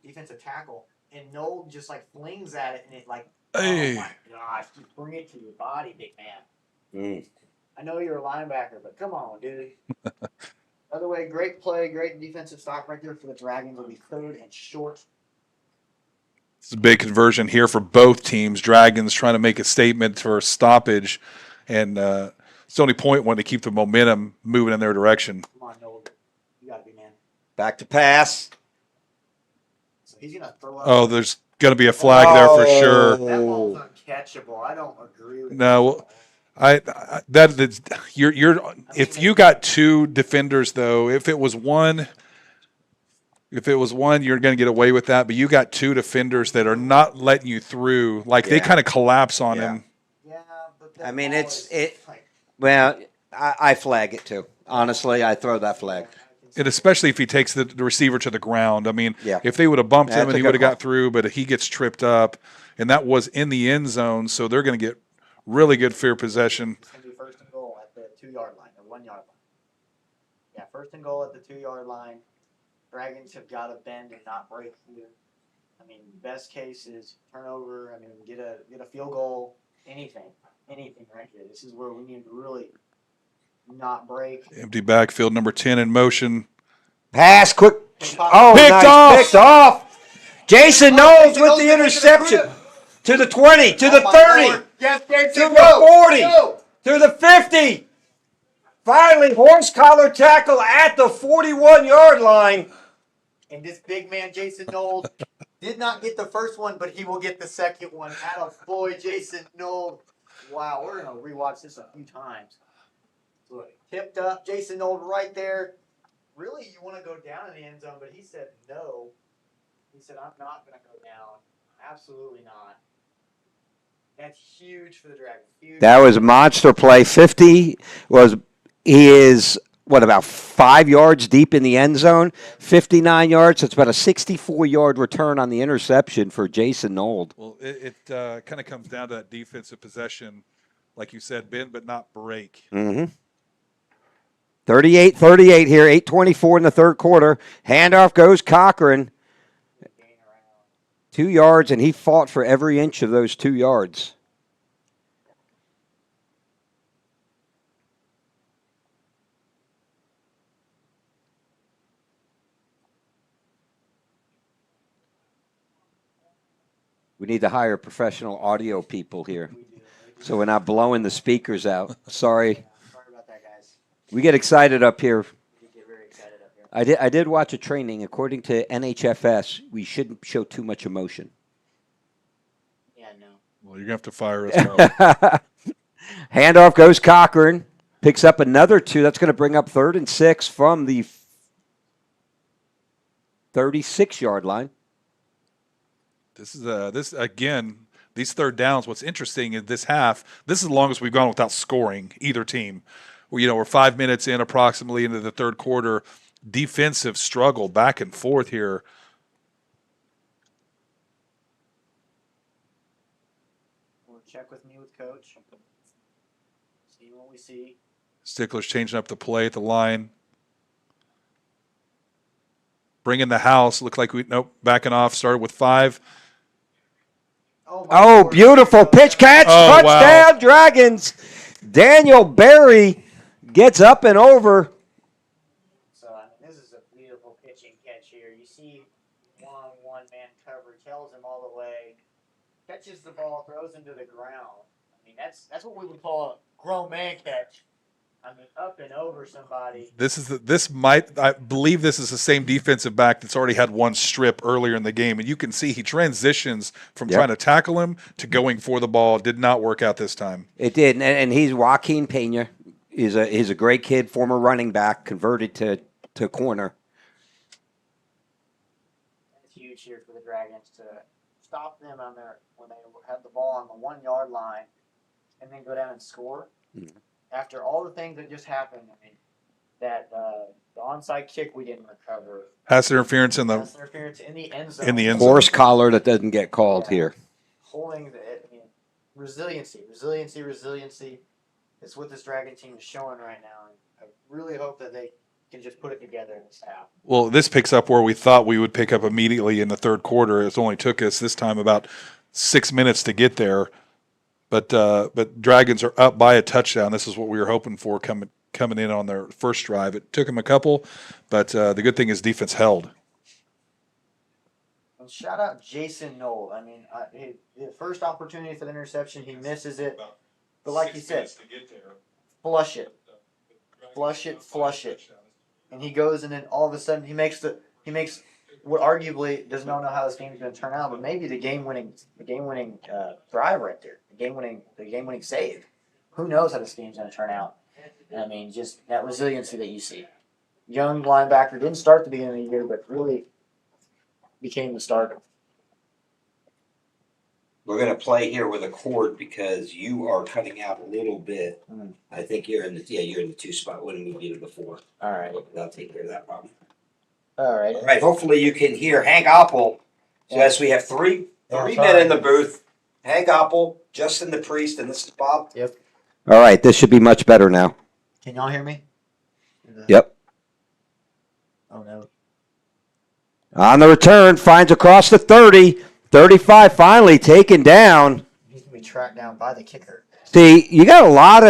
defensive tackle, and Noel just like flings at it, and it like, Hey. oh my gosh, just bring it to your body, big man. Mm. I know you're a linebacker, but come on, dude. By the way, great play, great defensive stop right there for the Dragons. Will be third and short. It's a big conversion here for both teams. Dragons trying to make a statement for stoppage, and Stony Point wanting to keep the momentum moving in their direction. Come on, Noel. You got to be man. Back to pass. So he's gonna throw up. Oh, there's going to be a flag there for sure. That ball's uncatchable. I don't agree with No, that. If you got two defenders though, if it was one, you're going to get away with that. But you got two defenders that are not letting you through. Like they Yeah. kind of collapse on Yeah. him. Yeah, but that I mean, ball it's- is, it- like, Well, I flag it too. Honestly, I throw that flag. And especially if he takes the receiver to the ground. I mean, Yeah. if they would have bumped That's him and a he good would have call. got through, but he gets tripped up, and that was in the end zone, so they're going to get really good fair possession. It's gonna be first and goal at the 2-yard line or 1-yard line. Yeah, first and goal at the 2-yard line. Dragons have got to bend and not break here. I mean, best case is turnover. I mean, get a field goal. Anything right here. This is where we need to really not break. Empty backfield, number 10 in motion. Pass, quick. Oh, Picked nice. off. Picked off. Jason Knowles Jason with Knowles the gonna interception. To the 20, to the Oh my 30, Lord. Yes, Jason, to the go, 40, go. to the 50. Finally, horse collar tackle at the 41-yard line. And this big man, Jason Knowles, did not get the first one, but he will get the second one. Boy, Jason Knowles. Wow, we're going to rewatch this a few times. Look, tipped up, Jason Knowles right there. Really, you want to go down in the end zone, but he said no. He said, I'm not going to go down. Absolutely not. That's huge for the Dragons. Huge. That was a monster play. 50 he is about 5 yards deep in the end zone, 59 yards. So it's about a 64-yard return on the interception for Jason Knowles. Well, it kind of comes down to that defensive possession, like you said, bend but not break. Mm-hmm. 38-38 here, 8:24 in the third quarter. Handoff goes Cochran. 2 yards, and he fought for every inch of those 2 yards. We need to hire professional audio people here, so we're not blowing the speakers out. Sorry. Sorry about that, guys. We get excited up here. We get very excited up here. I did watch a training. According to NHFS, we shouldn't show too much emotion. Yeah, no. Well, you're going to have to fire us, Carl. Handoff goes Cochran. Picks up another 2. That's going to bring up 3rd and 6 from the 36-yard line. This is again, these third downs. What's interesting in this half, this is the longest we've gone without scoring either team. We're 5 minutes in approximately into the third quarter. Defensive struggle back and forth here. We'll check with me with coach. See what we see. Stickler's changing up the play at the line. Bringing the house. Looked like backing off. Started with 5. Oh, beautiful pitch catch. Oh, Touchdown, wow. Dragons. Daniel Berry gets up and over. So this is a beautiful pitching catch here. You see one man coverage, tells him all the way, catches the ball, throws him to the ground. I mean, that's what we would call a grown man catch. I mean, up and over somebody. I believe this is the same defensive back that's already had one strip earlier in the game, and you can see he transitions from trying to tackle him to going for the ball. Did not work out this time. It did, and he's Joaquin Pena. He's a great kid, former running back, converted to corner. It's huge here for the Dragons to stop them when they have the ball on the 1 yard line, and then go down and score. Mm-hmm. After all the things that just happened, I mean, that the onside kick we didn't recover. Pass interference in the Pass interference in the end zone. in the end zone. Horse collar that doesn't get called here. Holding resiliency. It's what this Dragon team is showing right now. And I really hope that they can just put it together in this half. Well, this picks up where we thought we would pick up immediately in the third quarter. It only took us this time about 6 minutes to get there. But Dragons are up by a touchdown. This is what we were hoping for coming in on their first drive. It took them a couple, but the good thing is defense held. And shout out Jason Knoll. I mean, the first opportunity for the interception, he misses it. But like you said, flush it. And he goes, and then all of a sudden he makes what arguably does not know how this game's going to turn out, but maybe the game winning drive right there, the game winning save. Who knows how this game's going to turn out? And I mean, just that resiliency that you see. Young linebacker didn't start at the beginning of the year, but really became the starter. We're going to play here with a cord because you are cutting out a little bit. I think you're in the 2 spot when we beat it before. All right. That'll take care of that problem. All right. All right. Hopefully you can hear Hank Oppel. So yes, we have three men in the booth. Hank Oppel, Justin the Priest, and this is Bob. Yep. All right. This should be much better now. Can y'all hear me? Yep. Oh, no. On the return, finds across the 30. 35 finally taken down. He's going to be tracked down by the kicker. See, you got a lot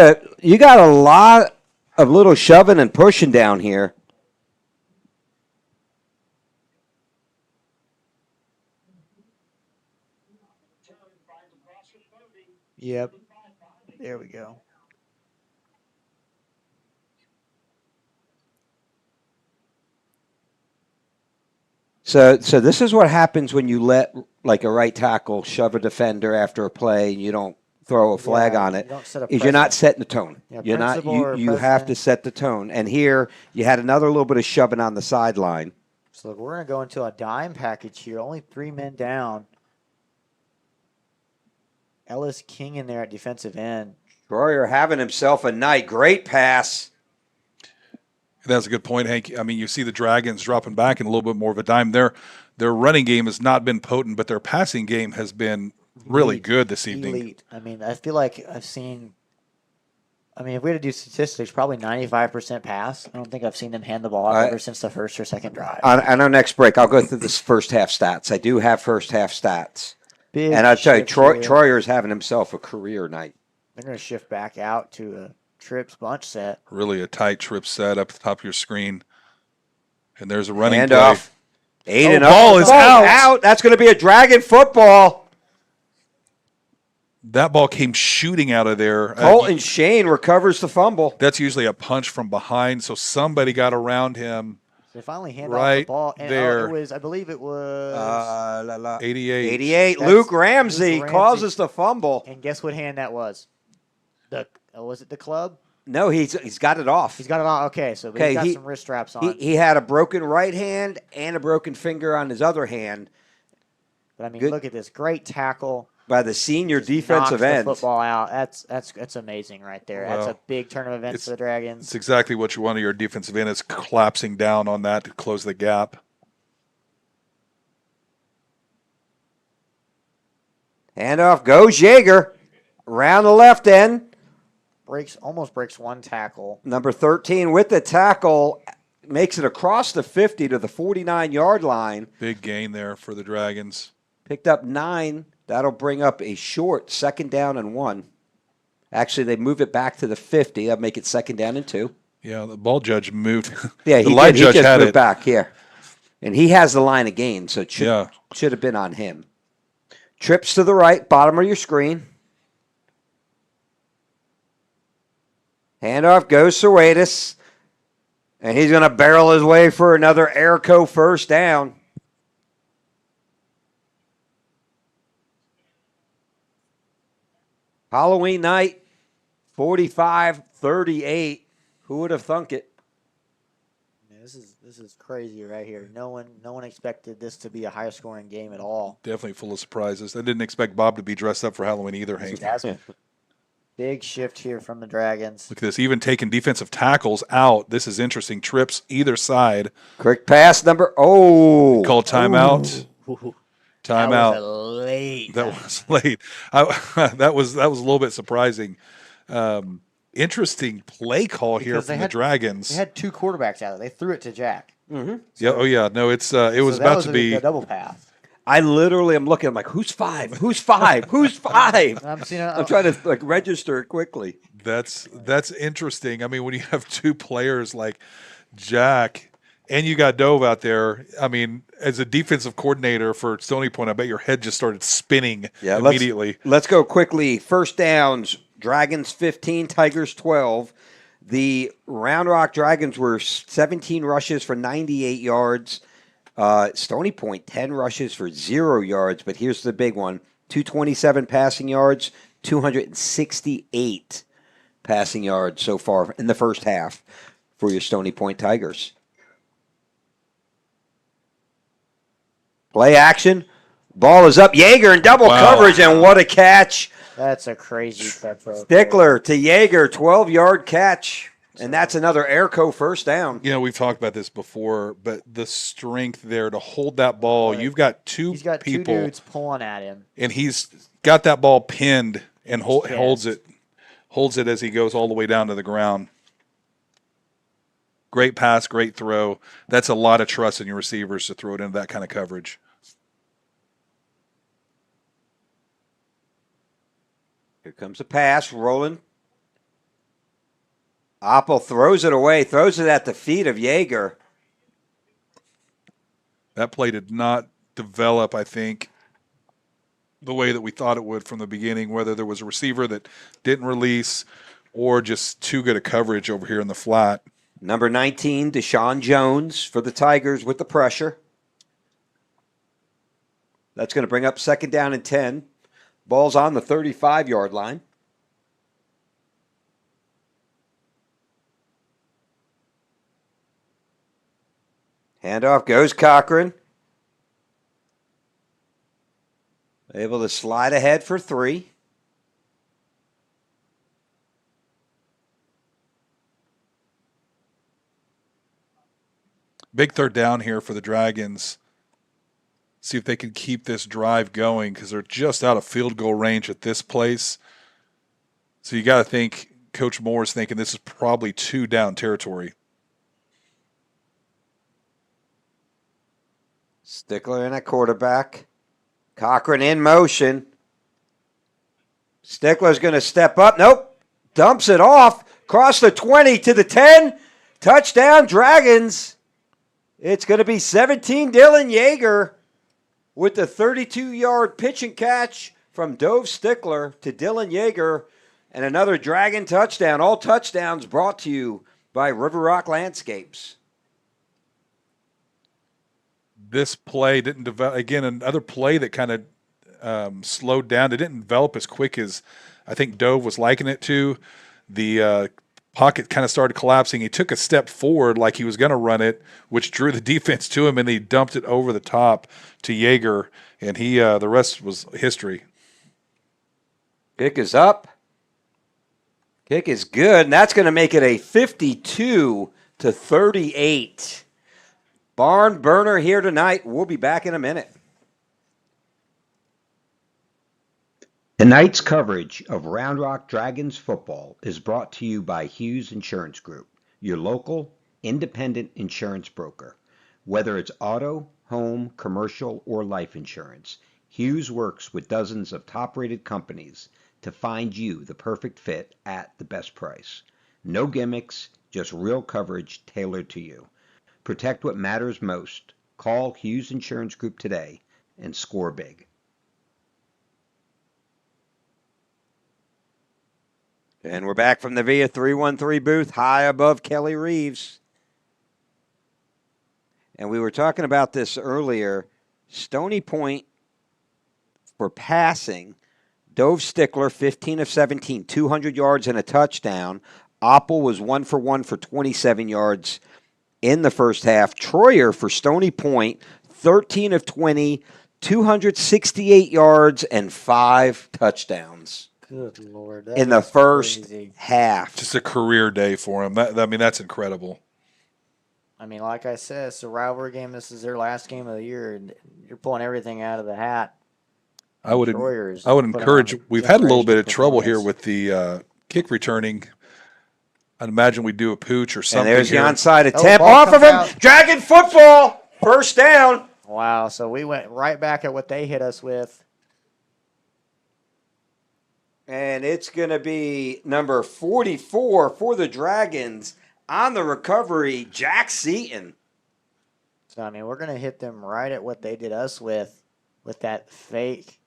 of little shoving and pushing down here. Yep. There we go. So this is what happens when you let like a right tackle shove a defender after a play and you don't throw a flag on it. You're not setting the tone. Yeah, you're not. You have to set the tone. And here you had another little bit of shoving on the sideline. So look, we're going to go into a dime package here. Only 3 men down. Ellis King in there at defensive end. Troyer having himself a night. Great pass. That's a good point, Hank. I mean, you see the Dragons dropping back in a little bit more of a dime. Their running game has not been potent, but their passing game has been really good this evening. Elite. I mean, I feel like I've seen. I mean, if we had to do statistics, probably 95% pass. I don't think I've seen them hand the ball off ever since the first or second drive. On our next break, I'll go through this first half stats. I do have first half stats. Big and I'll tell you, shift here. Troyer's having himself a career night. They're going to shift back out to a trips bunch set. Really a tight trip set up at the top of your screen. And there's a running Handoff. play. Aiden ball is out. That's going to be a Dragon football. That ball came shooting out of there. Colton Shane recovers the fumble. That's usually a punch from behind, so somebody got around him. They finally hand off Right the ball. And there. I believe it was 88. 88. That's Luke Ramsey Ramsey. causes the fumble. And guess what hand that was? Was it the club? No, he's got it off. He's got it on. Okay, so Okay, he's got he- some wrist straps on. He had a broken right hand and a broken finger on his other hand but I mean, good. look at this great tackle. by the senior defensive Knocks the end. football out. That's amazing right there. That's Well, a big turn of events for the Dragons. It's exactly what you want. Your defensive end is collapsing down on that to close the gap. Handoff goes Jaeger. Around the left end. Almost breaks one tackle. Number 13 with the tackle. Makes it across the 50 to the 49-yard line. Big gain there for the Dragons. Picked up 9. That'll bring up a short 2nd down and 1. Actually, they move it back to the 50. That'll make it 2nd down and 2. Yeah, the ball judge moved. Yeah, the he line did. judge He just had moved it. back here. And he has the line of gain, so it Yeah. should have been on him. Trips to the right, bottom of your screen. Handoff goes Serwatis. And he's going to barrel his way for another Airco first down. Halloween night, 45-38. Who would have thunk it? Yeah, this is crazy right here. No one expected this to be a higher scoring game at all. Definitely full of surprises. I didn't expect Bob to be dressed up for Halloween either, Hank. Big shift here from the Dragons. Look at this. Even taking defensive tackles out. This is interesting. Trips either side. Quick pass number. Call timeout. Timeout. That was a late. That time. was late. That was a little bit surprising. Interesting play call here Because from the Dragons. They had two quarterbacks out. They threw it to Jack. Mm-hmm. Yeah. Oh yeah. No, it was So that about was to be. a double pass. I literally am looking. I'm like, who's five? Who's five? Who's five? I'm seeing. I'm trying to like register it quickly. That's interesting. I mean, when you have two players like Jack and you got Dove out there, I mean, as a defensive coordinator for Stony Point, I bet your head just started spinning immediately. Let's go quickly. First downs, Dragons 15, Tigers 12. The Round Rock Dragons were 17 rushes for 98 yards. Stony Point, 10 rushes for 0 yards. But here's the big one, 227 passing yards, 268 passing yards so far in the first half for your Stony Point Tigers. Play action. Ball is up. Yeager in double coverage, and what a catch. That's a crazy catch. Stickler to Yeager, 12-yard catch. And that's another Airco first down. You know, we've talked about this before, but the strength there to hold that ball, you've got He's got people, two dudes pulling at him. and he's got that ball pinned and holds it as he goes all the way down to the ground. Great pass, great throw. That's a lot of trust in your receivers to throw it into that kind of coverage. Here comes a pass, rolling. Apple throws it away, throws it at the feet of Yeager. That play did not develop, I think, the way that we thought it would from the beginning, whether there was a receiver that didn't release or just too good a coverage over here in the flat. Number 19, Deshaun Jones for the Tigers with the pressure. That's going to bring up second down and 10. Ball's on the 35-yard line. Handoff goes Cochran. Able to slide ahead for 3. Big third down here for the Dragons. See if they can keep this drive going because they're just out of field goal range at this place. So you got to think Coach Moore is thinking this is probably 2 down territory. Stickler in at quarterback. Cochran in motion. Stickler's going to step up. Nope. Dumps it off. Cross the 20 to the 10. Touchdown, Dragons. It's going to be 17 Dylan Yeager with the 32-yard pitch and catch from Dove Stickler to Dylan Yeager and another Dragon touchdown. All touchdowns brought to you by River Rock Landscapes. This play didn't develop. Again, another play that kind of slowed down. It didn't develop as quick as I think Dove was liking it to. The pocket kind of started collapsing. He took a step forward like he was going to run it, which drew the defense to him, and he dumped it over the top to Yeager, and the rest was history. Kick is up. Kick is good, and that's going to make it a 52-38. Barn burner here tonight. We'll be back in a minute. Tonight's coverage of Round Rock Dragons football is brought to you by Hughes Insurance Group, your local, independent insurance broker. Whether it's auto, home, commercial, or life insurance, Hughes works with dozens of top-rated companies to find you the perfect fit at the best price. No gimmicks, just real coverage tailored to you. Protect what matters most. Call Hughes Insurance Group today and score big. And we're back from the VIA 313 booth, high above Kelly Reeves. And we were talking about this earlier. Stony Point for passing. Dove Stickler, 15 of 17, 200 yards and a touchdown. Oppel was 1 for 1 for 27 yards in the first half. Troyer for Stony Point, 13 of 20, 268 yards and 5 touchdowns. Good Lord. In the first half. Just a career day for him. That's incredible. I mean, like I said, it's a rivalry game. This is their last game of the year, and you're pulling everything out of the hat. I would Destroyers encourage. putting on the We've had a little bit generational of trouble here performance. with the kick returning. I'd imagine we do a pooch or And something there's the here. onside Oh, attempt ball off of comes him. out. Dragon football. First down. Wow, so we went right back at what they hit us with. And it's going to be number 44 for the Dragons on the recovery, Jack Seaton. So, I mean, we're going to hit them right at what they did us with that fake.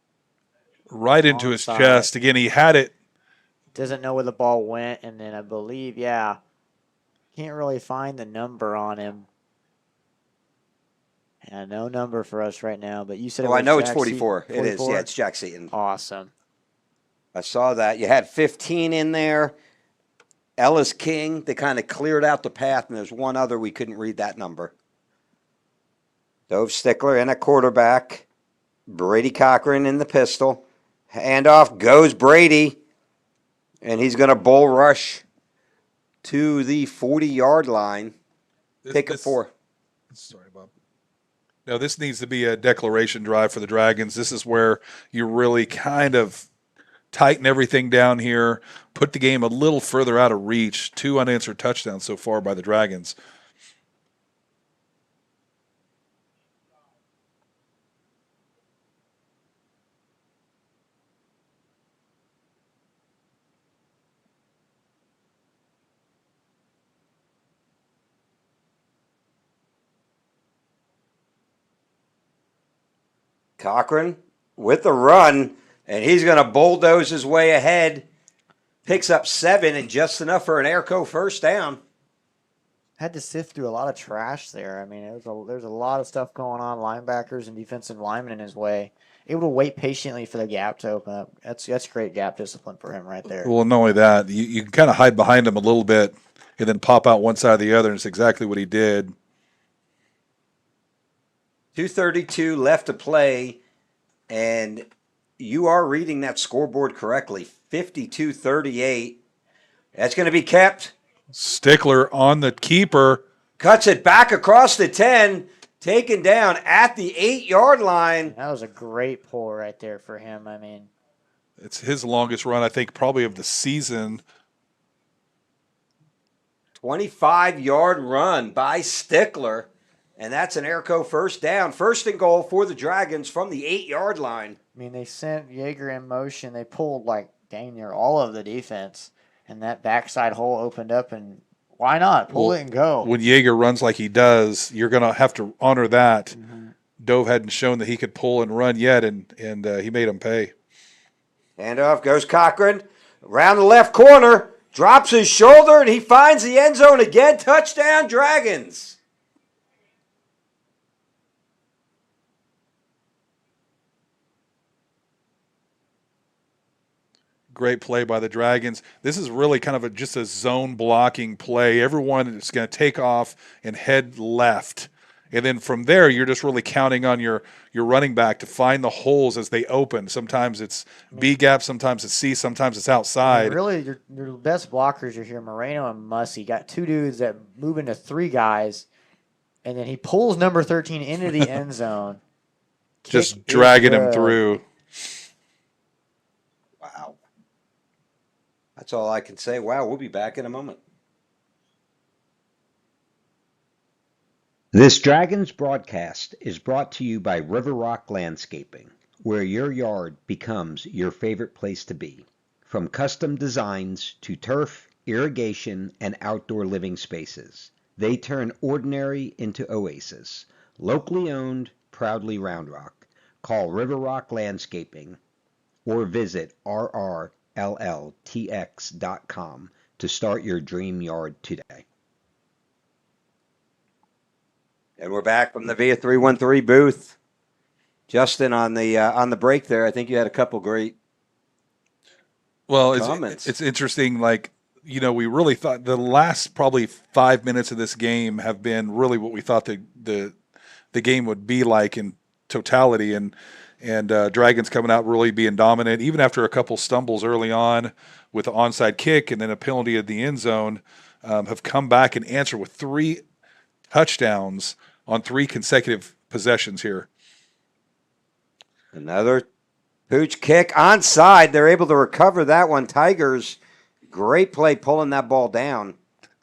Right into his Onside. chest. Again, he had it. Doesn't know where the ball went, and then I believe, can't really find the number on him. And no number for us right now, but you said it Oh, was I know it's Jack 44. Seaton. It is. 44? Yeah, it's Jack Seaton. Awesome. I saw that. You had 15 in there. Ellis King, they kind of cleared out the path, and there's one other we couldn't read that number. Dove Stickler in at quarterback. Brady Cochran in the pistol. Handoff goes Brady, and he's going to bull rush to the 40-yard line. Pick up 4. Sorry, Bob. No, this needs to be a declaration drive for the Dragons. This is where you really kind of tighten everything down here, put the game a little further out of reach. 2 unanswered touchdowns so far by the Dragons. Cochran with the run, and he's going to bulldoze his way ahead. Picks up 7 and just enough for an Airco first down. Had to sift through a lot of trash there. I mean, there's a lot of stuff going on, linebackers and defensive linemen in his way. Able to wait patiently for the gap to open up. That's great gap discipline for him right there. Well, not only that, you can kind of hide behind him a little bit and then pop out one side or the other, and it's exactly what he did. 2:32 left to play, and you are reading that scoreboard correctly. 52-38. That's going to be kept. Stickler on the keeper. Cuts it back across the 10. Taken down at the 8-yard line. That was a great pull right there for him. I mean, It's his longest run, I think, probably of the season. 25-yard run by Stickler. And that's an Airco first down. First and goal for the Dragons from the 8-yard line. I mean, they sent Yeager in motion. They pulled like dang near all of the defense, and that backside hole opened up. And why not pull it and go? When Yeager runs like he does, you're going to have to honor that. Dove hadn't shown that he could pull and run yet, and he made him pay. Handoff goes Cochran. Around the left corner. Drops his shoulder, and he finds the end zone again. Touchdown, Dragons. Great play by the Dragons. This is really kind of just a zone blocking play. Everyone is going to take off and head left. And then from there, you're just really counting on your running back to find the holes as they open. Sometimes it's B gap, sometimes it's C, sometimes it's outside. Really, your best blockers are here, Moreno and Mussey. Got 2 dudes that move into 3 guys, and then he pulls number 13 into the end zone. Just Kick dragging is him good. through. Wow. That's all I can say. Wow, we'll be back in a moment. This Dragons broadcast is brought to you by River Rock Landscaping, where your yard becomes your favorite place to be. From custom designs to turf, irrigation, and outdoor living spaces, they turn ordinary into oasis. Locally owned, proudly Round Rock. Call River Rock Landscaping or visit rrlltx.com to start your dream yard today. And we're back from the Via 313 booth. Justin, on the break there, I think you had a couple great comments. It's interesting. Like, we really thought the last probably 5 minutes of this game have been really what we thought the game would be like in totality, and Dragons coming out really being dominant, even after a couple stumbles early on with the onside kick and then a penalty at the end zone, have come back and answered with three touchdowns on 3 consecutive possessions here. Another pooch kick onside. They're able to recover that one. Tigers, great play pulling that ball down.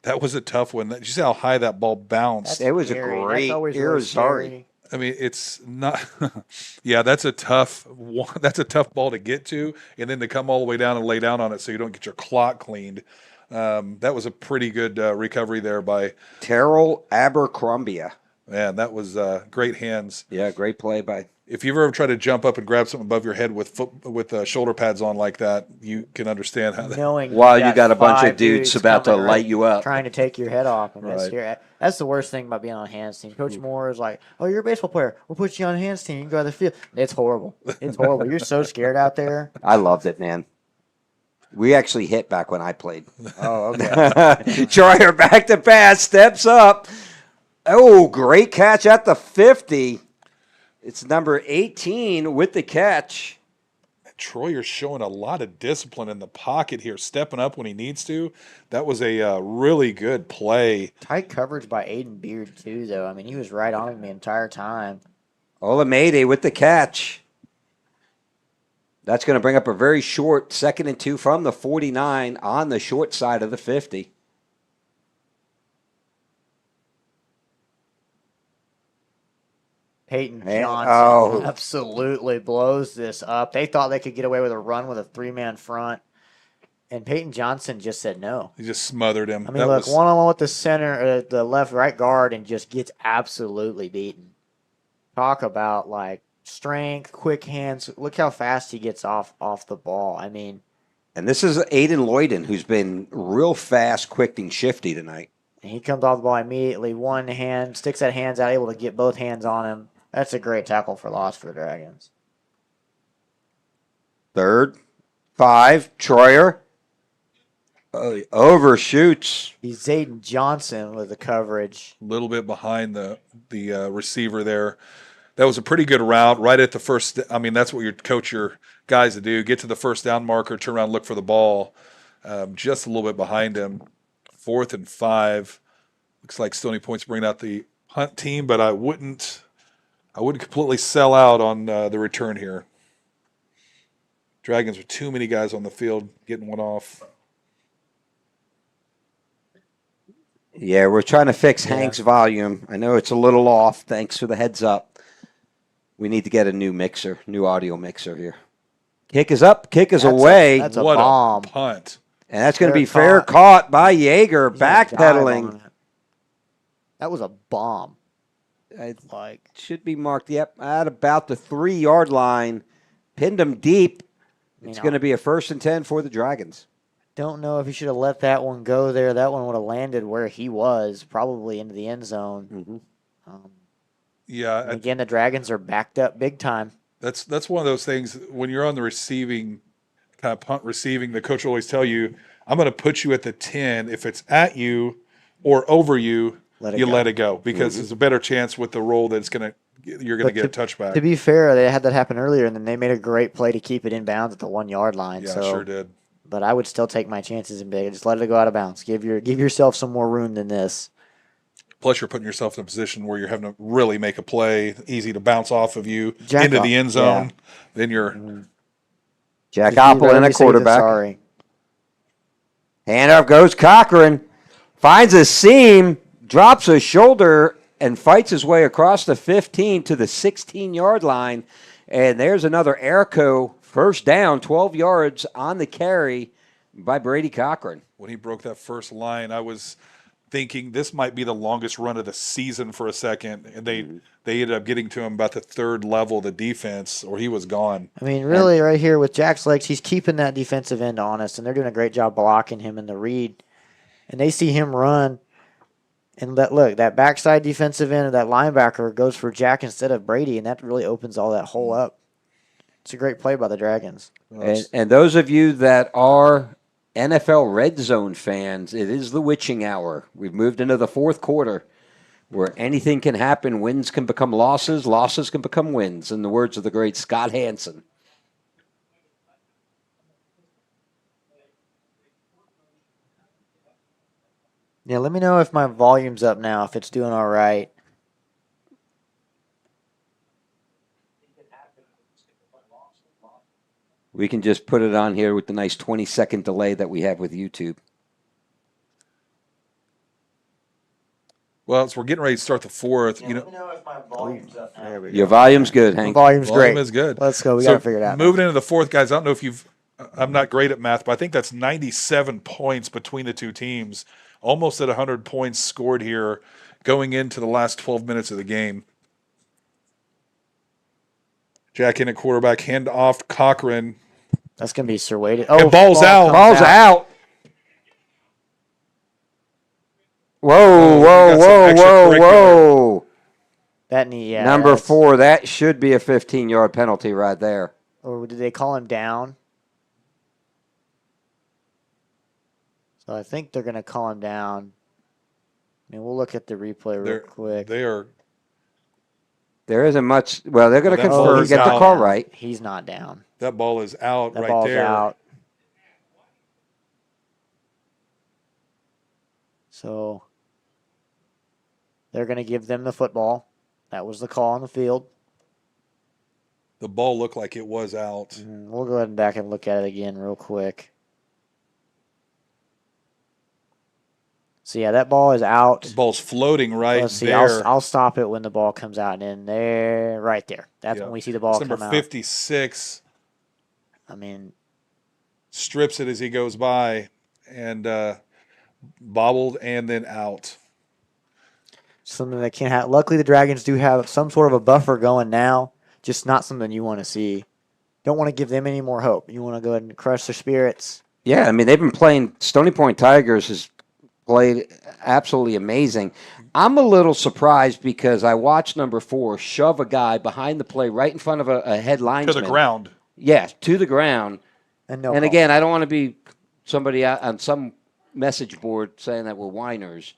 That was a tough one. Did you see how high that ball bounced? That's It was a scary. great That's always really Irizarry. scary. I mean, it's not. Yeah, that's a tough one. That's a tough ball to get to, and then to come all the way down and lay down on it so you don't get your clock cleaned. That was a pretty good recovery there by Terrell Abercrombie. man. That was great hands. Yeah, great play by. If you've ever tried to jump up and grab something above your head with shoulder pads on like that, you can understand how that. Knowing Well, you got a bunch of five dudes about to coming light you up. trying to take your head off, and that's Right. scary. That's the worst thing about being on a hands team. Coach Moore is like, "Oh, you're a baseball player. We'll put you on a hands team. You can go to the field." It's horrible. It's horrible. You're so scared out there. I loved it, man. We actually hit back when I played. Oh, okay. Troyer back to pass, steps up. Oh, great catch at the 50. It's number 18 with the catch. Troyer's showing a lot of discipline in the pocket here, stepping up when he needs to. That was a really good play. Tight coverage by Aiden Beard too, though. I mean, he was right on him the entire time. Olamide with the catch. That's going to bring up a very short 2nd and 2 from the 49 on the short side of the 50. Peyton Man, Johnson oh. absolutely blows this up. They thought they could get away with a run with a 3-man front, and Peyton Johnson just said no. He just smothered him. I mean, look, one-on-one with the center, the right guard, and just gets absolutely beaten. Talk about, like, strength, quick hands. Look how fast he gets off the ball. I mean. And this is Aiden Lloyden, who's been real fast, quick, and shifty tonight. And he comes off the ball immediately, one hand, sticks that hands out, able to get both hands on him. That's a great tackle for loss for the Dragons. 3rd, 5, Troyer. Overshoots. He's Zayden Johnson with the coverage. A little bit behind the receiver there. That was a pretty good route right at the first. I mean, that's what you coach your guys to do. Get to the first down marker, turn around, look for the ball. Just a little bit behind him. 4th and 5. Looks like Stony Point's bringing out the punt team, but I wouldn't completely sell out on the return here. Dragons with too many guys on the field getting one off. Yeah, we're trying to fix Hank's volume. I know it's a little off. Thanks for the heads up. We need to get a new audio mixer here. Kick is up, kick is away. That's a What bomb. a punt. And that's going to be Fair fair caught by Yeager, He's gonna dive backpedaling. on it. That was a bomb. It Like, should be marked, at about the 3-yard line. Pinned him deep. It's going to be a 1st and 10 for the Dragons. don't know if he should have let that one go there. That one would have landed where he was, probably into the end zone. Mm-hmm. Yeah, And again, the Dragons are backed up big time. that's one of those things when you're on the receiving kind of punt receiving, the coach will always tell you, I'm going to put you at the 10. If it's at you or over you, let it go because there's a better chance with the roll that you're going to get a touchback. To be fair, they had that happen earlier, and then they made a great play to keep it in bounds at the 1-yard line. Yeah, so, sure did. But I would still take my chances and just let it go out of bounds. Give yourself some more room than this. Plus, you're putting yourself in a position where you're having to really make a play, easy to bounce off of you Jack into off, the end zone. yeah. Then you're Jack Just be Apple ready and a to say that quarterback. Sorry. Hand up goes Cochran. Finds a seam, drops a shoulder, and fights his way across the 15 to the 16-yard line. And there's another Airco first down, 12 yards on the carry by Brady Cochran. when he broke that first line, I was thinking this might be the longest run of the season for a second, and they ended up getting to him about the 3rd level of the defense, or he was gone. I mean, really, right here with Jack's legs, he's keeping that defensive end honest, and they're doing a great job blocking him in the read. And they see him run, and that backside defensive end of that linebacker goes for Jack instead of Brady, and that really opens all that hole up. It's a great play by the Dragons. And those of you that are NFL Red Zone fans, it is the witching hour. We've moved into the 4th quarter where anything can happen. Wins can become losses. Losses can become wins, in the words of the great Scott Hansen. Yeah, let me know if my volume's up now, if it's doing all right. We can just put it on here with the nice 20-second delay that we have with YouTube. Well, so we're getting ready to start the fourth. Let me know if my volume's up now. There we Your go. volume's good, My Hank. volume's Volume great. is good. Let's go. We So got to figure it out. moving into the fourth, guys. I don't know if you've. I'm not great at math, but I think that's 97 points between the two teams. Almost at 100 points scored here, going into the last 12 minutes of the game. Jack in at quarterback, hand off Cochran. That's going to be Sir Wade. And ball's out. comes Ball's out. Whoa, Oh, we whoa, got some whoa, whoa, extracurricular. whoa. That knee, yeah. Number that's- 4, that should be a 15-yard penalty right there. Or did they call him down? So I think they're going to call him down. I mean, we'll look at the replay real quick. They are. There isn't much. Well, they're going to Well, that confirm, ball is get the out. call right. He's not down. That ball is out That right ball's there. out. So they're going to give them the football. That was the call on the field. The ball looked like it was out. We'll go ahead and back and look at it again real quick. So yeah, that ball is out. The ball's floating right Let's see. there. I'll stop it when the ball comes out and in there, right there. That's Yeah. when we see the ball It's come number out. 56 I mean, strips it as he goes by and bobbled and then out. something that can't have. Luckily, the Dragons do have some sort of a buffer going now. Just not something you want to see. Don't want to give them any more hope. You want to go ahead and crush their spirits. Yeah, I mean, they've been playing. Stony Point Tigers has played absolutely amazing. I'm a little surprised because I watched number 4 shove a guy behind the play right in front of a head linesman. To the ground. Yeah, to the ground. And no. And call. again, I don't want to be somebody out on some message board saying that we're whiners.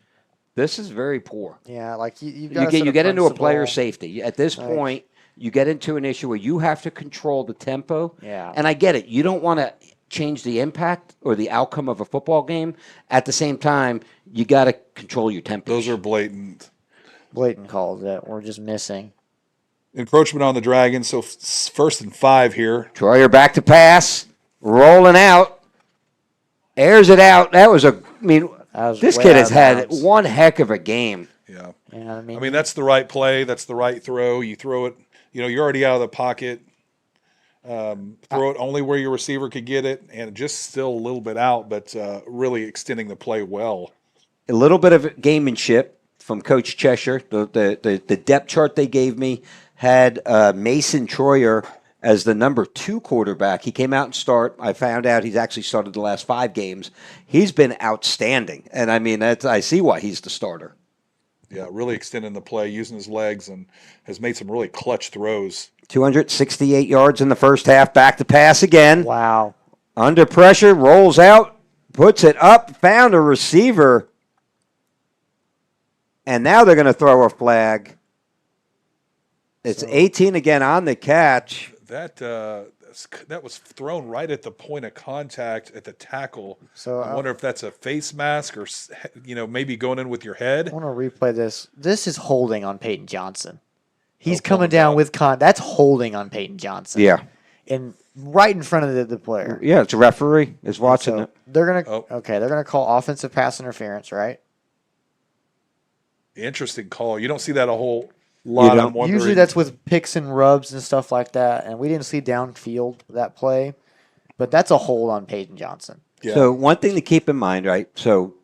This is very poor. Yeah, like you've You got get into a player principle. safety. At this Right. point, you get into an issue where you have to control the tempo. Yeah. And I get it. You don't want to change the impact or the outcome of a football game. At the same time, you got to control your tempo. Those are blatant. Blatant calls that we're just missing. Encroachment on the Dragons. So 1st and 5 here. Troyer back to pass, rolling out, airs it out. That was this way kid out has of had bounds. one heck of a game. Yeah. Yeah, I mean, that's the right play. That's the right throw. You throw it, you're already out of the pocket. Throw it only where your receiver could get it, and just still a little bit out, but really extending the play well. A little bit of gamemanship from Coach Cheshire. The depth chart they gave me had Mason Troyer as the number 2 quarterback. He came out and start. I found out he's actually started the last 5 games. He's been outstanding, and I mean I see why he's the starter. Yeah, really extending the play, using his legs, and has made some really clutch throws. 268 yards in the first half. Back to pass again. Wow. Under pressure, rolls out, puts it up, found a receiver. And now they're going to throw a flag. It's 18 again on the catch. That was thrown right at the point of contact at the tackle. So I wonder if that's a face mask or maybe going in with your head. I want to replay this. This is holding on Peyton Johnson. He's Oh, coming calm down down. with that's holding on Peyton Johnson. Yeah. And right in front of the player. Yeah, it's a referee is watching So it. they're gonna Oh. they're gonna call offensive pass interference, right? Interesting call. You don't see that a whole lot. don't? I'm wondering. Usually that's with picks and rubs and stuff like that, and we didn't see downfield that play, but that's a hold on Peyton Johnson. Yeah. So one thing to keep in mind, right? So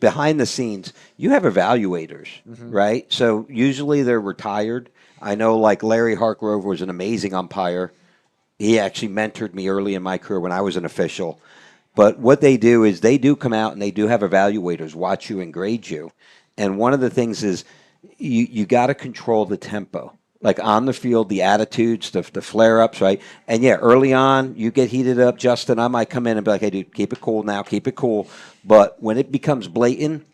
behind the scenes, you have evaluators, right? So usually they're retired. I know like Larry Hargrove was an amazing umpire. He actually mentored me early in my career when I was an official. But what they do is they do come out and they do have evaluators watch you and grade you. And one of the things is you got to control the tempo. Like on the field, the attitudes, the flare-ups, right? And, yeah, early on, you get heated up. Justin, I might come in and be like, hey, dude, keep it cool now, keep it cool. But when it becomes blatant,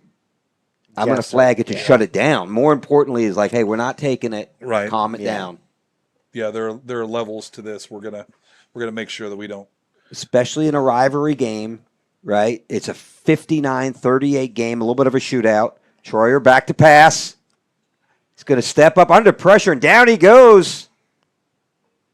I'm going to flag it to shut it down. More importantly is like, hey, we're not taking it. Right. Calm it down. Yeah, there are levels to this. We're gonna make sure that we don't. Especially in a rivalry game, right? It's a 59-38 game, a little bit of a shootout. Troyer back to pass. He's going to step up under pressure, and down he goes.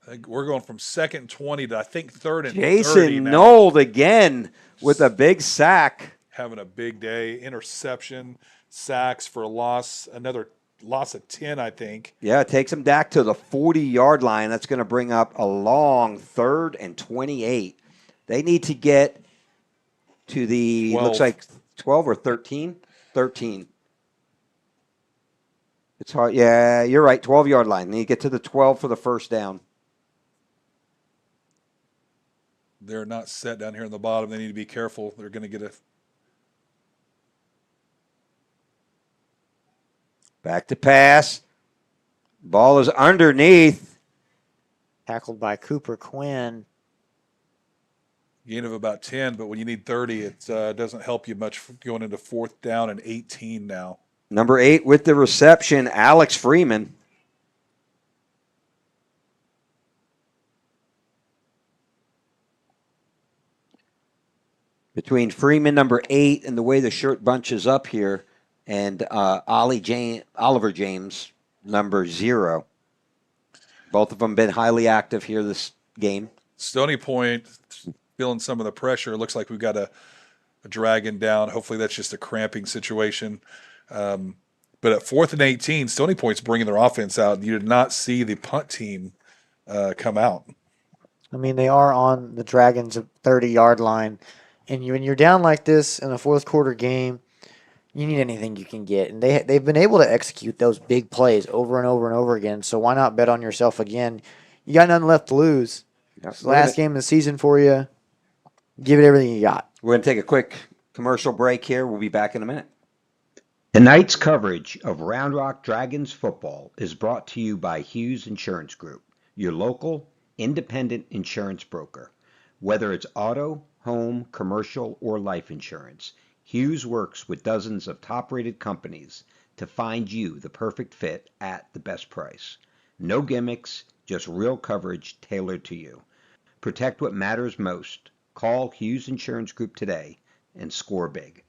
I think we're going from 2nd and 20 to I think 3rd and 30 Jason now. Nold again with a big sack. Having a big day. Interception, sacks for a loss. Another loss of 10, I think. Yeah, it takes him back to the 40-yard line. That's going to bring up a long 3rd and 28. They need to get to the, 12. looks like 12 or 13? 13. It's hard. Yeah, you're right. 12-yard line. They need to get to the 12 for the first down. They're not set down here in the bottom. They need to be careful. They're going to get a Back to pass. Ball is underneath. Tackled by Cooper Quinn. gain of about 10, but when you need 30, it doesn't help you much going into 4th down and 18 now. Number 8 with the reception, Alex Freeman. Between Freeman, number 8, and the way the shirt bunches up here, and Oliver James, number 0. Both of them been highly active here this game. Stony Point feeling some of the pressure. It looks like we've got a dragon down. Hopefully that's just a cramping situation. But at 4th and 18, Stony Point's bringing their offense out. You did not see the punt team come out. I mean, they are on the Dragons' 30-yard line. And when you're down like this in a fourth quarter game, you need anything you can get. And they've been able to execute those big plays over and over and over again. So why not bet on yourself again? You got nothing left to lose. It's the last game of the season for you. Give it everything you got. We're going to take a quick commercial break here. We'll be back in a minute. Tonight's coverage of Round Rock Dragons football is brought to you by Hughes Insurance Group, your local independent insurance broker. Whether it's auto, home, commercial, or life insurance, Hughes works with dozens of top-rated companies to find you the perfect fit at the best price. No gimmicks, just real coverage tailored to you. Protect what matters most. Call Hughes Insurance Group today and score big.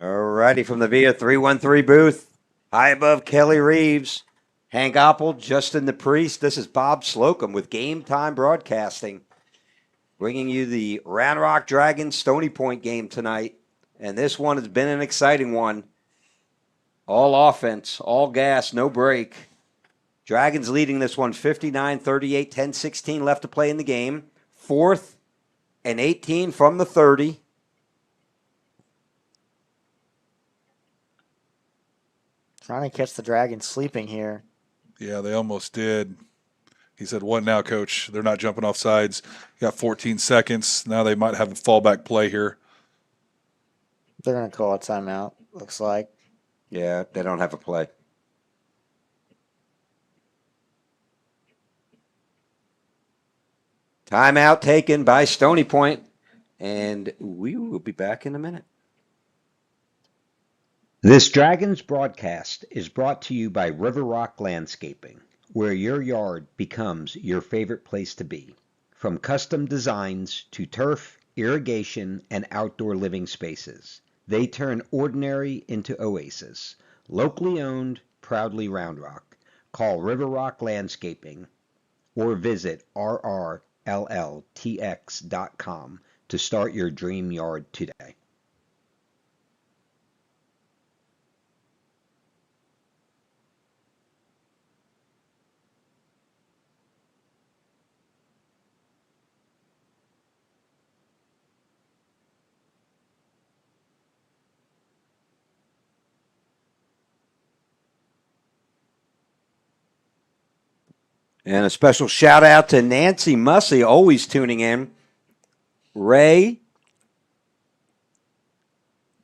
Alrighty, from the VIA 313 booth, high above Kelly Reeves, Hank Oppel, Justin the Priest. This is Bob Slocum with Game Time Broadcasting, bringing you the Round Rock Dragons Stony Point game tonight. And this one has been an exciting one. All offense, all gas, no break. Dragons leading this one 59-38, 10-16 left to play in the game. 4th and 18 from the 30. Trying to catch the Dragons sleeping here. Yeah, they almost did. He said, "What now, Coach? They're not jumping off sides. You got 14 seconds. Now they might have a fallback play here." They're going to call a timeout, looks like. Yeah, they don't have a play. Timeout taken by Stony Point, and we will be back in a minute. This Dragons broadcast is brought to you by River Rock Landscaping, where your yard becomes your favorite place to be. From custom designs to turf, irrigation, and outdoor living spaces, they turn ordinary into oasis. Locally owned, proudly Round Rock. Call River Rock Landscaping or visit rrlltx.com to start your dream yard today. And a special shout out to Nancy Mussey, always tuning in. Ray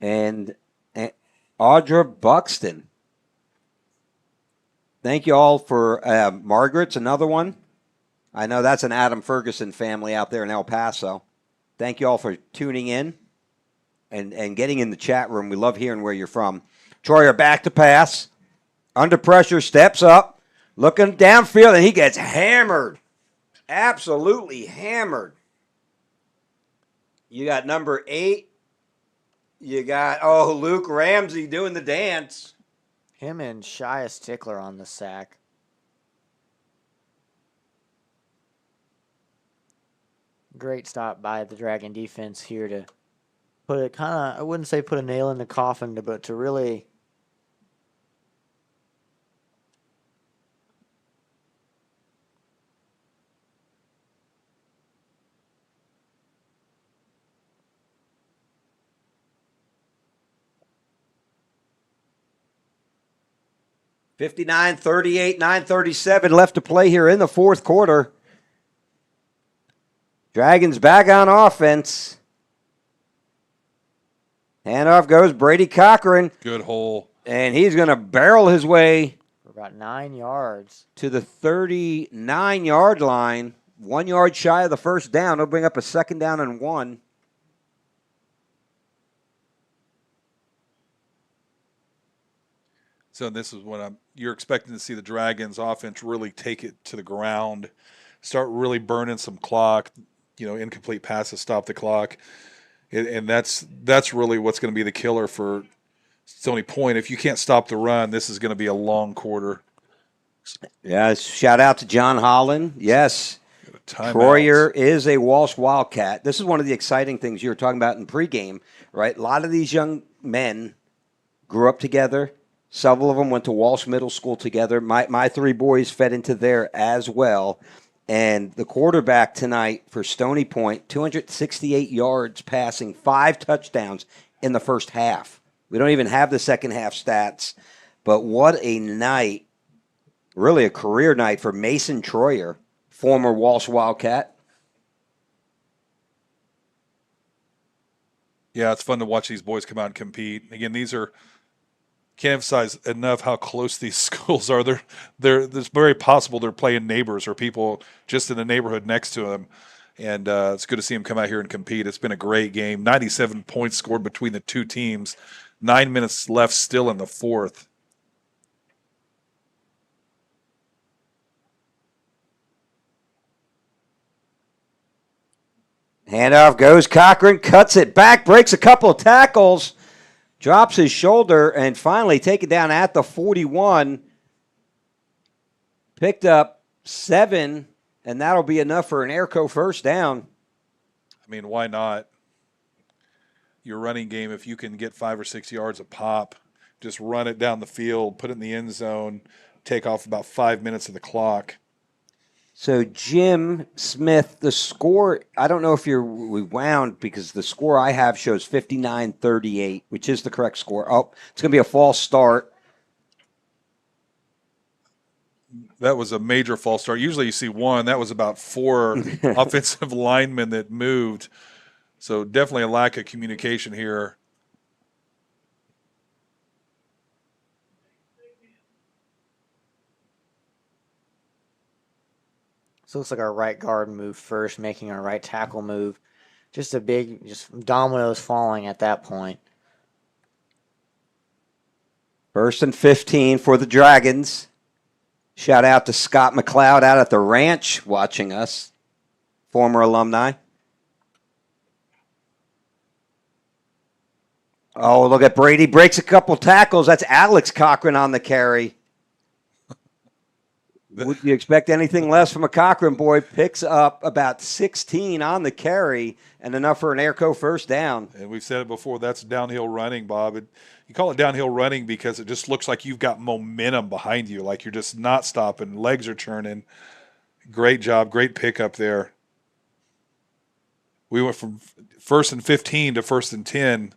and Audra Buxton. Thank you all for Margaret's another one. I know that's an Adam Ferguson family out there in El Paso. Thank you all for tuning in. and getting in the chat room. We love hearing where you're from. Troyer back to pass. Under pressure, steps up, looking downfield, and he gets hammered. Absolutely hammered. You got number 8. You got, Luke Ramsey doing the dance. Him and Shias Tickler on the sack. Great stop by the Dragon defense here to put it I wouldn't say put a nail in the coffin, but to really $59-38, 9:37 left to play here in the fourth quarter. Dragons back on offense. Handoff goes Brady Cochran. Good hole. And he's going to barrel his way for about 9 yards to the 39-yard line. 1 yard shy of the first down. He'll bring up a second down and 1. So this is what you're expecting to see the Dragons offense really take it to the ground, start really burning some clock, incomplete passes, stop the clock. And that's really what's going to be the killer for Stony Point. If you can't stop the run, this is going to be a long quarter. Yeah, shout out to John Holland. Yes. Troyer is a Walsh Wildcat. This is one of the exciting things you were talking about in pregame, right? A lot of these young men grew up together. Several of them went to Walsh Middle School together. My 3 boys fed into there as well. And the quarterback tonight for Stony Point, 268 yards passing, 5 touchdowns in the first half. We don't even have the second half stats. But what a night, really a career night for Mason Troyer, former Walsh Wildcat. Yeah, it's fun to watch these boys come out and compete. Again, can't emphasize enough how close these schools are. It's very possible they're playing neighbors or people just in the neighborhood next to them. And it's good to see them come out here and compete. It's been a great game. 97 points scored between the two teams. 9 minutes left still in the fourth. Handoff goes Cochran, cuts it back, breaks a couple of tackles. Drops his shoulder and finally taken down at the 41. Picked up 7, and that'll be enough for an Airco first down. I mean, why not? Your running game, if you can get 5 or 6 yards a pop, just run it down the field, put it in the end zone, take off about 5 minutes of the clock. So, Jim Smith, the score, I don't know if we wound because the score I have shows 59-38, which is the correct score. Oh, it's going to be a false start. That was a major false start. Usually you see 1. That was about 4 offensive linemen that moved. So definitely a lack of communication here. So it looks like our right guard moved first, making our right tackle move. Just dominoes falling at that point. First and 15 for the Dragons. Shout out to Scott McLeod out at the ranch watching us, former alumni. Oh, look at Brady. Breaks a couple tackles. That's Alex Cochran on the carry. Would you expect anything less from a Cochran boy? Picks up about 16 on the carry and enough for an Airco first down. And we've said it before, that's downhill running, Bob. You call it downhill running because it just looks like you've got momentum behind you, like you're just not stopping. Legs are churning. Great job. Great pickup there. We went from 1st and 15 to 1st and 10.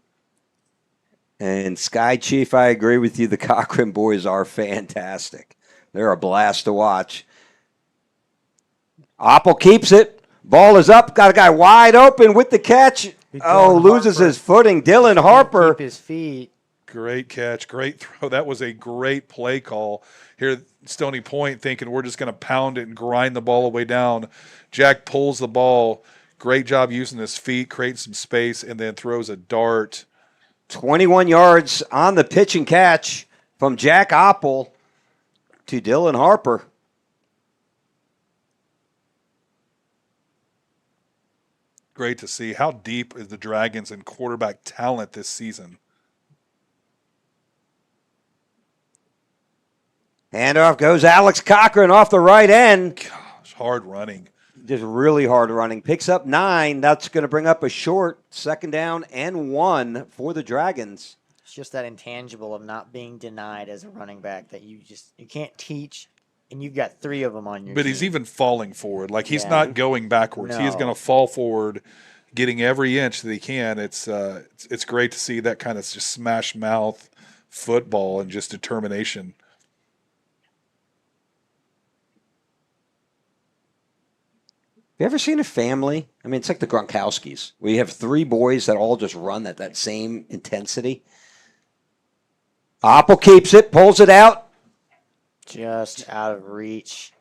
And Sky Chief, I agree with you. The Cochran boys are fantastic. They're a blast to watch. Opple keeps it. Ball is up. Got a guy wide open with the catch. Loses his footing. Dylan Harper. Keep his feet. Great catch. Great throw. That was a great play call. Here at Stony Point thinking we're just going to pound it and grind the ball away down. Jack pulls the ball, Great job using his feet, creating some space, and then throws a dart. 21 yards on the pitch and catch from Jack Oppel to Dylan Harper. Great to see. How deep is the Dragons in quarterback talent this season? Handoff goes Alex Cochran off the right end. Gosh, hard running. Just really hard running. Picks up 9. That's going to bring up a short 2nd down and 1 for the Dragons. It's just that intangible of not being denied as a running back that you can't teach, and you've got 3 of them on your But team. he's even falling forward. Like, he's Yeah. not going backwards. He is No. going to fall forward, getting every inch that he can. It's great to see that kind of just smash mouth football and just determination. You ever seen a family? I mean, it's like the Gronkowskis, where you have 3 boys that all just run at that same intensity. Oppel keeps it, pulls it out. Just out of reach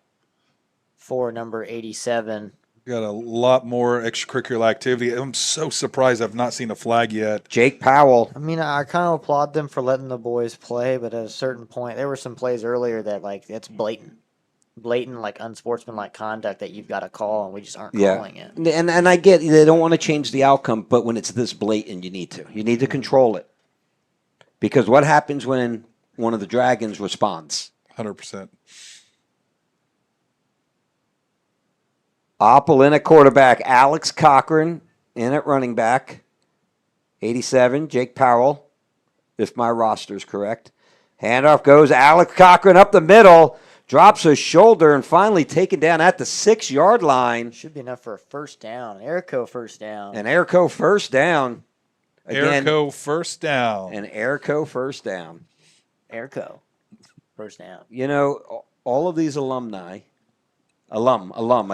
for number 87. Got a lot more extracurricular activity. I'm so surprised I've not seen a flag yet. Jake Powell. I mean, I kind of applaud them for letting the boys play, but at a certain point, there were some plays earlier that, like, it's blatant, like, unsportsmanlike conduct that you've got to call, and we just aren't calling it. And I get they don't want to change the outcome, but when it's this blatant, you need to. You need to control it. Because what happens when one of the Dragons responds? 100%. Oppel in at quarterback. Alex Cochran in at running back. 87, Jake Powell, if my roster is correct. Handoff goes Alex Cochran up the middle. Drops his shoulder and finally taken down at the 6-yard line. Should be enough for a first down. Erico first down. And Erico first down. Again, Erico first down. And Erico first down. Erico first down. You know, all of these alum, I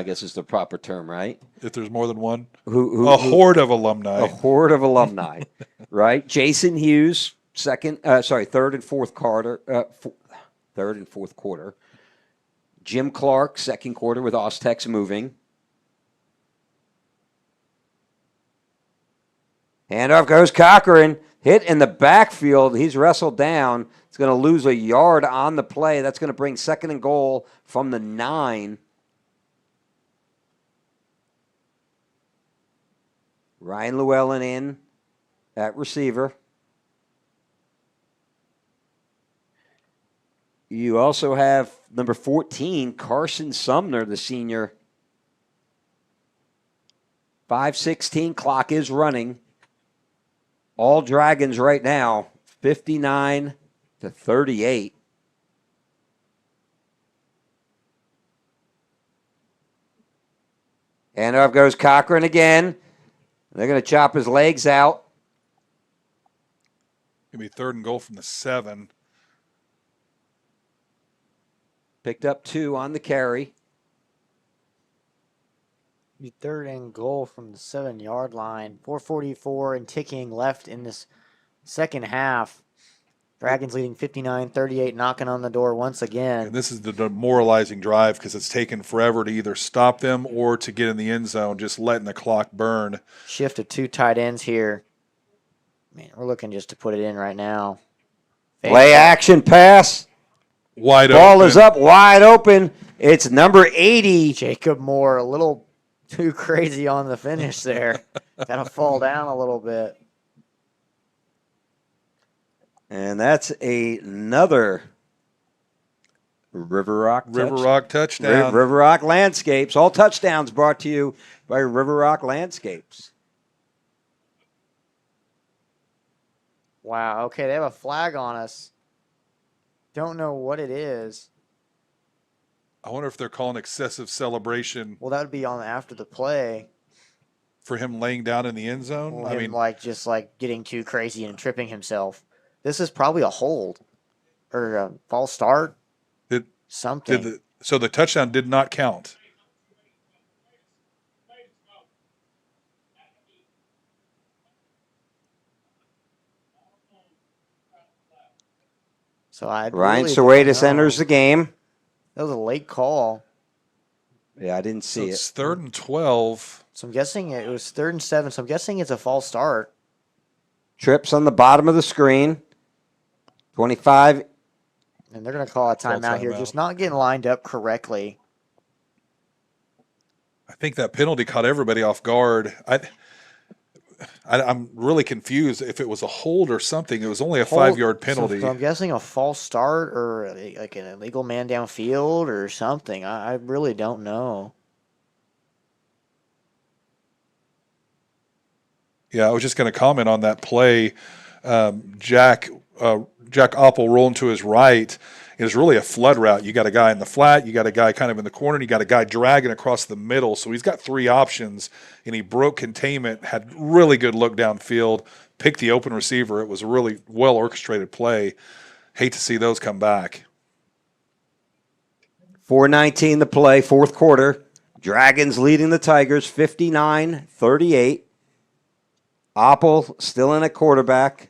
guess is the proper term, right? If there's more than one. A horde of alumni. A horde of alumni, right? Jason Hughes, third and fourth quarter. Jim Clark, second quarter with Ostex moving. Handoff goes Cochran. Hit in the backfield. He's wrestled down. He's going to lose a yard on the play. That's going to bring 2nd and goal from the 9. Ryan Llewellyn in at receiver. You also have number 14, Carson Sumner, the senior. 5:16, clock is running. All Dragons right now, 59-38. And off goes Cochran again. They're going to chop his legs out. Going to be 3rd and goal from the 7. Picked up 2 on the carry. 3rd and goal from the 7-yard line. 4:44 and ticking left in this second half. Dragons leading 59-38, knocking on the door once again. And this is the demoralizing drive because it's taken forever to either stop them or to get in the end zone, just letting the clock burn. Shift of 2 tight ends here. Man, we're looking just to put it in right now. Play action pass. Wide Ball open. is up, wide open. It's number 80. Jacob Moore, a little too crazy on the finish there. Got to fall down a little bit. And that's another River Rock touchdown. River Rock Landscapes. All touchdowns brought to you by River Rock Landscapes. Wow, okay, they have a flag on us. Don't know what it is. I wonder if they're calling excessive celebration Well, that would be on after the play. for him laying down in the end zone. Well, I him, mean, just getting too crazy and tripping himself. This is probably a hold or a false start. Something. so the touchdown did not count. So I Ryan really Serwatis don't know. enters the game. That was a late call. Yeah, I didn't So see it's it. 3rd and 12. So I'm guessing it was 3rd and 7. So I'm guessing it's a false start. Trips on the bottom of the screen. 25. And they're going to call a Call timeout here. timeout. Just not getting lined up correctly. I think that penalty caught everybody off guard. I'm really confused if it was a hold or something. It was only a 5-yard penalty. So I'm guessing a false start or like an illegal man downfield or something. I really don't know. Yeah, I was just going to comment on that play. Jack Oppel rolling to his right is really a flood route. You got a guy in the flat, you got a guy kind of in the corner, and you got a guy dragging across the middle. So he's got 3 options, and he broke containment, had really good look downfield, picked the open receiver. It was a really well orchestrated play. Hate to see those come back. 4:19 to play, fourth quarter. Dragons leading the Tigers 59-38. Oppel still in at quarterback.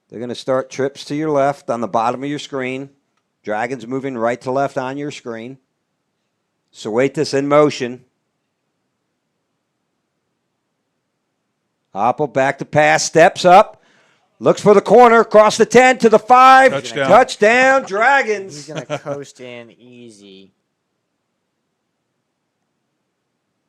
They're going to start trips to your left on the bottom of your screen. Dragons moving right to left on your screen. Suetas in motion. Oppel back to pass, steps up, looks for the corner, across the 10 to the 5. Touchdown. Touchdown, He's Dragons. going to coast in easy.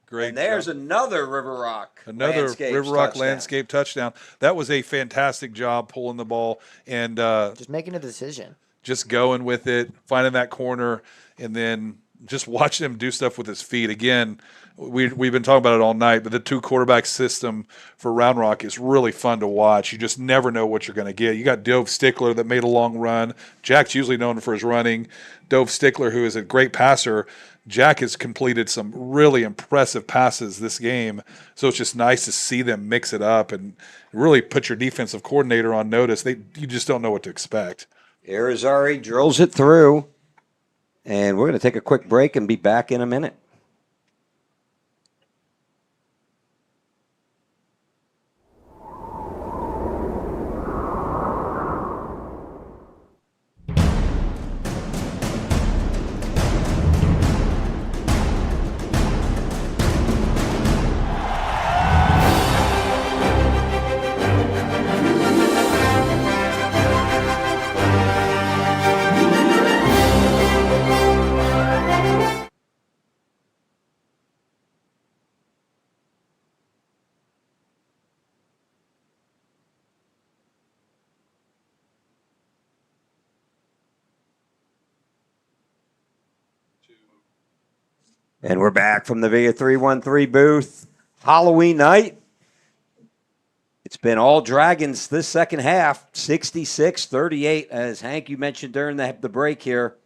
Great. And there's job. another River Rock. Another Landscapes River Rock touchdown. landscape touchdown. That was a fantastic job pulling the ball and Just making a decision. just going with it, finding that corner, and then just watching him do stuff with his feet. Again, we've been talking about it all night, but the 2 quarterback system for Round Rock is really fun to watch. You just never know what you're going to get. You got Dove Stickler that made a long run. Jack's usually known for his running. Dove Stickler, who is a great passer. Jack has completed some really impressive passes this game, so it's just nice to see them mix it up and really put your defensive coordinator on notice. You just don't know what to expect. Irizarry drills it through. And we're going to take a quick break and be back in a minute. And we're back from the VIA 313 booth. Halloween night. It's been all Dragons this second half, 66-38. As Hank, you mentioned during the break here,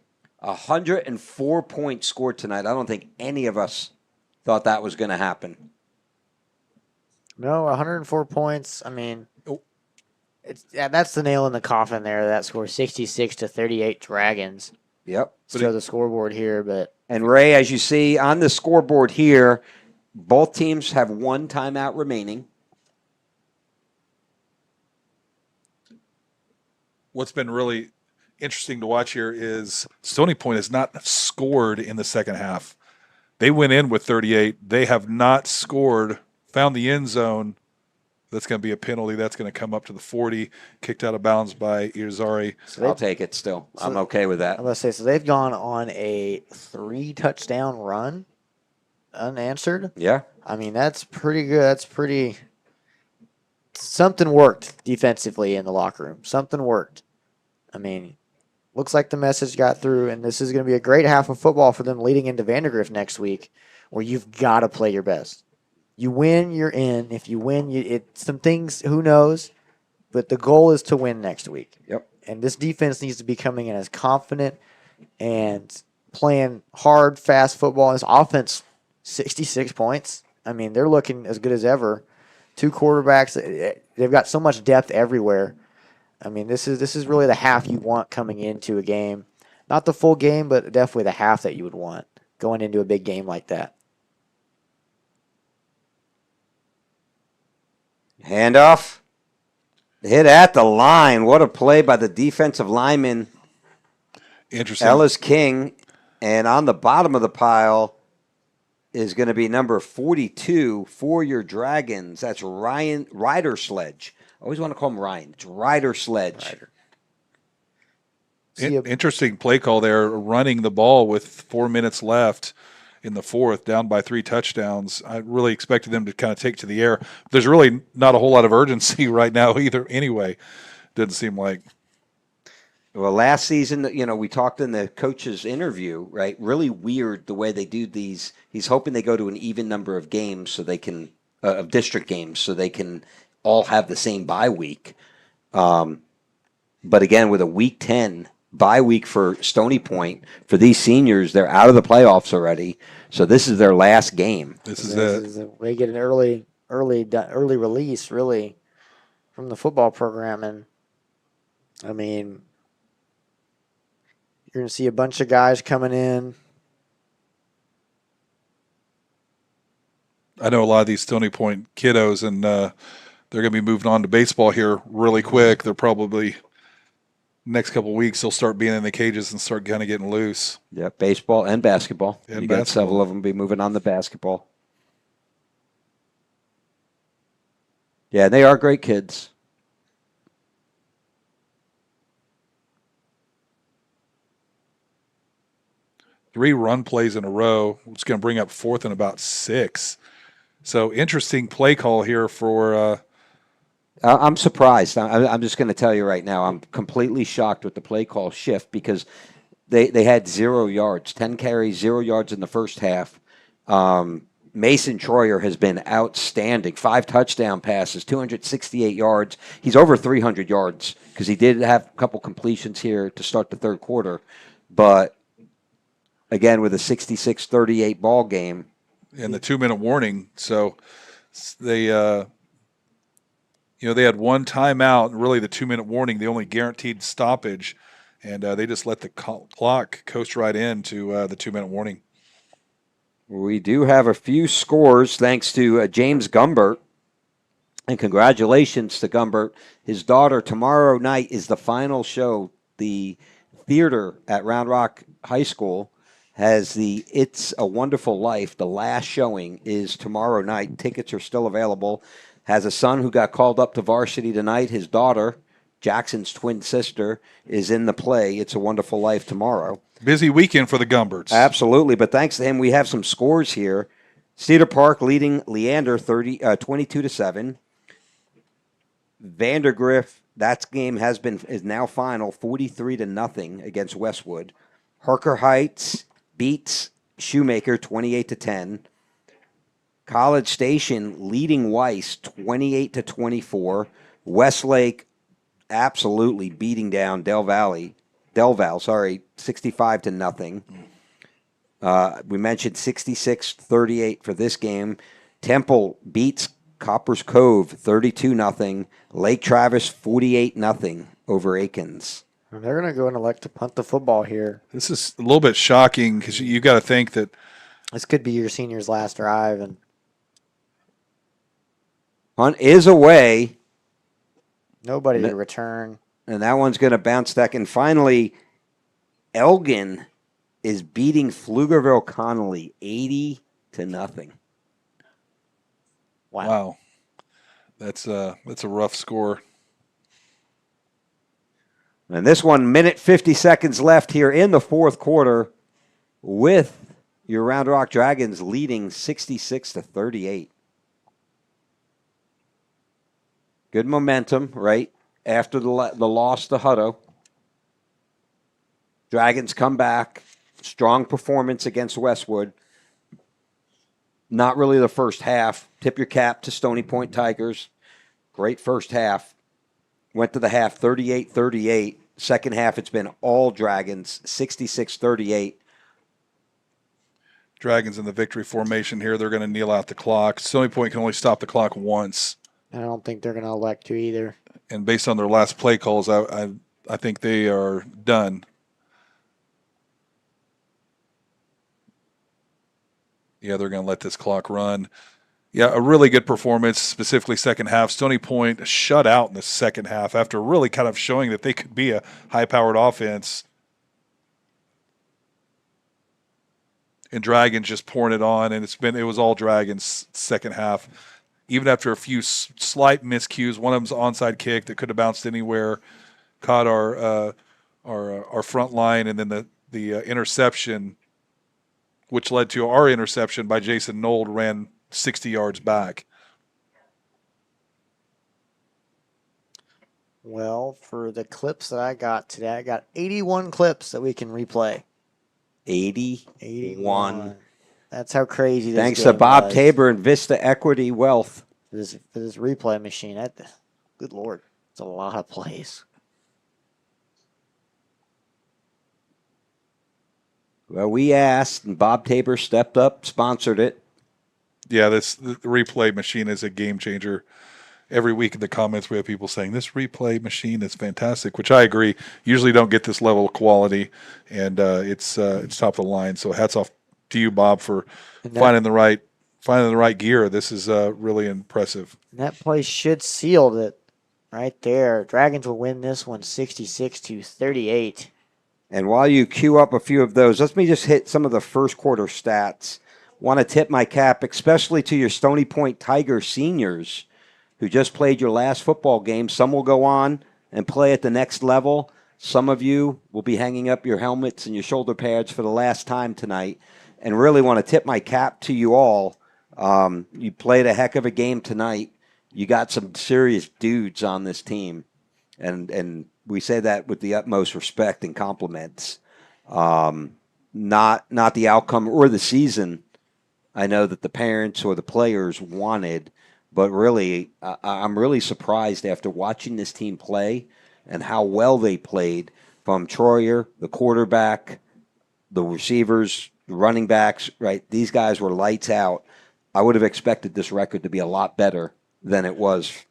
104 points scored tonight. I don't think any of us thought that was going to happen. No, 104 points. I mean, Oh. that's the nail in the coffin there. That score, 66-38 Dragons. Yep. Show the scoreboard here, but And Ray, as you see on the scoreboard here, both teams have 1 timeout remaining. What's been really interesting to watch here is Stony Point has not scored in the second half. They went in with 38. They have not scored, found the end zone. That's going to be a penalty. That's going to come up to the 40, kicked out of bounds by Irizarry. I'll take it still. I'm okay with that. I'm going to say, so they've gone on a 3-touchdown run unanswered. Yeah. I mean, that's pretty good. That's pretty. Something worked defensively in the locker room. Something worked. I mean, looks like the message got through, and this is going to be a great half of football for them leading into Vandergrift next week, where you've got to play your best. You win, you're in. If you win, some things, who knows? But the goal is to win next week. Yep. And this defense needs to be coming in as confident and playing hard, fast football. This offense, 66 points. I mean, they're looking as good as ever. 2 quarterbacks. They've got so much depth everywhere. I mean, this is really the half you want coming into a game. Not the full game, but definitely the half that you would want going into a big game like that. Handoff. Hit at the line. What a play by the defensive lineman, Interesting. Ellis King. And on the bottom of the pile is going to be number 42 for your Dragons. That's Ryan Rider Sledge. I always want to call him Ryan. It's Rider Sledge. Ryder. See a- Interesting play call there, running the ball with 4 minutes left in the fourth, down by 3 touchdowns. I really expected them to kind of take to the air. There's really not a whole lot of urgency right now either anyway. Doesn't seem like. Well, last season, we talked in the coach's interview, right? Really weird the way they do these. He's hoping they go to an even number of games so they can, of district games, so they can all have the same bye week. But again, with a week 10 bye week for Stony Point, for these seniors, they're out of the playoffs already. So this is their last game. They get an early release, really, from the football program, and I mean, you're going to see a bunch of guys coming in. I know a lot of these Stony Point kiddos, and they're going to be moving on to baseball here really quick. They're probably next couple of weeks they'll start being in the cages and start kind of getting loose. Yeah, baseball and basketball. And you got basketball. several of them be moving on to basketball. Yeah, they are great kids. Three run plays in a row. It's going to bring up fourth and about 6. So interesting play call here for. I'm surprised. I'm just going to tell you right now, I'm completely shocked with the play call shift because they had 0 yards, 10 carries, 0 yards in the first half. Mason Troyer has been outstanding. 5 touchdown passes, 268 yards. He's over 300 yards because he did have a couple completions here to start the third quarter. But again, with a 66-38 ball game. And the 2-minute warning. So they, they had one timeout, and really the 2-minute warning, the only guaranteed stoppage. And they just let the clock coast right into the 2-minute warning. We do have a few scores thanks to James Gumbert. And congratulations to Gumbert. His daughter, tomorrow night, is the final show. The theater at Round Rock High School has the It's a Wonderful Life. The last showing is tomorrow night. Tickets are still available. Has a son who got called up to varsity tonight. His daughter, Jackson's twin sister, is in the play It's a Wonderful Life tomorrow. Busy weekend for the Gumberts. Absolutely, but thanks to him, we have some scores here. Cedar Park leading Leander 22-7. Vandergrift, that game is now final 43-0 against Westwood. Harker Heights beats Shoemaker 28-10. College Station leading Weiss 28-24. Westlake absolutely beating down Del Val, 65-0. We mentioned 66-38 for this game. Temple beats Coppers Cove 32-0. Lake Travis 48-0 over Aikens. They're going to go and elect to punt the football here. This is a little bit shocking because you got to think that this could be your senior's last drive. And punt is away. Nobody to return. And that one's going to bounce back. And finally, Elgin is beating Pflugerville Connolly 80-0. Wow. That's a rough score. And this one, minute 50 seconds left here in the fourth quarter with your Round Rock Dragons leading 66-38. Good momentum, right? After the loss to Hutto. Dragons come back. Strong performance against Westwood. Not really the first half. Tip your cap to Stony Point Tigers. Great first half. Went to the half 38-38. Second half, it's been all Dragons, 66-38. Dragons in the victory formation here. They're going to kneel out the clock. Stony Point can only stop the clock once. I don't think they're going to elect to either. And based on their last play calls, I think they are done. Yeah, they're going to let this clock run. Yeah, a really good performance, specifically second half. Stony Point shut out in the second half after really kind of showing that they could be a high-powered offense. and Dragons just pouring it on, and it was all Dragons second half. Even after a few slight miscues, one of them's onside kick that could have bounced anywhere, caught our front line, and then the interception, which led to our interception by Jason Nold, ran 60 yards back. Well, for the clips that I got today, I got 81 clips that we can replay. 81. That's how crazy this Thanks game to Bob was. Tabor and Vista Equity Wealth. For this replay machine. Good Lord. It's a lot of plays. Well, we asked, and Bob Tabor stepped up, sponsored it. Yeah, the replay machine is a game changer. Every week in the comments, we have people saying this replay machine is fantastic, which I agree. Usually don't get this level of quality, and it's top of the line. So hats off to you, Bob, for finding the right gear. This is really impressive. And that play should seal it right there. Dragons will win this one 66-38. And while you queue up a few of those, let me just hit some of the first quarter stats. Want to tip my cap, especially to your Stony Point Tiger seniors who just played your last football game. Some will go on and play at the next level. Some of you will be hanging up your helmets and your shoulder pads for the last time tonight. And really want to tip my cap to you all. You played a heck of a game tonight. You got some serious dudes on this team. And we say that with the utmost respect and compliments. Not the outcome or the season I know that the parents or the players wanted, but really, I'm really surprised after watching this team play and how well they played from Troyer, the quarterback, the receivers, the running backs, right? These guys were lights out. I would have expected this record to be a lot better than it was.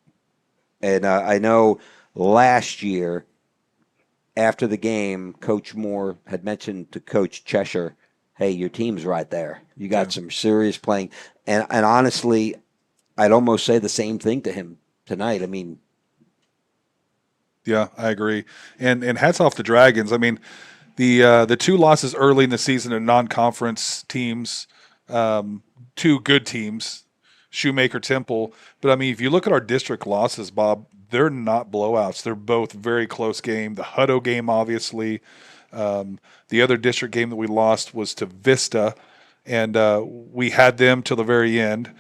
And I know last year, after the game, Coach Moore had mentioned to Coach Cheshire, hey, your team's right there. You got some serious playing. And honestly, I'd almost say the same thing to him tonight. I mean, yeah, I agree. And hats off to Dragons. I mean, the two losses early in the season are non-conference teams, two good teams, Shoemaker, Temple. But I mean, if you look at our district losses, Bob, they're not blowouts. They're both very close game. The Hutto game, obviously. The other district game that we lost was to Vista, and we had them till the very end.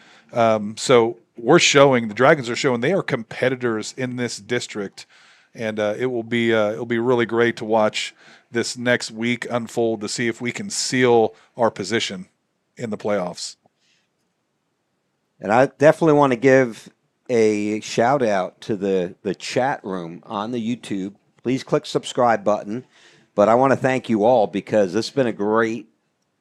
So we're showing, the Dragons are showing they are competitors in this district, and it'll be really great to watch this next week unfold to see if we can seal our position in the playoffs. and I definitely want to give a shout out to the chat room on the YouTube. Please click subscribe button. But I want to thank you all because this has been a great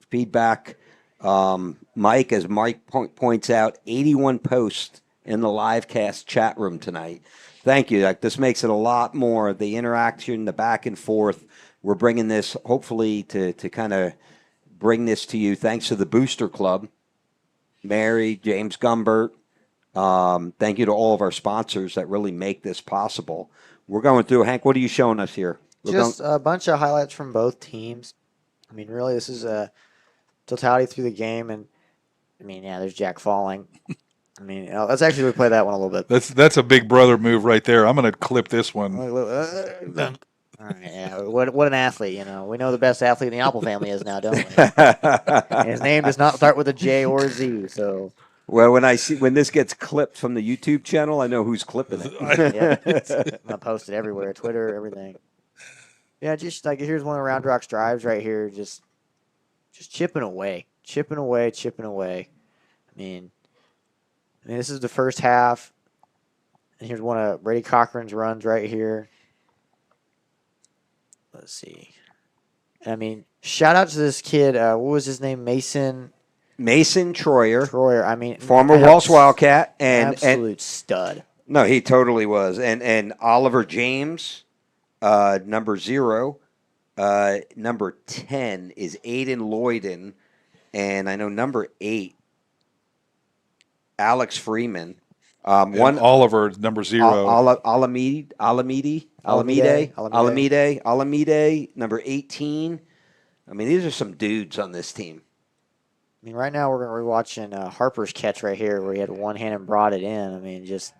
feedback. Mike, as Mike points out, 81 posts in the live cast chat room tonight. Thank you. Like, this makes it a lot more, the interaction, the back and forth. We're bringing this, hopefully, to kind of bring this to you. Thanks to the Booster Club, Mary, James Gumbert. Thank you to all of our sponsors that really make this possible. We're going through, Hank, what are you showing us here? Just a bunch of highlights from both teams. I mean, really, this is a totality through the game. And, I mean, yeah, there's Jack falling. I mean, let's actually replay that one a little bit. That's a big brother move right there. I'm going to clip this one. All right, yeah. What an athlete, you know. We know the best athlete in the Apple family is now, don't we? And his name does not start with a J or a Z, so. Well, when this gets clipped from the YouTube channel, I know who's clipping it. Yeah, I'm gonna post it everywhere, Twitter, everything. Yeah, just like here's one of Round Rock's drives right here, just chipping away. I mean, this is the first half, and here's one of Brady Cochran's runs right here. Let's see. I mean, shout out to this kid. What was his name? Mason Troyer. I mean, Former Walsh Wildcat. Absolute stud. No, he totally was. And Oliver James, number 0. Number 10 is Aiden Lloyden. And I know number 8, Alex Freeman. Oliver, number 0. Alamede, number 18. I mean, these are some dudes on this team. I mean, right now we're watching Harper's catch right here, where he had one hand and brought it in. I mean, just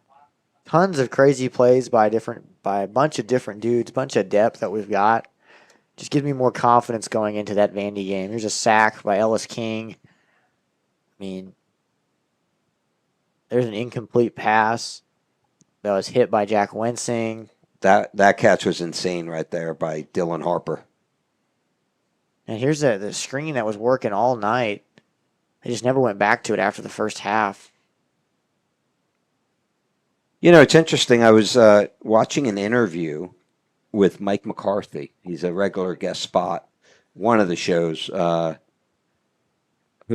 tons of crazy plays by a bunch of different dudes, bunch of depth that we've got. Just gives me more confidence going into that Vandy game. Here's a sack by Ellis King. I mean, there's an incomplete pass that was hit by Jack Wensing. That catch was insane right there by Dylan Harper. And here's the screen that was working all night. They just never went back to it after the first half. You know, it's interesting. I was watching an interview with Mike McCarthy. He's a regular guest spot. One of the shows, who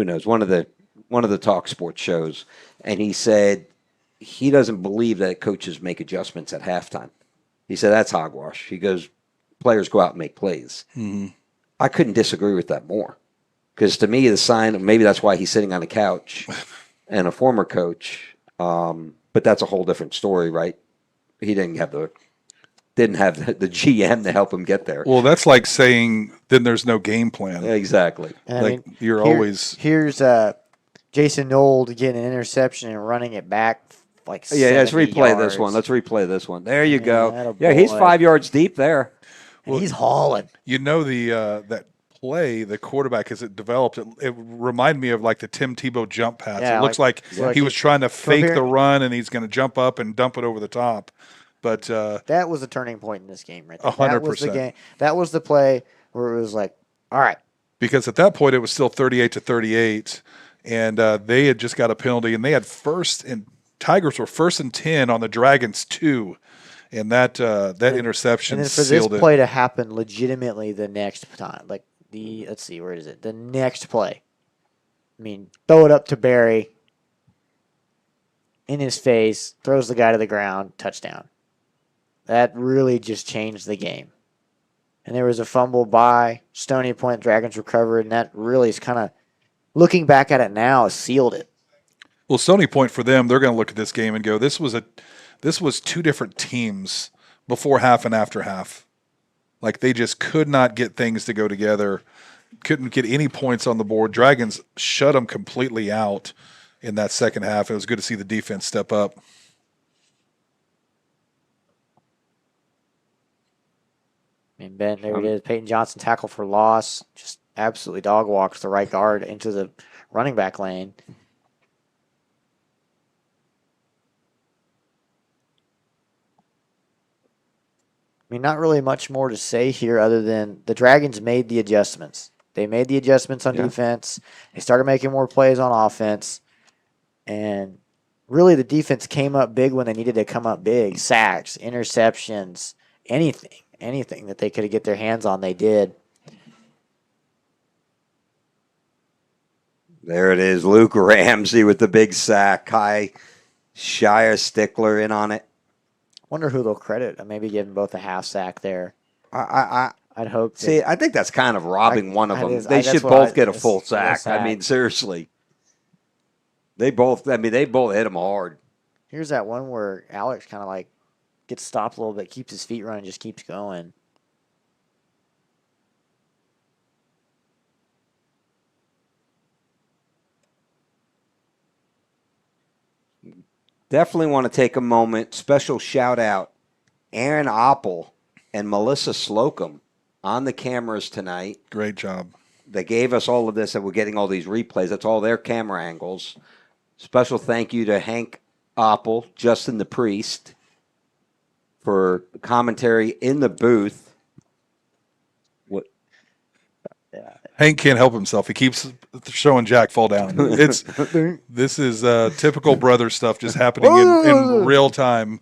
knows, one of the talk sports shows, and he said he doesn't believe that coaches make adjustments at halftime. He said that's hogwash. He goes, players go out and make plays. Mm-hmm. I couldn't disagree with that more, because to me, the sign, maybe that's why he's sitting on the couch and a former coach. But that's a whole different story, right? He didn't have the GM to help him get there. Well, that's like saying then there's no game plan. Exactly. And Like you're always. Here's Jason Nold getting an interception and running it back like Yeah, let's 70 replay yards. this one. Let's replay this one. There you go. atta Yeah, he's boy. 5 yards deep there. And he's hauling. You know that play, the quarterback as it developed, it reminded me of like the Tim Tebow jump pass. Yeah, it looks like like he was trying to fake here- the run and he's going to jump up and dump it over the top. But That was a turning point in this game right there. 100%. That was the game. That was the play where it was like, all right. because at that point it was still 38-38, and they had just got a penalty, and they had Tigers were 1st and 10 on the Dragons 2, and that interception And then for this sealed it. play to happen legitimately the next time, like let's see, where is it? The next play. I mean, throw it up to Barry in his face, throws the guy to the ground, touchdown. That really just changed the game. And there was a fumble by Stony Point, Dragons recovered, and that really is kind of, looking back at it now, sealed it. Well, Stony Point for them, they're going to look at this game and go, this was two different teams before half and after half. Like they just could not get things to go together, couldn't get any points on the board. Dragons shut them completely out in that second half. It was good to see the defense step up. I mean, Ben, there it is. Peyton Johnson tackle for loss. Just absolutely dog walks the right guard into the running back lane. I mean, not really much more to say here other than the Dragons made the adjustments. They made the adjustments on defense. They started making more plays on offense. And really the defense came up big when they needed to come up big. Sacks, interceptions, anything that they could get their hands on, they did. There it is. Luke Ramsey with the big sack. Kai Shire Stickler in on it. Wonder who they'll credit. Maybe give them both a half sack there. I'd hope. See, I think that's kind of robbing one of them. is- They that's should what both I- get a it's- full it's a sack. I sack. mean, seriously. They both hit them hard. Here's that one where Alex kind of like gets stopped a little bit, keeps his feet running, just keeps going. Definitely want to take a moment. Special shout out, Aaron Oppel and Melissa Slocum on the cameras tonight. Great job. They gave us all of this, and we're getting all these replays. That's all their camera angles. Special thank you to Hank Oppel, Justin the Priest, for commentary in the booth. What? Hank can't help himself. He keeps showing Jack fall down. This is typical brother stuff just happening in real time.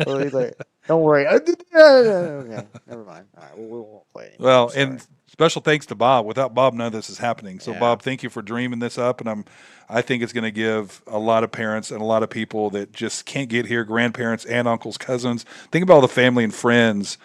So he's like, don't worry. Okay, never mind. All right, we won't play anymore. Well, Sorry. and special thanks to Bob. Without Bob, none of this is happening. So, Yeah. Bob, thank you for dreaming this up, and I think it's going to give a lot of parents and a lot of people that just can't get here, grandparents and uncles, cousins. Think about all the family and friends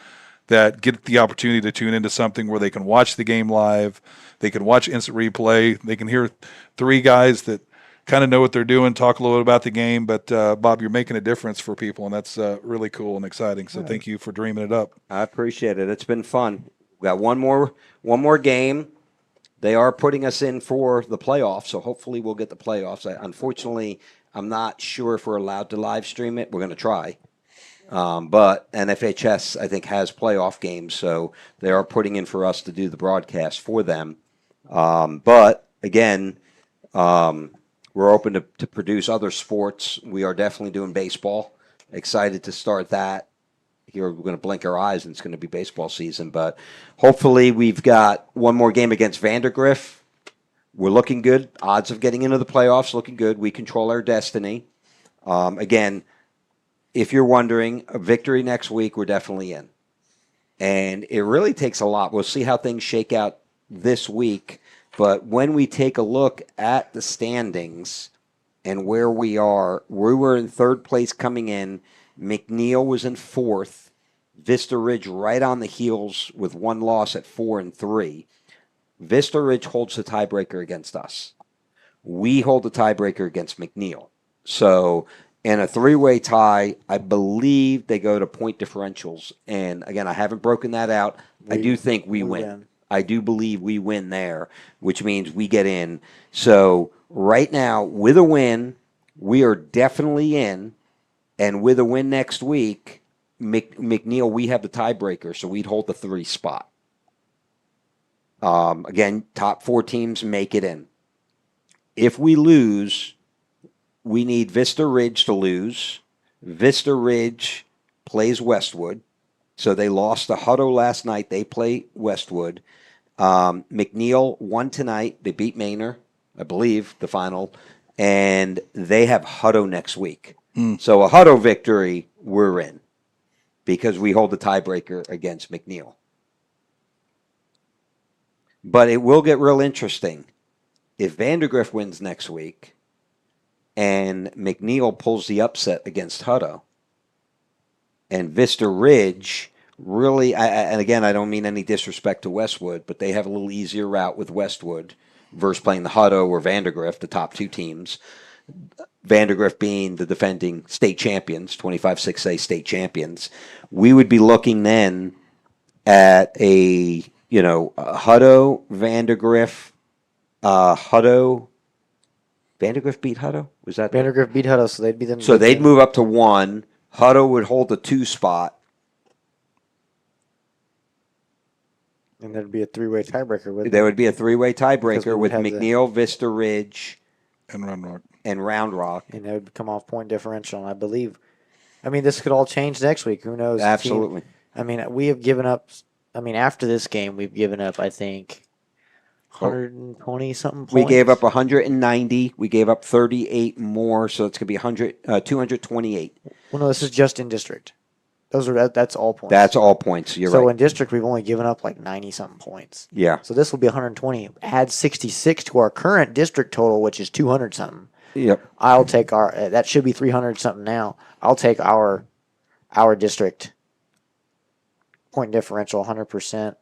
that get the opportunity to tune into something where they can watch the game live, they can watch instant replay, they can hear three guys that kind of know what they're doing, talk a little bit about the game. But, Bob, you're making a difference for people, and that's really cool and exciting. So thank you for dreaming it up. I appreciate it. It's been fun. We got one more game. they are putting us in for the playoffs, so hopefully we'll get the playoffs. Unfortunately, I'm not sure if we're allowed to live stream it. We're going to try. But NFHS, I think, has playoff games, so they are putting in for us to do the broadcast for them. But again, we're open to produce other sports. We are definitely doing baseball. Excited to start that. Here we're going to blink our eyes and it's going to be baseball season. But hopefully we've got one more game against Vandergrift. We're looking good. Odds of getting into the playoffs looking good. We control our destiny. Again, if you're wondering, a victory next week, we're definitely in. And it really takes a lot. We'll see how things shake out this week. But when we take a look at the standings and where we are, we were in third place coming in. McNeil was in fourth. Vista Ridge right on the heels with one loss at 4-3. Vista Ridge holds the tiebreaker against us. We hold the tiebreaker against McNeil. So in a three-way tie, I believe they go to point differentials. And again, I haven't broken that out. I do think we win. I do believe we win there, which means we get in. So right now, with a win, we are definitely in. And with a win next week, McNeil, we have the tiebreaker, so we'd hold the 3 spot. Again, top 4 teams make it in. If we lose, we need Vista Ridge to lose. Vista Ridge plays Westwood. So they lost to Hutto last night. They play Westwood. McNeil won tonight. They beat Manor, I believe, the final. And they have Hutto next week. So a Hutto victory, we're in. Because we hold the tiebreaker against McNeil. But it will get real interesting. If Vandergrift wins next week and McNeil pulls the upset against Hutto and Vista Ridge really, and again, I don't mean any disrespect to Westwood, but they have a little easier route with Westwood versus playing the Hutto or Vandergrift, the top 2 teams. Vandergrift being the defending state champions, 25-6A state champions. We would be looking then at a Hutto, Vandergrift, Vandergrift beat Hutto? Was that Vandergrift beat Hutto, so they'd be them. So they'd move up to 1. Hutto would hold the 2 spot. And there'd be a 3-way tiebreaker with There would be a 3-way tiebreaker would with have McNeil, Vista Ridge, And Round Rock. and Round Rock. and it would come off point differential. And I believe, this could all change next week. Who knows? Absolutely. We have given up. After this game, we've given up, I think, 120 something points. We gave up 190. We gave up 38 more, so it's going to be 228. Well, no, this is just in district. That's all points. That's all points. You're so right. in district, we've only given up like 90 something points. Yeah. So this will be 120. Add 66 to our current district total, which is 200 something. Yep. I'll take that should be 300 something now. I'll take our district point differential 100%.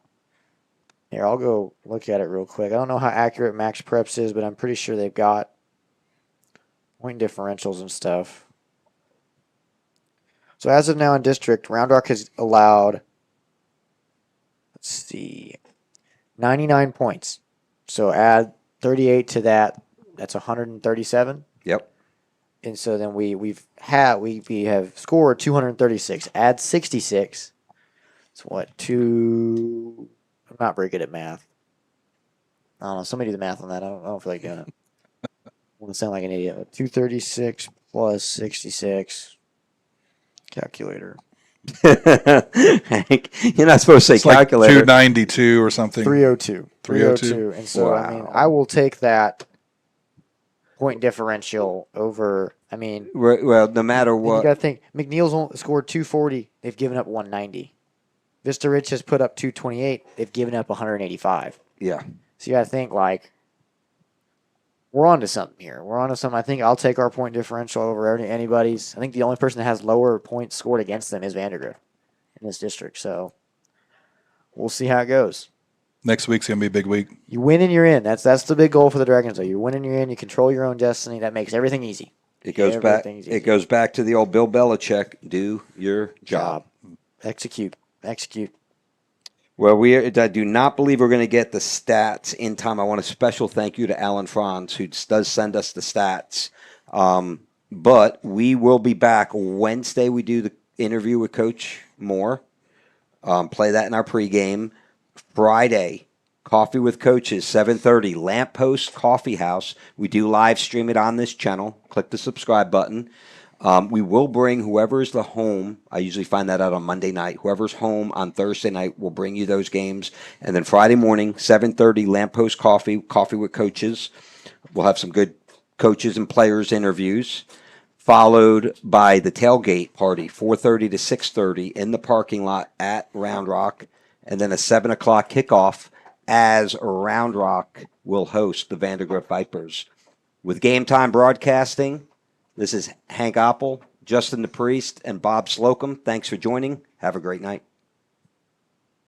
Here, I'll go look at it real quick. I don't know how accurate Max Preps is, but I'm pretty sure they've got point differentials and stuff. So as of now in district, Round Rock has allowed, 99 points. So add 38 to that, that's 137. Yep. And so then we have scored 236. Add 66. It's what, I'm not very good at math. I don't know. Somebody do the math on that. I don't feel like doing it. I want to sound like an idiot. 236 plus 66. Calculator. Hank, you're not supposed to say It's like calculator. 292 or something. 302. 302. And so, Wow. I will take that point differential over, Well, no matter you what. got to think, McNeil's only scored 240. They've given up 190. Vista Ridge has put up 228. They've given up 185. Yeah. So you got to think, we're on to something here. I think I'll take our point differential over anybody's. I think the only person that has lower points scored against them is Vandergrift in this district. So we'll see how it goes. Next week's going to be a big week. You win and you're in. That's the big goal for the Dragons, though. You win and you're in. You control your own destiny. That makes everything easy. It goes back. Everything's It easy. goes back to the old Bill Belichick. Do your job. Execute. Well, I do not believe we're going to get the stats in time. I want a special thank you to Alan Franz, who does send us the stats. But we will be back Wednesday. We do the interview with Coach Moore. Play that in our pregame. Friday, Coffee with Coaches, 7:30, Lamppost Coffee House. We do live stream it on this channel. Click the subscribe button. We will bring whoever's the home. I usually find that out on Monday night. Whoever's home on Thursday night will bring you those games. And then Friday morning, 7:30, Lamppost Coffee with Coaches. We'll have some good coaches and players interviews, followed by the tailgate party, 4:30 to 6:30 in the parking lot at Round Rock, and then a 7 o'clock kickoff as Round Rock will host the Vandergrift Vipers. With Game Time Broadcasting, this is Hank Oppel, Justin the Priest, and Bob Slocum. Thanks for joining. Have a great night.